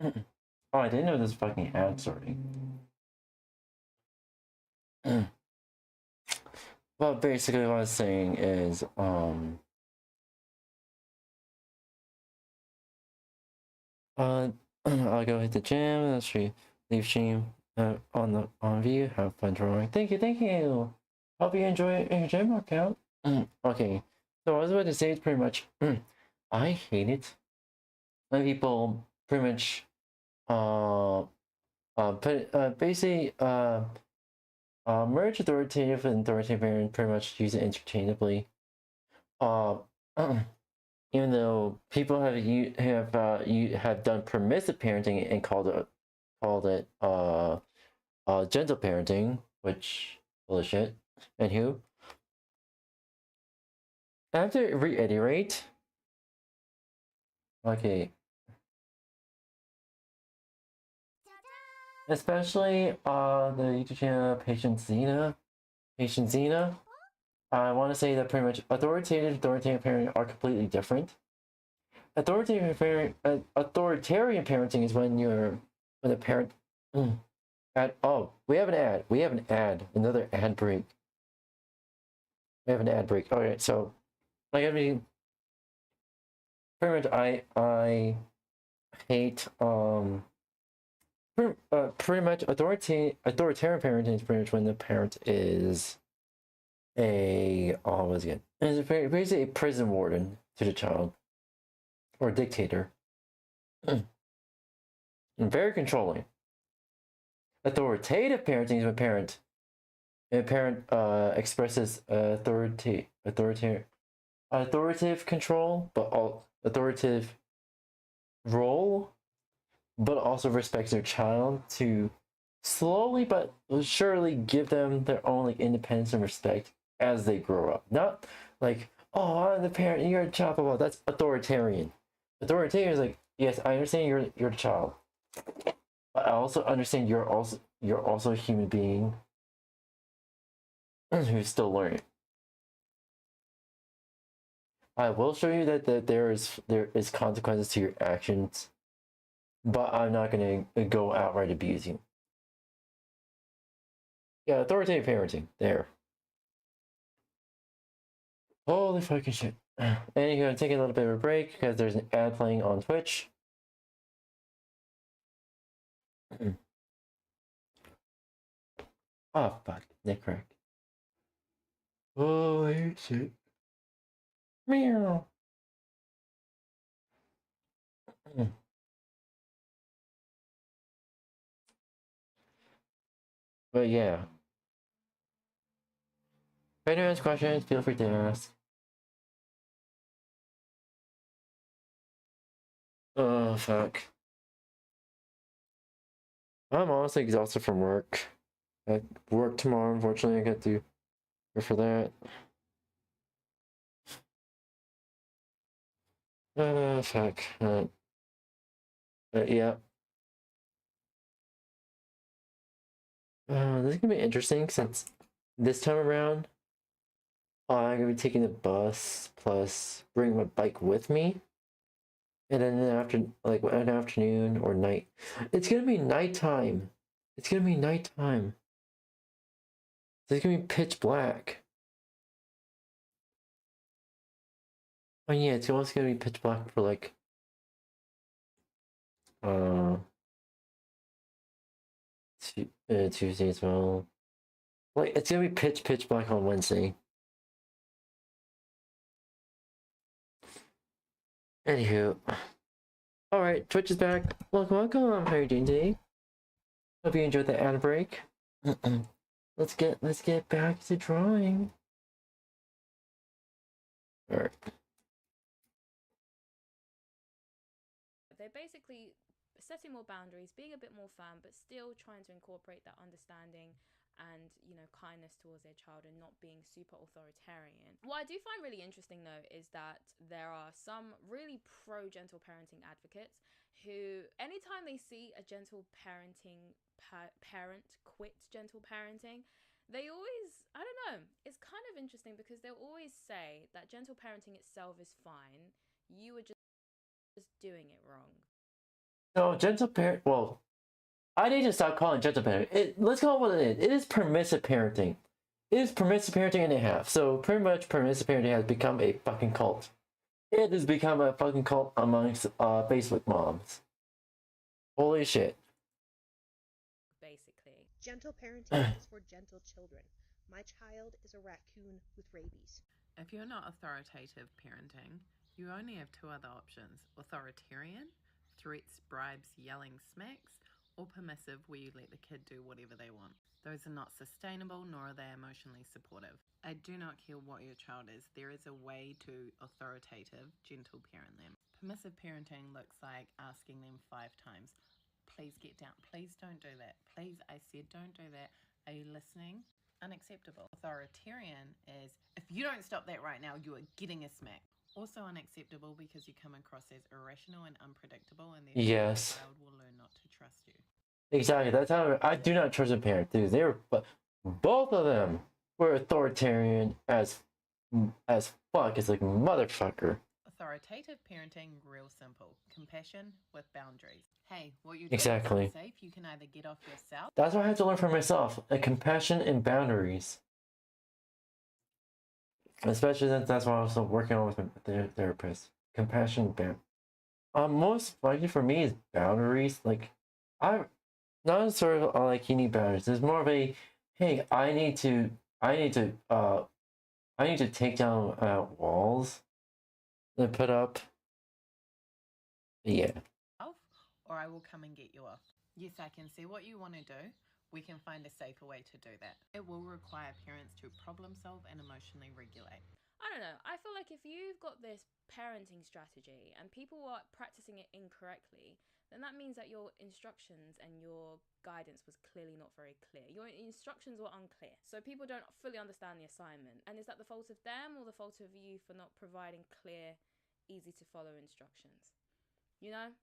Oh, I didn't know this fucking ad starting. Well, basically what I was saying is I'll go hit the gym. Let's see. Leave stream on view. Have fun drawing. Thank you. Hope you enjoy your gym workout. Okay. So I was about to say it's pretty much. I hate it when people pretty much basically merge authoritative and authoritarian, pretty much use it interchangeably. Even though people have done permissive parenting and called it gentle parenting, which bullshit. Anywho, I have to reiterate. Okay. Especially the YouTube channel Patient Xena. I want to say that pretty much authoritarian parenting are completely different. Authoritarian parenting is when the parent. Oh, we have an ad. Another ad break. We have an ad break. All right, so like I mean, pretty much I hate pretty much authoritarian parenting is pretty much when the parent is basically a prison warden to the child, or a dictator, and very controlling. Authoritative parenting is when a parent expresses authoritative control, but authoritative role, but also respects their child to slowly but surely give them their own like independence and respect as they grow up. Not like, oh, I'm the parent, you're a child, blah, blah. That's authoritarian. Authoritarian is like, yes, I understand you're the child, but I also understand you're also a human being who's still learning. I will show you that there is consequences to your actions, but I'm not gonna go outright abuse you. Yeah, authoritative parenting. There. Holy fucking shit. Anywho, I'm taking a little bit of a break because there's an ad playing on Twitch. Oh fuck, neck crack. Holy shit. Meow. But yeah. If anyone has questions, feel free to ask. Oh fuck. I'm honestly exhausted from work. I work tomorrow, unfortunately. I get to go for that. Fuck. Yeah. This is gonna be interesting since this time around, I'm gonna be taking the bus plus bring my bike with me. And then an afternoon or night. It's gonna be nighttime. It's gonna be nighttime. So it's gonna be pitch black. Oh yeah, it's also gonna be pitch black for like Tuesday as well. Like it's gonna be pitch black on Wednesday. Anywho, all right, Twitch is back. Welcome. How are you doing today? Hope you enjoyed the ad break. let's get back to drawing. Alright. They're basically setting more boundaries, being a bit more firm, but still trying to incorporate that understanding and, you know, kindness towards their child and not being super authoritarian. What I do find really interesting though is that there are some really pro gentle parenting advocates who, anytime they see a gentle parenting parent quit gentle parenting, they always, I don't know, it's kind of interesting because they'll always say that gentle parenting itself is fine, you were just doing it wrong. No, gentle parent. Well, I need to stop calling it gentle parenting. Let's call it what it is. It is permissive parenting. It is permissive parenting and a half. So pretty much permissive parenting has become a fucking cult. It has become a fucking cult amongst Facebook moms. Holy shit. Basically. Gentle parenting is for gentle children. My child is a raccoon with rabies. If you're not authoritative parenting, you only have two other options: authoritarian, threats, bribes, yelling, smacks, or permissive, where you let the kid do whatever they want. Those are not sustainable, nor are they emotionally supportive. I do not care what your child is, there is a way to authoritative, gentle parent them. Permissive parenting looks like asking them 5 times, please get down, please don't do that, please, I said don't do that, are you listening? Unacceptable. Authoritarian is, if you don't stop that right now, you are getting a smack. Also unacceptable because you come across as irrational and unpredictable, and therefore Yes. the child will learn not to trust you. Exactly. That's how I do not trust a parent. Dude, they were, both of them were authoritarian as fuck. It's like motherfucker. Authoritative parenting, real simple. Compassion with boundaries. Hey, what you Exactly. do is unsafe. You can either get off yourself. That's what I had to learn for myself. Compassion and boundaries. Especially since that's what I was working on with the therapist. Compassion and most likely for me is boundaries. Like, I not sort of like you need boundaries. It's more of a, hey, I need to take down walls and put up. Yeah. Or I will come and get you off. Yes, I can see what you want to do. We can find a safer way to do that. It will require parents to problem solve and emotionally regulate. I don't know. I feel like if you've got this parenting strategy and people are practicing it incorrectly, then that means that your instructions and your guidance was clearly not very clear. Your instructions were unclear. So people don't fully understand the assignment. And is that the fault of them or the fault of you for not providing clear, easy to follow instructions? You know?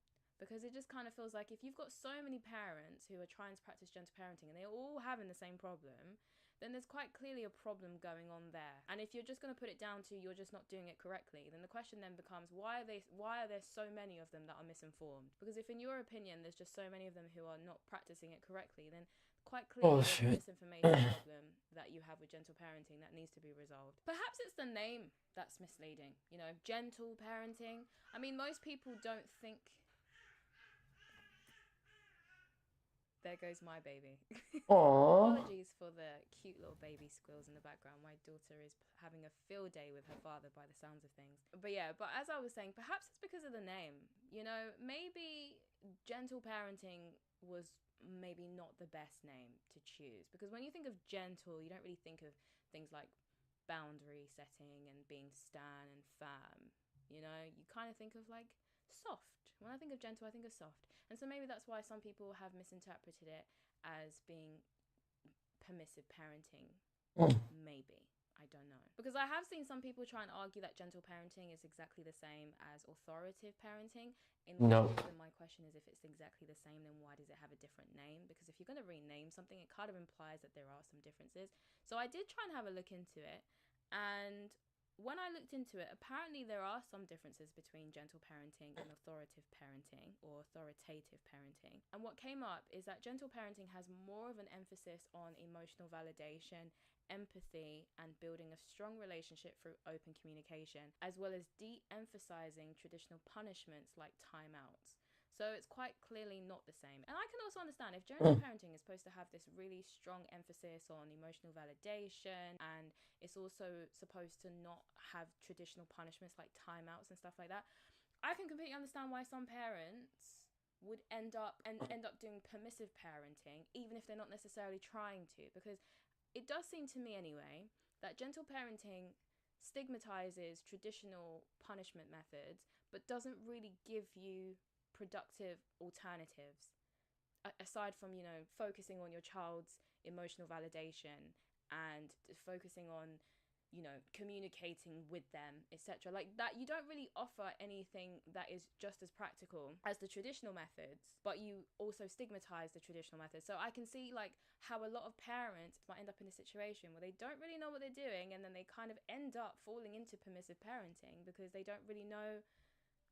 Because it just kind of feels like if you've got so many parents who are trying to practice gentle parenting and they're all having the same problem, then there's quite clearly a problem going on there. And if you're just going to put it down to you're just not doing it correctly, then the question then becomes, why are there so many of them that are misinformed? Because if in your opinion there's just so many of them who are not practicing it correctly, then quite clearly there's a misinformation problem that you have with gentle parenting that needs to be resolved. Perhaps it's the name that's misleading, you know, gentle parenting. I mean, most people don't think... There goes my baby. Aww. Apologies for the cute little baby squeals in the background. My daughter is having a field day with her father by the sounds of things. But yeah, but as I was saying, perhaps it's because of the name. You know, maybe gentle parenting was maybe not the best name to choose. Because when you think of gentle, you don't really think of things like boundary setting and being stern and firm. You know, you kind of think of like soft. When I think of gentle, I think of soft. And so maybe that's why some people have misinterpreted it as being permissive parenting. Maybe. I don't know. Because I have seen some people try and argue that gentle parenting is exactly the same as authoritative parenting. In which case, then my question is, if it's exactly the same, then why does it have a different name? Because if you're going to rename something, it kind of implies that there are some differences. So I did try and have a look into it. And when I looked into it, apparently there are some differences between gentle parenting and authoritative parenting or authoritative parenting. And what came up is that gentle parenting has more of an emphasis on emotional validation, empathy, and building a strong relationship through open communication, as well as de-emphasizing traditional punishments like timeouts. So it's quite clearly not the same. And I can also understand if gentle parenting is supposed to have this really strong emphasis on emotional validation, and it's also supposed to not have traditional punishments like timeouts and stuff like that, I can completely understand why some parents would end up doing permissive parenting, even if they're not necessarily trying to. Because it does seem to me anyway that gentle parenting stigmatizes traditional punishment methods but doesn't really give you productive alternatives aside from, you know, focusing on your child's emotional validation and focusing on, you know, communicating with them, etc. Like that, you don't really offer anything that is just as practical as the traditional methods, but you also stigmatize the traditional methods. So I can see like how a lot of parents might end up in a situation where they don't really know what they're doing, and then they kind of end up falling into permissive parenting because they don't really know.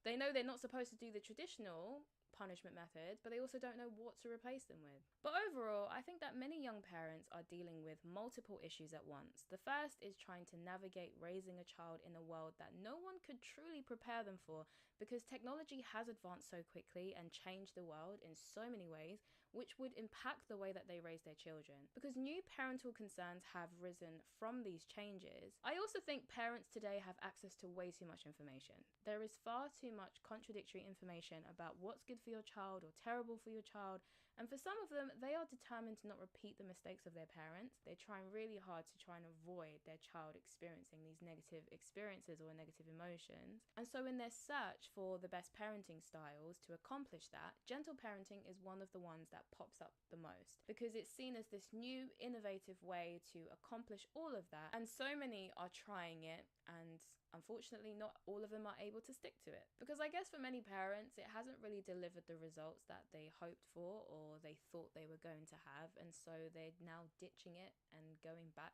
They know they're not supposed to do the traditional punishment methods, but they also don't know what to replace them with. But overall, I think that many young parents are dealing with multiple issues at once. The first is trying to navigate raising a child in a world that no one could truly prepare them for, because technology has advanced so quickly and changed the world in so many ways, which would impact the way that they raise their children. Because new parental concerns have risen from these changes. I also think parents today have access to way too much information. There is far too much contradictory information about what's good for your child or terrible for your child, and for some of them, they are determined to not repeat the mistakes of their parents. They're trying really hard to try and avoid their child experiencing these negative experiences or negative emotions. And so in their search for the best parenting styles to accomplish that, gentle parenting is one of the ones that pops up the most, because it's seen as this new innovative way to accomplish all of that, and so many are trying it, and unfortunately not all of them are able to stick to it. Because I guess for many parents it hasn't really delivered the results that they hoped for or they thought they were going to have, and so they're now ditching it and going back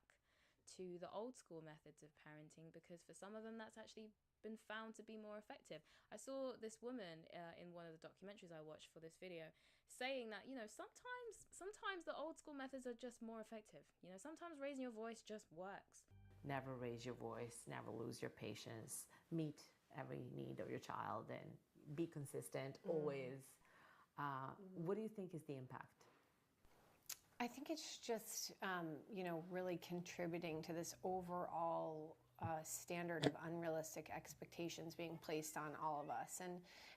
to the old school methods of parenting, because for some of them that's actually been found to be more effective. I saw this woman in one of the documentaries I watched for this video saying that, you know, sometimes the old school methods are just more effective. You know, sometimes raising your voice just works. Never raise your voice, never lose your patience, meet every need of your child, and be consistent always. What do you think is the impact? I think it's just, you know, really contributing to this overall standard of unrealistic expectations being placed on all of us,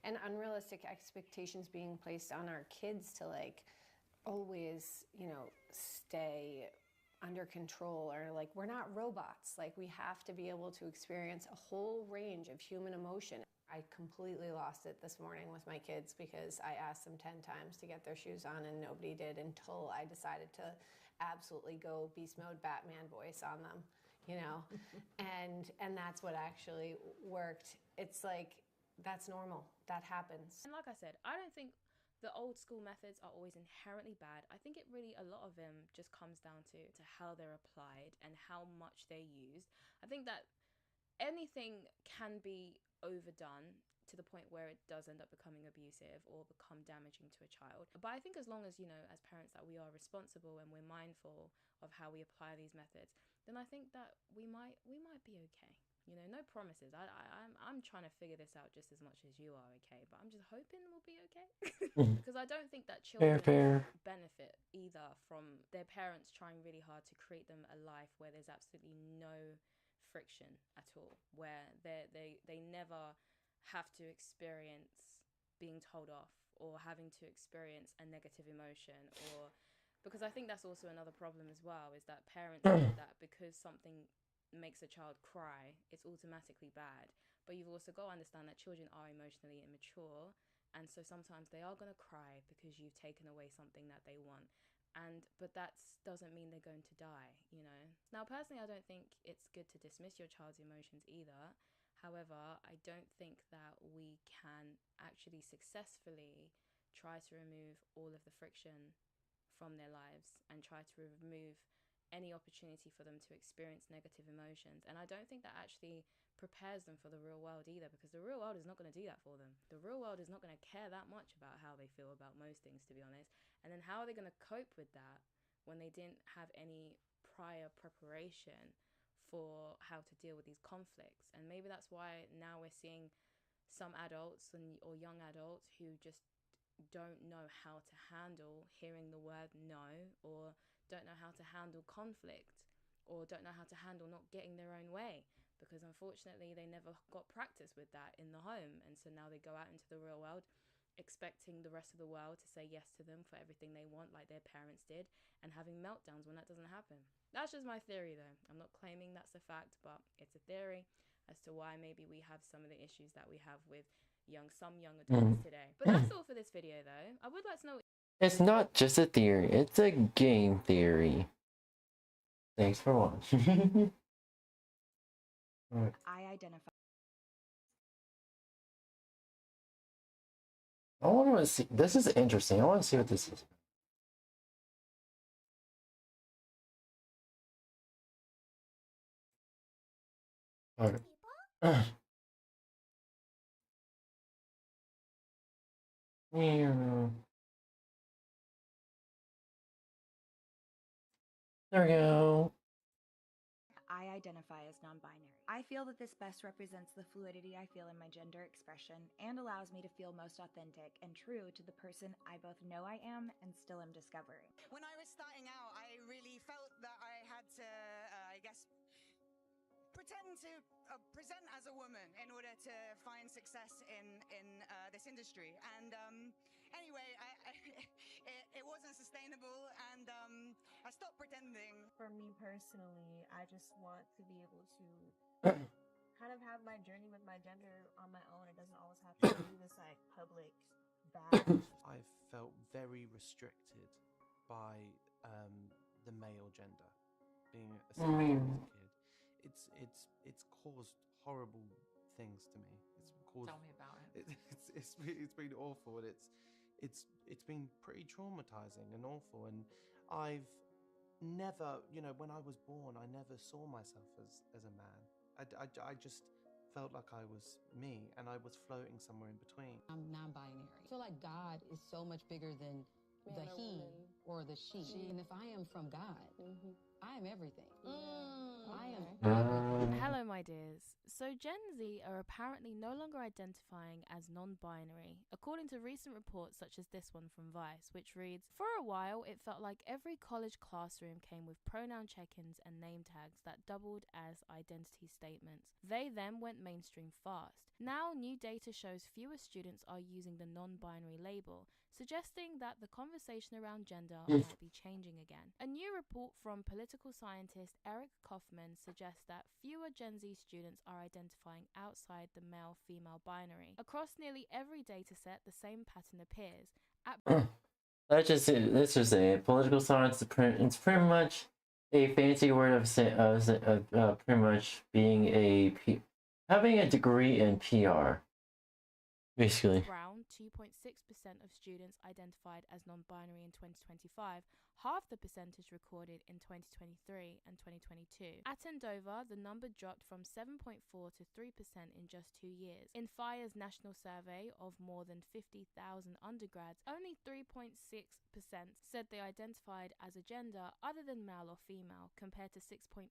and unrealistic expectations being placed on our kids to like always, you know, stay under control, or like we're not robots. Like we have to be able to experience a whole range of human emotion. I completely lost it this morning with my kids because I asked them 10 times to get their shoes on and nobody did, until I decided to absolutely go beast mode Batman voice on them, you know? and that's what actually worked. It's like, that's normal. That happens. And like I said, I don't think the old school methods are always inherently bad. I think it really, a lot of them just comes down to how they're applied and how much they're used. I think that anything can be overdone to the point where it does end up becoming abusive or become damaging to a child. But I think as long as, you know, as parents, that we are responsible and we're mindful of how we apply these methods, then I think that we might be okay. You know, no promises. I'm trying to figure this out just as much as you are, okay? But I'm just hoping we'll be okay. Because I don't think that children benefit either from their parents trying really hard to create them a life where there's absolutely no friction at all, where they never have to experience being told off or having to experience a negative emotion, or because I think that's also another problem as well, is that parents think that because something makes a child cry, it's automatically bad. But you've also got to understand that children are emotionally immature, and so sometimes they are going to cry because you've taken away something that they want. But that doesn't mean they're going to die, you know. Now, personally, I don't think it's good to dismiss your child's emotions either. However, I don't think that we can actually successfully try to remove all of the friction from their lives and try to remove any opportunity for them to experience negative emotions. And I don't think that actually prepares them for the real world either, because the real world is not going to do that for them. The real world is not going to care that much about how they feel about most things, to be honest. And then how are they going to cope with that when they didn't have any prior preparation for how to deal with these conflicts? And maybe that's why now we're seeing some adults or young adults who just don't know how to handle hearing the word no, or don't know how to handle conflict, or don't know how to handle not getting their own way, because unfortunately they never got practice with that in the home. And so now they go out into the real world expecting the rest of the world to say yes to them for everything they want like their parents did, and having meltdowns when that doesn't happen. That's just my theory though. I'm not claiming that's a fact, but it's a theory as to why maybe we have some of the issues that we have with some young adults today. But that's all for this video though. I would like to know. It's not just a theory, it's a game theory. Thanks for watching. Right. I identify. I want to see. This is interesting. I want to see what this is. Alright. Yeah. There we go. I identify as non-binary. I feel that this best represents the fluidity I feel in my gender expression and allows me to feel most authentic and true to the person I both know I am and still am discovering. When I was starting out, I really felt that I had to, I guess, pretend to present as a woman in order to find success in this industry. And anyway, it wasn't sustainable, and I stopped pretending. For me personally, I just want to be able to kind of have my journey with my gender on my own. It doesn't always have to be this like public badge. I felt very restricted by the male gender, being a 7-year-old kid. It's caused horrible things to me. It's caused. Tell me about it. It's been awful, and it's been pretty traumatizing and awful. And I've never, when I was born, I never saw myself as a man. I just felt like I was me, and I was floating somewhere in between. I'm non-binary. I feel like God is so much bigger than the he or the she. And if I am from God, I am everything. I am. Hello, my dears. So Gen Z are apparently no longer identifying as non-binary, according to recent reports such as this one from Vice, which reads, "For a while, it felt like every college classroom came with pronoun check-ins and name tags that doubled as identity statements. They then went mainstream fast. Now, new data shows fewer students are using the non-binary label, suggesting that the conversation around gender might be changing again. A new report from political scientist Eric Kaufman suggests that fewer Gen Z students are identifying outside the male-female binary. Across nearly every dataset, the same pattern appears. Let's just say it. Political science. It's pretty much a fancy word of pretty much being having a degree in PR. Basically. Brown, 2.6% of students identified as non-binary in 2025, half the percentage recorded in 2023 and 2022. At Andover, the number dropped from 7.4 to 3% in just 2 years. In FIRE's national survey of more than 50,000 undergrads, only 3.6% said they identified as a gender other than male or female, compared to 6.8%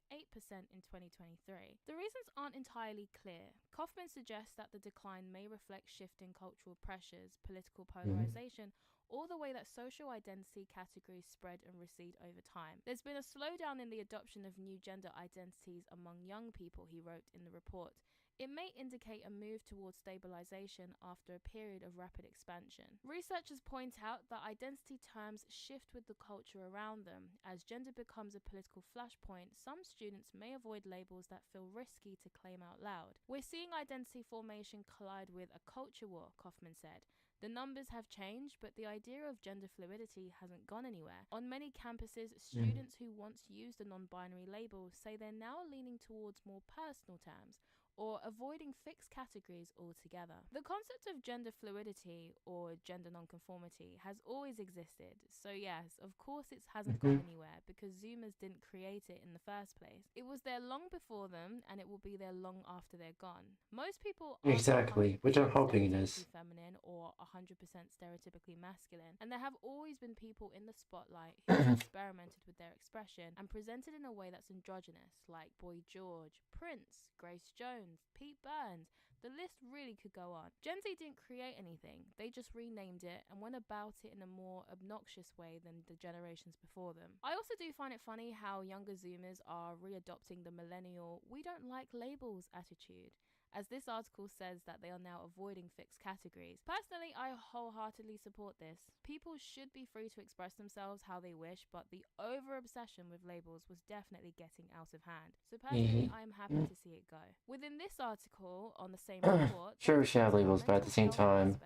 in 2023. The reasons aren't entirely clear. Kaufman suggests that the decline may reflect shifting cultural pressures, political polarization, or the way that social identity categories spread and recede over time. There's been a slowdown in the adoption of new gender identities among young people, he wrote in the report. It may indicate a move towards stabilization after a period of rapid expansion. Researchers point out that identity terms shift with the culture around them. As gender becomes a political flashpoint, some students may avoid labels that feel risky to claim out loud. We're seeing identity formation collide with a culture war, Kaufman said. The numbers have changed, but the idea of gender fluidity hasn't gone anywhere. On many campuses, students who once used a non-binary label say they're now leaning towards more personal terms, or avoiding fixed categories altogether. The concept of gender fluidity, or gender nonconformity, has always existed. So yes, of course it hasn't gone anywhere, because Zoomers didn't create it in the first place. It was there long before them, and it will be there long after they're gone. Most people aren't Exactly, which I'm hoping it is. feminine or 100% stereotypically masculine, and there have always been people in the spotlight who have experimented with their expression and presented in a way that's androgynous, like Boy George, Prince, Grace Jones, Pete Burns. The list really could go on. Gen Z didn't create anything, they just renamed it and went about it in a more obnoxious way than the generations before them. I also do find it funny how younger Zoomers are readopting the millennial "we don't like labels" attitude. as this article says that they are now avoiding fixed categories. Personally, I wholeheartedly support this. People should be free to express themselves how they wish, but the over-obsession with labels was definitely getting out of hand. So personally, I am happy to see it go. Within this article, on the same report, Sure, we should have labels, but at the same time,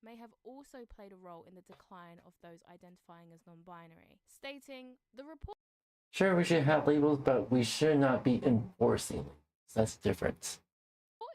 may have also played a role in the decline of those identifying as non-binary, stating, the report... Sure, we should have labels, but we should not be enforcing. That's different.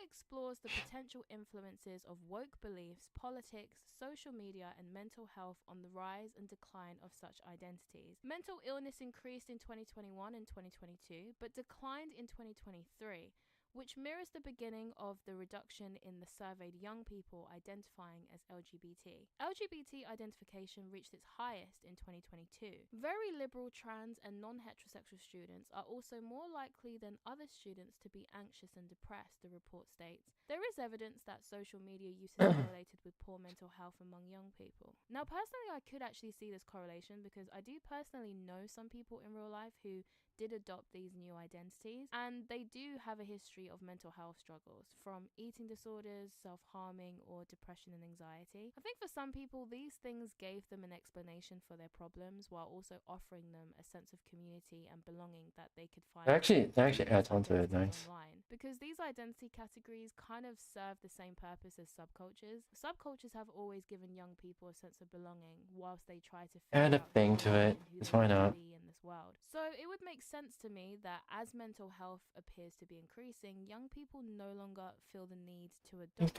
Explores the potential influences of woke beliefs, politics, social media, and mental health on the rise and decline of such identities. Mental illness increased in 2021 and 2022, but declined in 2023, which mirrors the beginning of the reduction in the surveyed young people identifying as LGBT. LGBT identification reached its highest in 2022. Very liberal trans and non-heterosexual students are also more likely than other students to be anxious and depressed, the report states. There is evidence that social media use is correlated with poor mental health among young people. Now, personally, I could actually see this correlation because I do personally know some people in real life who did adopt these new identities, and they do have a history of mental health struggles, from eating disorders, self-harming, or depression and anxiety. I think for some people, these things gave them an explanation for their problems while also offering them a sense of community and belonging that they could find. That actually adds on to it, nice. Online. Because these identity categories kind of serve the same purpose as subcultures. Subcultures have always given young people a sense of belonging whilst they try to Add a thing to it, because why not? In this world. So it would make sense to me that as mental health appears to be increasing, young people no longer feel the need to adopt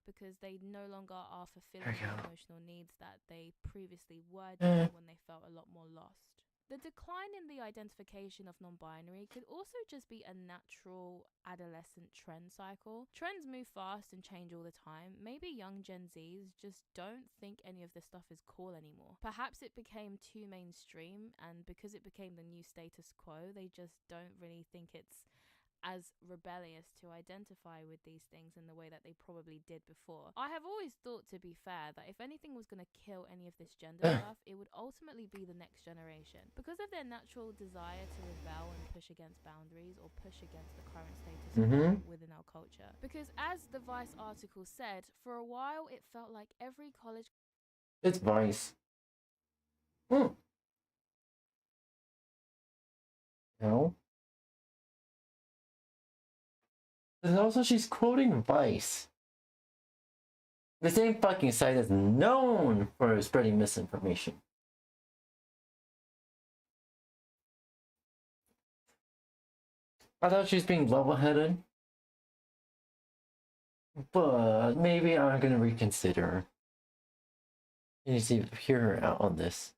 because they no longer are fulfilling the emotional needs that they previously were doing when they felt a lot more lost. The decline in the identification of non-binary could also just be a natural adolescent trend cycle. Trends move fast and change all the time. Maybe young Gen Zs just don't think any of this stuff is cool anymore. Perhaps it became too mainstream, and because it became the new status quo, they just don't really think it's as rebellious to identify with these things in the way that they probably did before. I have always thought, to be fair, that if anything was going to kill any of this gender stuff, it would ultimately be the next generation. Because of their natural desire to rebel and push against boundaries or push against the current status quo within our culture. Because as the Vice article said, for a while it felt like every college... It's Vice. No? And also, she's quoting Vice. The same fucking site is known for spreading misinformation. I thought she was being level-headed. But maybe I'm gonna reconsider. You need to hear her out on this.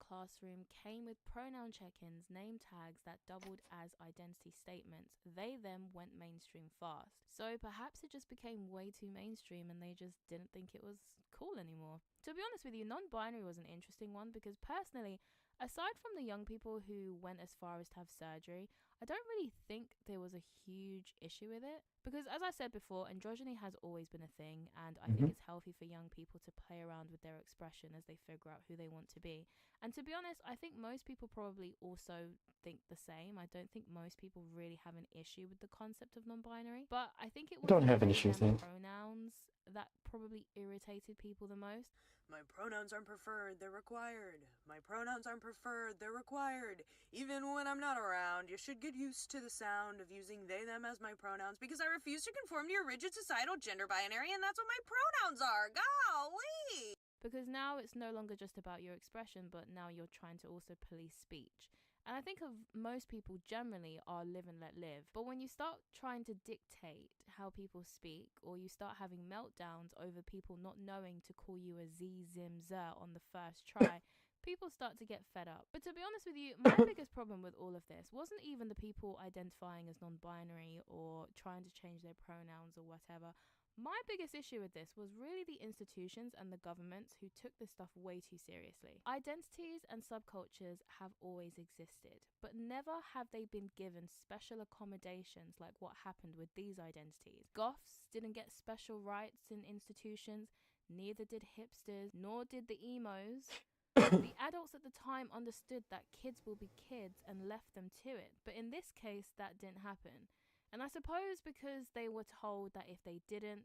Classroom came with pronoun check-ins, name tags that doubled as identity statements. They then went mainstream fast. So perhaps it just became way too mainstream and they just didn't think it was cool anymore. To be honest with you, non-binary was an interesting one because personally, aside from the young people who went as far as to have surgery, I don't really think there was a huge issue with it. Because as I said before, androgyny has always been a thing, and I think it's healthy for young people to play around with their expression as they figure out who they want to be. And to be honest, I think most people probably also think the same. I don't think most people really have an issue with the concept of non-binary. But I think it was don't have an issue with it. Pronouns that probably irritated people the most. My pronouns aren't preferred, they're required. My pronouns aren't preferred, they're required. Even when I'm not around, you should get used to the sound of using they, them as my pronouns because I refuse to conform to your rigid societal gender binary, and that's what my pronouns are. Golly! Because now it's no longer just about your expression, but now you're trying to also police speech. And I think of most people generally are live and let live. But when you start trying to dictate how people speak, or you start having meltdowns over people not knowing to call you a 𝙂𝙚𝙤𝙚 on the first try, people start to get fed up. But to be honest with you, my biggest problem with all of this wasn't even the people identifying as non-binary or trying to change their pronouns or whatever. My biggest issue with this was really the institutions and the governments who took this stuff way too seriously. Identities and subcultures have always existed, but never have they been given special accommodations like what happened with these identities. Goths didn't get special rights in institutions, neither did hipsters, nor did the emos. The adults at the time understood that kids will be kids and left them to it, but in this case that didn't happen. And I suppose because they were told that if they didn't,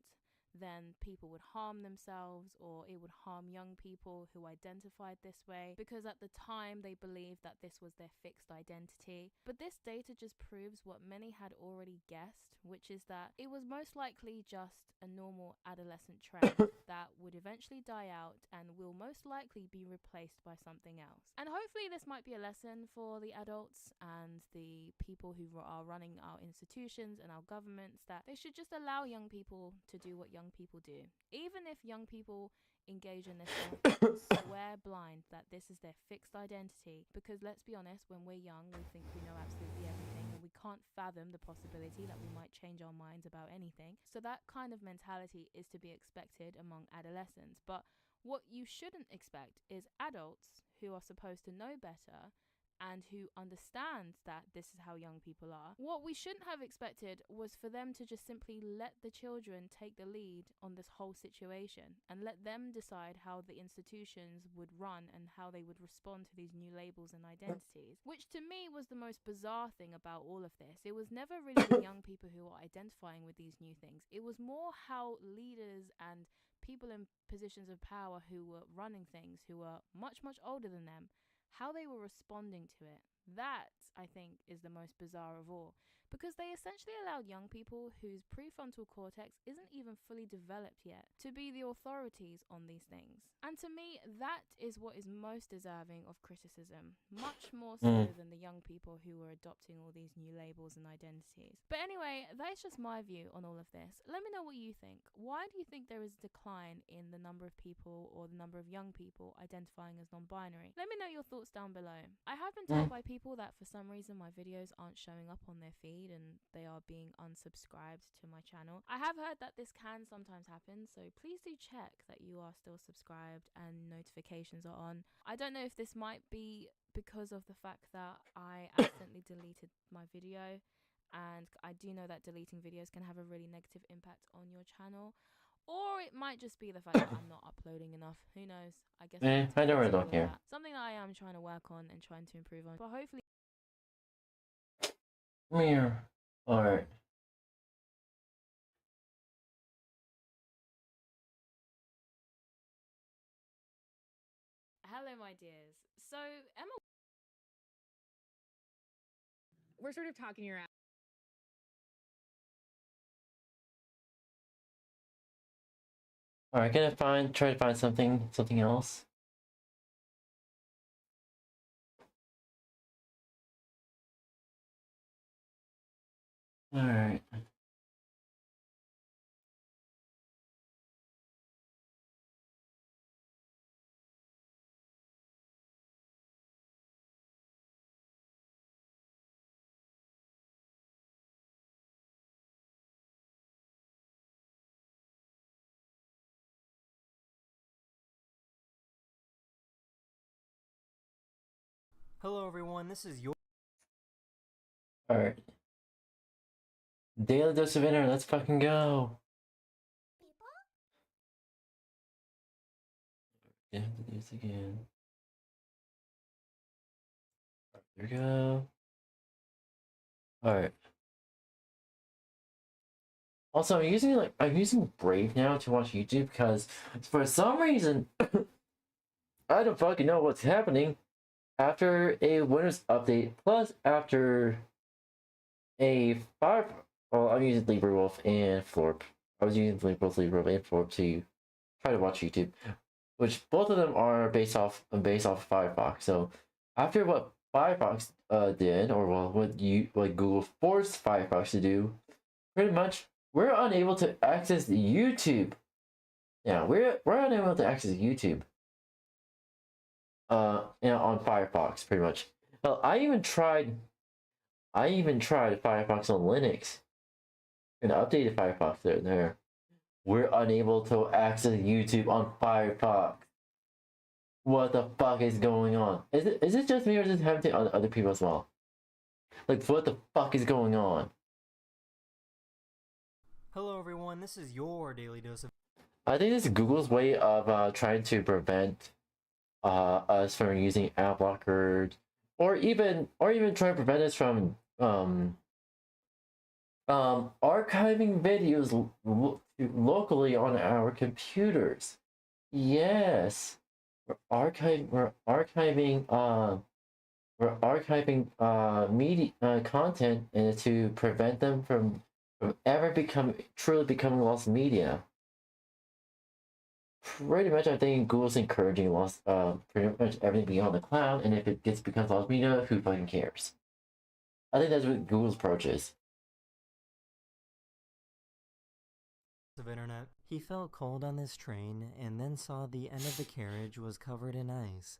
then people would harm themselves, or it would harm young people who identified this way, because at the time they believed that this was their fixed identity. But this data just proves what many had already guessed, which is that it was most likely just a normal adolescent trend that would eventually die out and will most likely be replaced by something else. And hopefully this might be a lesson for the adults and the people who are running our institutions and our governments, that they should just allow young people to do what young people do. Even if young people engage in this, swear blind that this is their fixed identity, because let's be honest, when we're young we think we know absolutely everything and we can't fathom the possibility that we might change our minds about anything. So that kind of mentality is to be expected among adolescents. But what you shouldn't expect is adults who are supposed to know better and who understand that this is how young people are. What we shouldn't have expected was for them to just simply let the children take the lead on this whole situation and let them decide how the institutions would run and how they would respond to these new labels and identities, which to me was the most bizarre thing about all of this. It was never really the young people who were identifying with these new things. It was more how leaders and people in positions of power who were running things, who were much, much older than them, how they were responding to it. That, I think, is the most bizarre of all, because they essentially allowed young people whose prefrontal cortex isn't even fully developed yet to be the authorities on these things. And to me, that is what is most deserving of criticism, much more so than the young people who were adopting all these new labels and identities. But anyway, that's just my view on all of this. Let me know what you think. Why do you think there is a decline in the number of people or the number of young people identifying as non-binary? Let me know your thoughts down below. I have been told by people that for some reason my videos aren't showing up on their feed and they are being unsubscribed to my channel. I have heard that this can sometimes happen, so please do check that you are still subscribed and notifications are on. I don't know if this might be because of the fact that I accidentally deleted my video, and I do know that deleting videos can have a really negative impact on your channel, or it might just be the fact that I'm not uploading enough. Who knows? I guess I don't really don't care. something that I am trying to work on and trying to improve on, but hopefully. Mirror. Alright. Hello, my dears. So, Emma, We're sort of talking your ass. Alright, try to find something else. Alright. Hello everyone, this is your Alright. Daily dose of internet, let's fucking go. Yeah, do this again. There we go. Alright. Also, I'm using Brave now to watch YouTube because for some reason I don't fucking know what's happening. After a Windows update, plus after a well, I'm using LibreWolf and Florp. I was using both LibreWolf and Florp to try to watch YouTube, which both of them are based off Firefox. So after what Firefox did, or well, what Google forced Firefox to do, pretty much we're unable to access YouTube. Yeah, we're unable to access YouTube. On Firefox, pretty much. Well, I even tried Firefox on Linux and updated Firefox there. We're unable to access YouTube on Firefox. What the fuck is going on? Is it just me, or is it happening to other people as well? Like, what the fuck is going on? Hello everyone, this is your daily dose of I think this is Google's way of trying to prevent us from using ad blockers, or even trying to prevent us from archiving videos locally on our computers. Yes, we're archiving media content to prevent them from ever truly becoming lost media. Pretty much, I think Google's encouraging pretty much everything being on the cloud, and if it becomes lost media, who fucking cares? I think that's what Google's approach is. Of internet. He felt cold on this train and then saw the end of the carriage was covered in ice.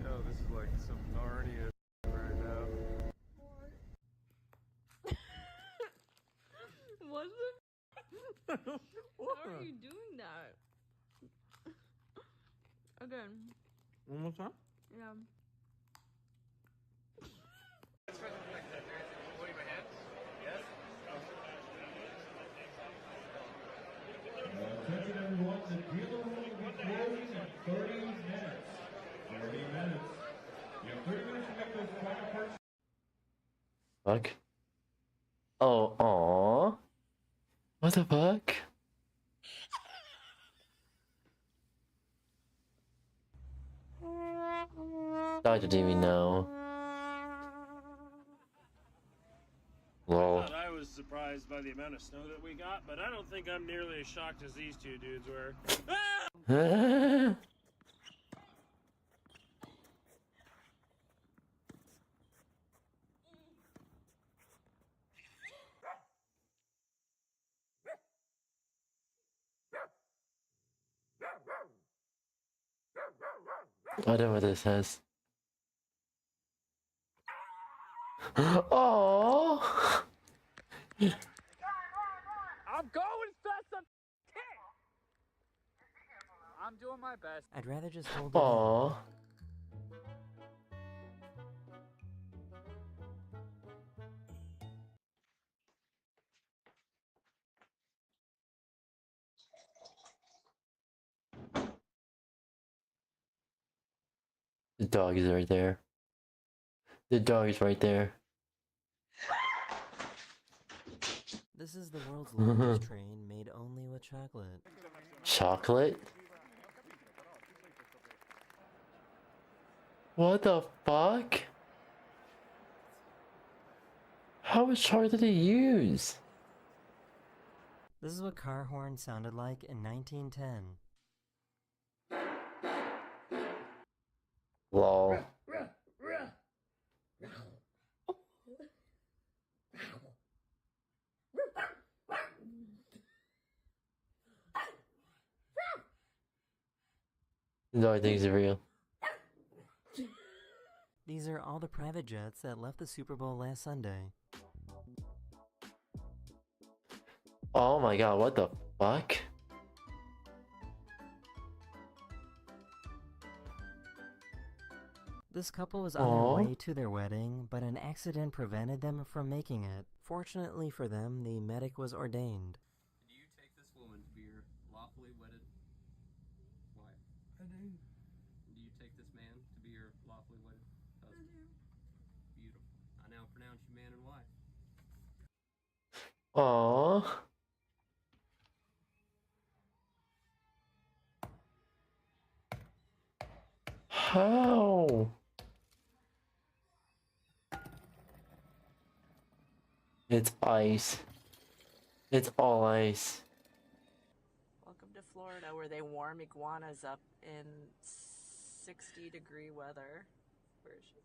Yo, this is like some Narnia right now. What the? How are you doing that? Again. One more time? Yeah. Attention everyone, the dealer room will be closing in 30 minutes. 30 minutes. You have 30 minutes to make those final purchases. Fuck. Oh, aw. What the fuck? Dr. Demi, no. Lol. I was surprised by the amount of snow that we got, but I don't think I'm nearly as shocked as these two dudes were. I don't know what this says. Oh. I'm going as fast as I can. I'm doing my best. I'd rather just hold it Aww. The dog is right there. The dog is right there. This is the world's longest train made only with chocolate. Chocolate? What the fuck? How much chocolate did they use? This is what car horns sounded like in 1910. Lol. No, I think it's real. These are all the private jets that left the Super Bowl last Sunday. Oh my god, what the fuck? This couple was on their way to their wedding, but an accident prevented them from making it. Fortunately for them, the medic was ordained. Do you take this woman to be your lawfully wedded wife? I do. Do you take this man to be your lawfully wedded husband? I do. Beautiful. I now pronounce you man and wife. Aww. How? It's ice. It's all ice. Welcome to Florida, where they warm iguanas up in 60-degree weather. Where is she?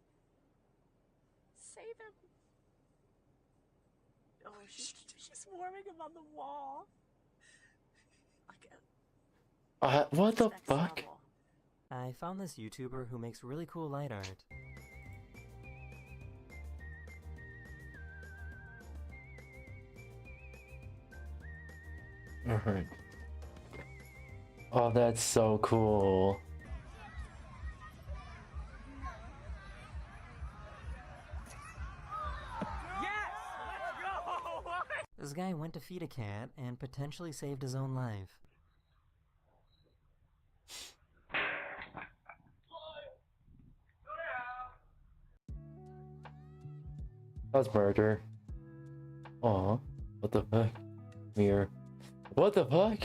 Save him! Oh, she's warming him on the wall. What the fuck? Level. I found this YouTuber who makes really cool light art. Alright. Oh, that's so cool. This guy went to feed a cat and potentially saved his own life. That's murder. Aw. What the fuck? Mirror. What the fuck?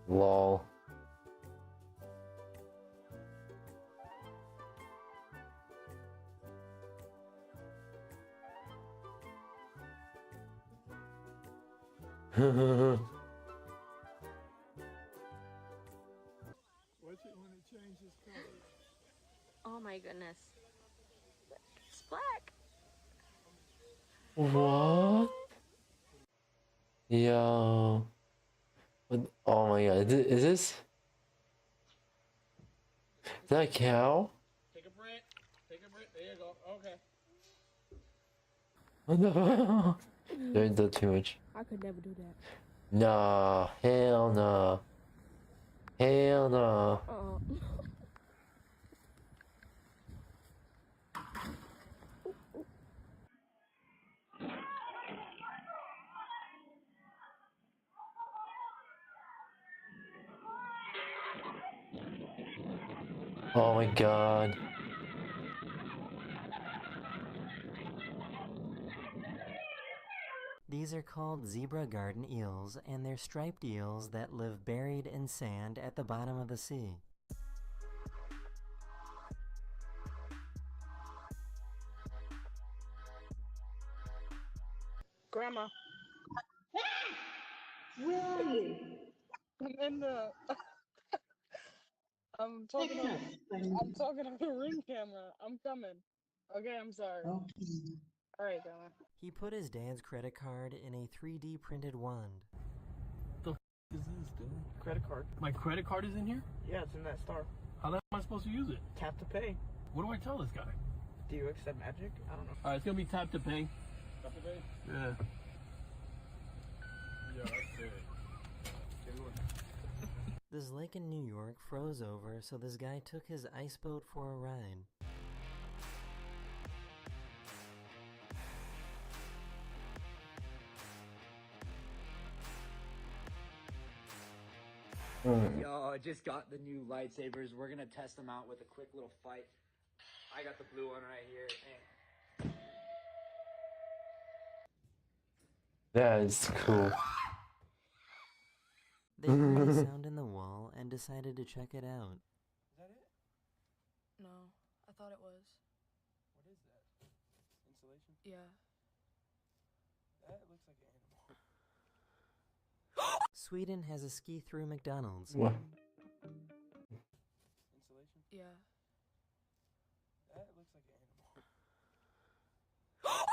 Lol. What's it when it changes colors? Oh my goodness. It's black. What? Yo. What? Oh my god. Is this? Is that a cow? Take a breath. Take a breath. There you go. Okay. What the fuck? Don't do too much. I could never do that. Nah. Hell nah. Hell nah. Oh my god. These are called zebra garden eels, and they're striped eels that live buried in sand at the bottom of the sea. Grandma. Where are you? I'm in the. I'm talking on the ring camera. I'm coming. Okay, I'm sorry. Okay. Alright, Grandma. He put his dad's credit card in a 3D printed wand. What the f is this, dude? Credit card. My credit card is in here? Yeah, it's in that star. How the f am I supposed to use it? Tap to pay. What do I tell this guy? Do you accept magic? I don't know. Alright, it's gonna be tap to pay. Tap to pay? Yeah. Yeah, that's it. This lake in New York froze over, so this guy took his ice boat for a ride. Yo, I just got the new lightsabers. We're gonna test them out with a quick little fight. I got the blue one right here. That is cool. They heard a sound in the wall and decided to check it out. Is that it? No, I thought it was. What is that? Insulation? Yeah. That looks like an animal. Sweden has a ski-through McDonald's. What? Insulation? Yeah. That looks like an animal.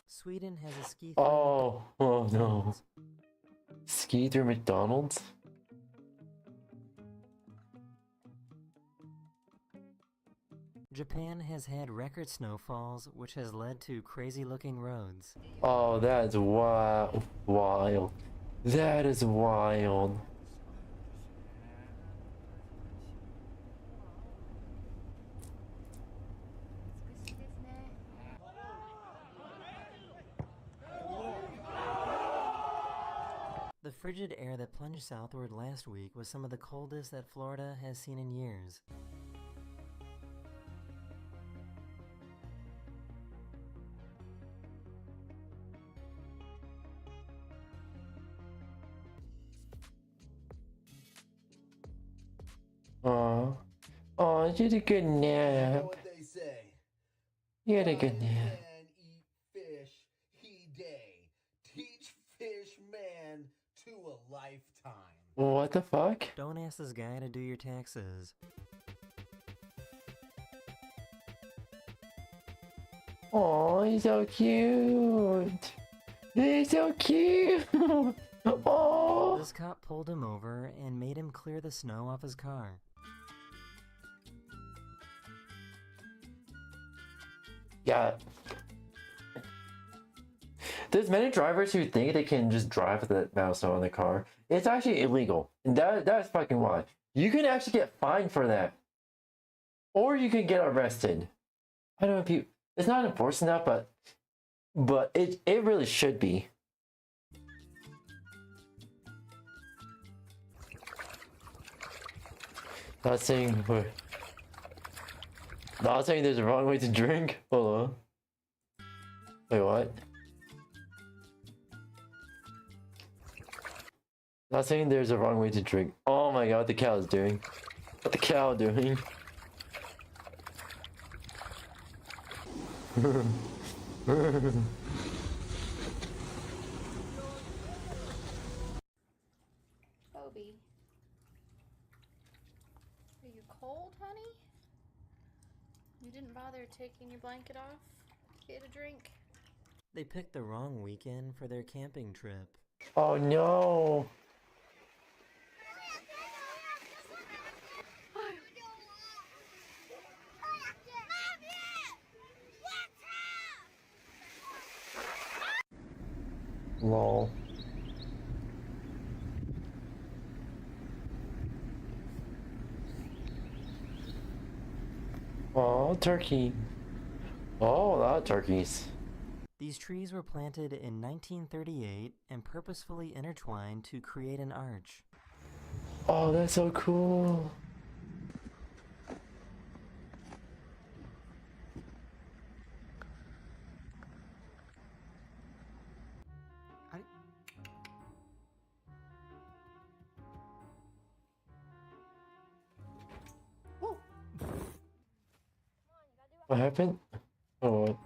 Sweden has a ski-through Oh no. Ski through McDonald's? Japan has had record snowfalls, which has led to crazy-looking roads. Oh, that is wild. Wild. That is wild. The frigid air that plunged southward last week was some of the coldest that Florida has seen in years. Aw. Aw, you had a good You know nap. what they say. You had a good nap. Man eat fish, he day. Teach fish man to a lifetime. What the fuck? Don't ask this guy to do your taxes. Aw, he's so cute. He's so cute. Aw. This cop pulled him over and made him clear the snow off his car. Yeah. There's many drivers who think they can just drive with the mouse on the car. It's actually illegal. And that's fucking why. You can actually get fined for that. Or you can get arrested. I don't know if you... It's not enforced enough, but it really should be. Not saying there's a wrong way to drink. Hold on. Wait, what? Not saying there's a wrong way to drink. Oh my god, what the cow is doing. What the cow doing? Bobby. Are you cold, honey? You didn't bother taking your blanket off to get a drink? They picked the wrong weekend for their camping trip. Oh no! Lol. Oh, turkey. Oh, a lot of turkeys. These trees were planted in 1938 and purposefully intertwined to create an arch. Oh, that's so cool. What happened? Oh,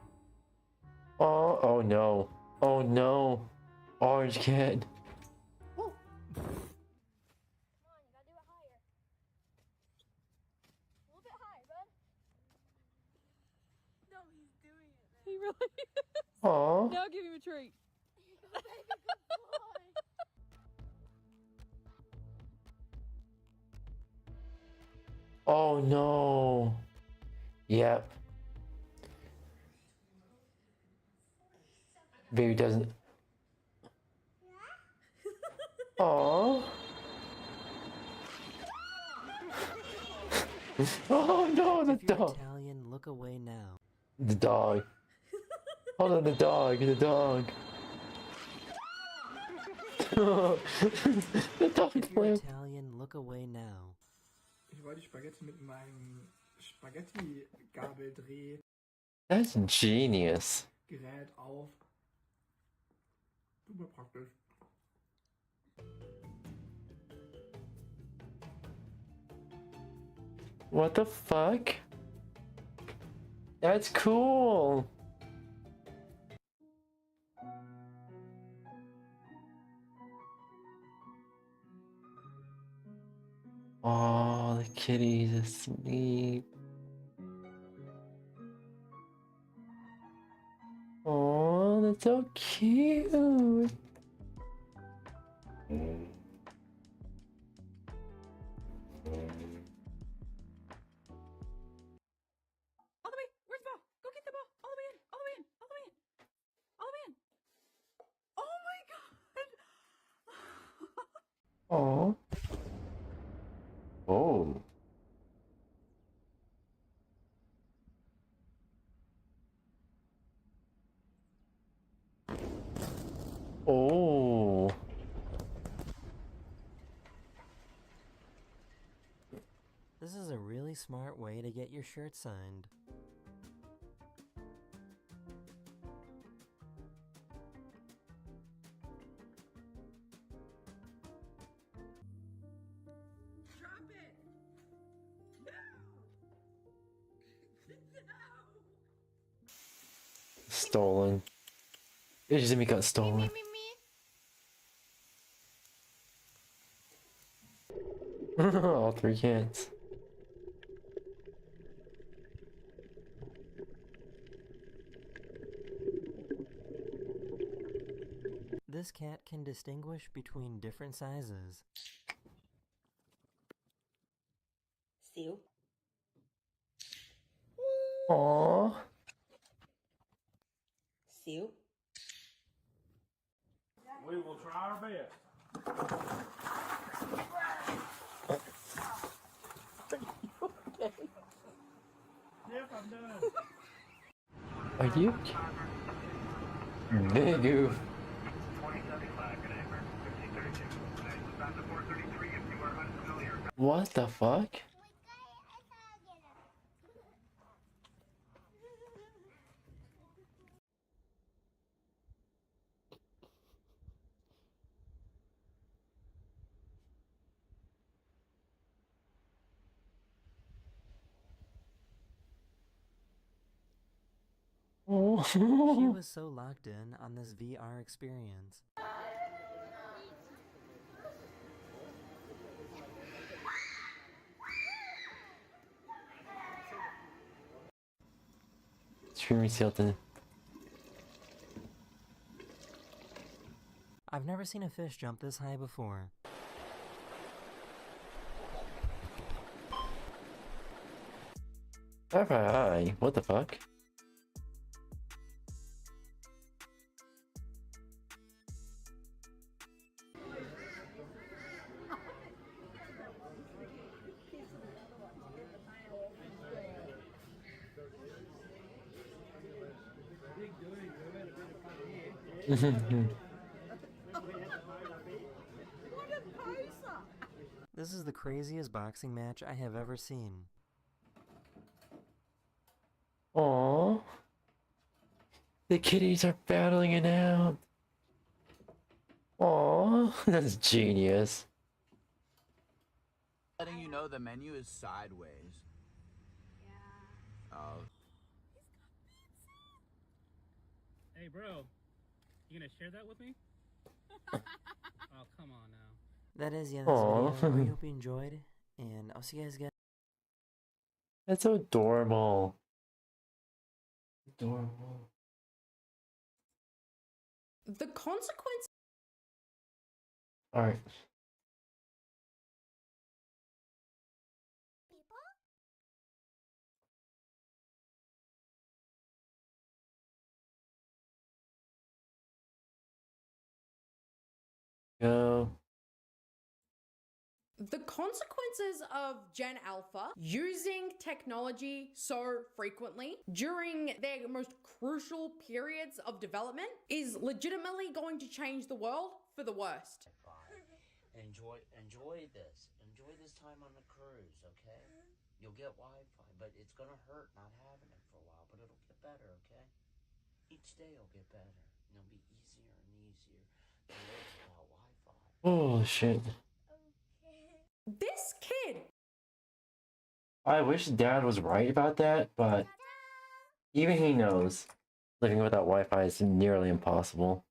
oh no. Oh no. Orange cat. He really is. Aw. Now give him a treat. Oh no. Yep. Baby doesn't. Aww. Oh no, the If you're dog. Italian, look away now. The dog. Hold on, the dog. The dog. The dog If you're playing. Italian, look away now. Ich wollte Spaghetti mit meinem Spaghetti-Gabeldreh-Gerät That's genius. auf. Super praktisch. What the fuck? That's cool. Oh, the kitty's asleep. Oh, that's so cute. All the way. Where's the ball? Go get the ball. All the way in. All the way in. All the way in. All the way in. Oh my god. Oh. Oh. Oh. This is a really smart way to get your shirt signed. Drop it. No. Stolen. Izumi got stolen. All three cats. This cat can distinguish between different sizes. Seal. Aww. Seal. We will try our best. Okay. Yep, I'm done. Are you? Big goof. What the fuck? She was so locked in on this VR experience. Screaming skeleton. I've never seen a fish jump this high before. Alright, what the fuck? This is the craziest boxing match I have ever seen. Aww. The kitties are battling it out. Aww. That's genius. Letting you know the menu is sideways. Yeah. Oh. Hey, bro. You gonna share that with me? Oh, come on now. That is the end of this video. I hope you enjoyed, and I'll see you guys again. That's so adorable. Adorable. The consequence. Alright. Go. The consequences of Gen Alpha using technology so frequently during their most crucial periods of development is legitimately going to change the world for the worst. Enjoy this time on the cruise, okay? You'll get Wi-Fi, but it's gonna hurt not having it for a while, but it'll get better, okay? Each day will get better, and it'll be easier and easier to live without Wi-Fi. Oh shit. This kid I wish Dad was right about that, but even he knows living without Wi-Fi is nearly impossible.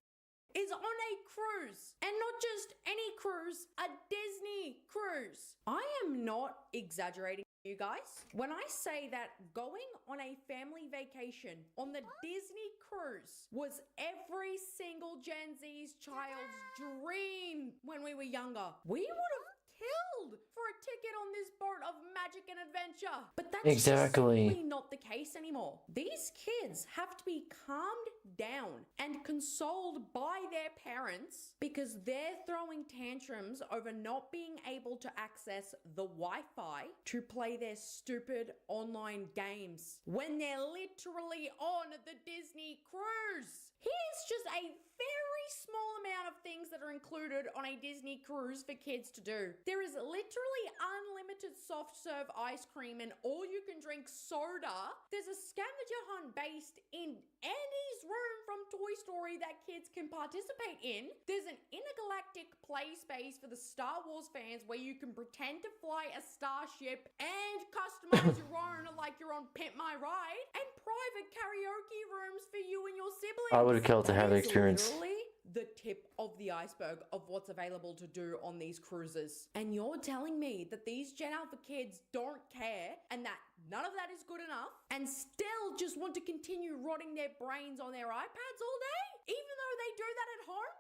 is on a cruise, and not just any cruise, a Disney cruise. I am not exaggerating, you guys, when I say that going on a family vacation on the Disney cruise was every single Gen Z's child's dream when we were younger. We would have killed for a ticket on this boat of magic and adventure. But that's Exactly. just simply not the case anymore. These kids have to be calmed down and consoled by their parents because they're throwing tantrums over not being able to access the Wi-Fi to play their stupid online games when they're literally on the Disney cruise. Here's just a very small amount of things that are included on a Disney cruise for kids to do. There is literally unlimited soft serve ice cream and all you can drink soda. There's a scavenger hunt based in Andy's room from Toy Story that kids can participate in. There's an intergalactic play space for the Star Wars fans where you can pretend to fly a starship and customize your own like you're on Pimp My Ride, and private karaoke rooms for you and your siblings. I would have killed to have the That is experience. literally the tip of the iceberg of what's available to do on these cruises. And you're telling me that these Gen Alpha kids don't care and that none of that is good enough and still just want to continue rotting their brains on their iPads all day, even though they do that at home?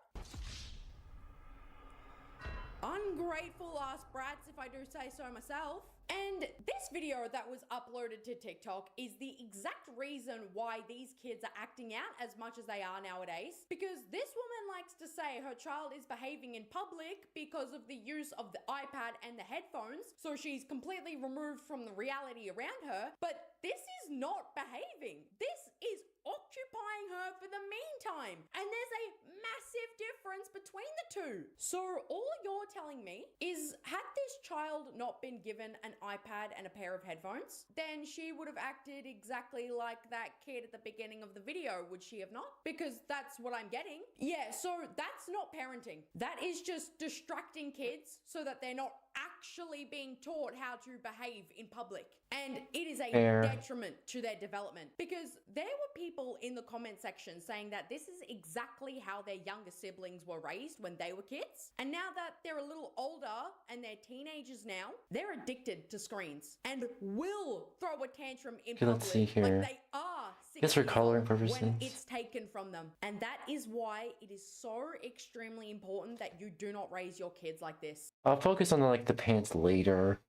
Ungrateful ass brats, if I do say so myself. And this video that was uploaded to TikTok is the exact reason why these kids are acting out as much as they are nowadays. Because this woman likes to say her child is behaving in public because of the use of the iPad and the headphones, so she's completely removed from the reality around her. But this is not behaving. This is occupying her for the meantime. And there's a massive difference between the two. So all you're telling me is, had this child not been given an iPad and a pair of headphones, then she would have acted exactly like that kid at the beginning of the video, would she have not? Because that's what I'm getting. Yeah, so that's not parenting. That is just distracting kids so that they're not acting actually being taught how to behave in public. And it is a Fair. detriment to their development, because there were people in the comment section saying that this is exactly how their younger siblings were raised when they were kids. And now that they're a little older and they're teenagers now, they're addicted to screens and will throw a tantrum in Okay, public let's see here. like they are 6 Just for years coloring old purposes. when it's taken from them. And that is why it is so extremely important that you do not raise your kids like this. I'll focus on like the pants later.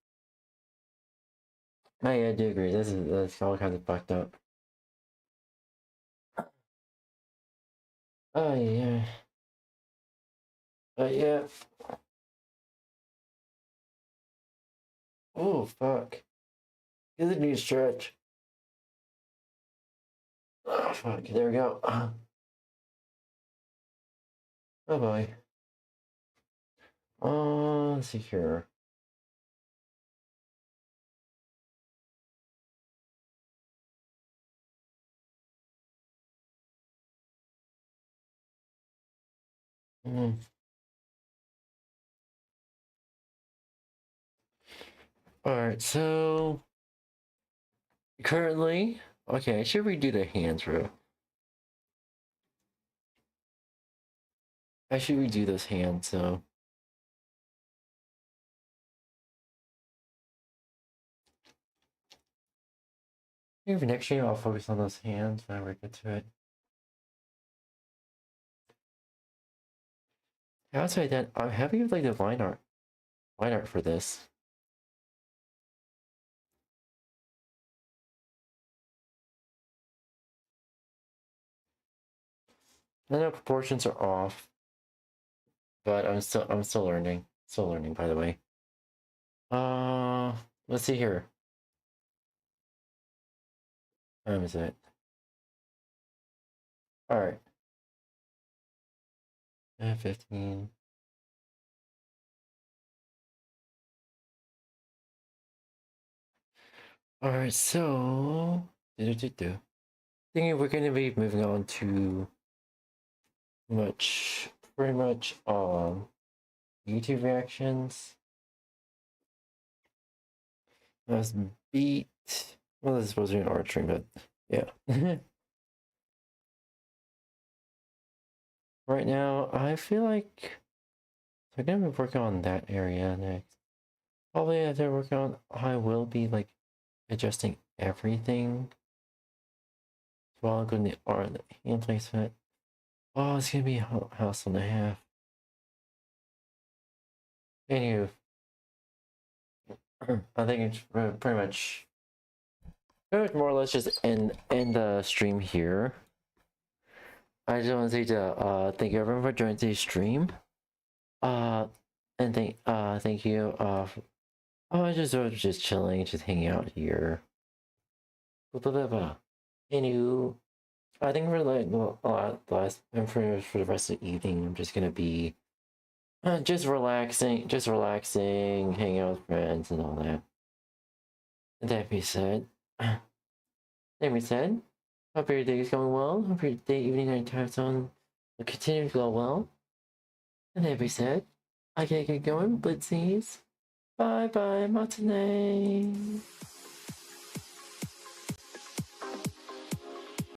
Oh, yeah, I do agree. That's all kinds of fucked up. Oh yeah. Yeah. Oh fuck. This is a new stretch. Oh fuck. There we go. Oh boy. Let's see here. Alright, so currently, okay, I should redo the hands real. I should redo those hands, so. Maybe for next year I'll focus on those hands when I get to it. Outside that, I'm happy with like the line art for this. I know proportions are off, but I'm still learning. Still learning, by the way. Let's see here. What time is it? All right. 15. All right, so thinking we're going to be moving on to pretty much YouTube reactions. That's beat. Well, this is supposed to be an art stream, but yeah. Right now, I feel like I'm gonna be working on that area next. Probably after working on, I will be like adjusting everything. While I'm going to the hand placement. Oh, it's gonna be a hassle and a half. Anywho, I think it's pretty much more or less just end the stream here. I just want to say thank you everyone for joining today's stream. And thank you. Just chilling, just hanging out here. Anywho, I think for like for the rest of the evening, I'm just gonna be just relaxing, hanging out with friends and all that. That being said, hope your day is going well. Hope your day, evening, night time zone will continue to go well. And that being said, I gotta get going, Blitzies. Bye bye, Matane.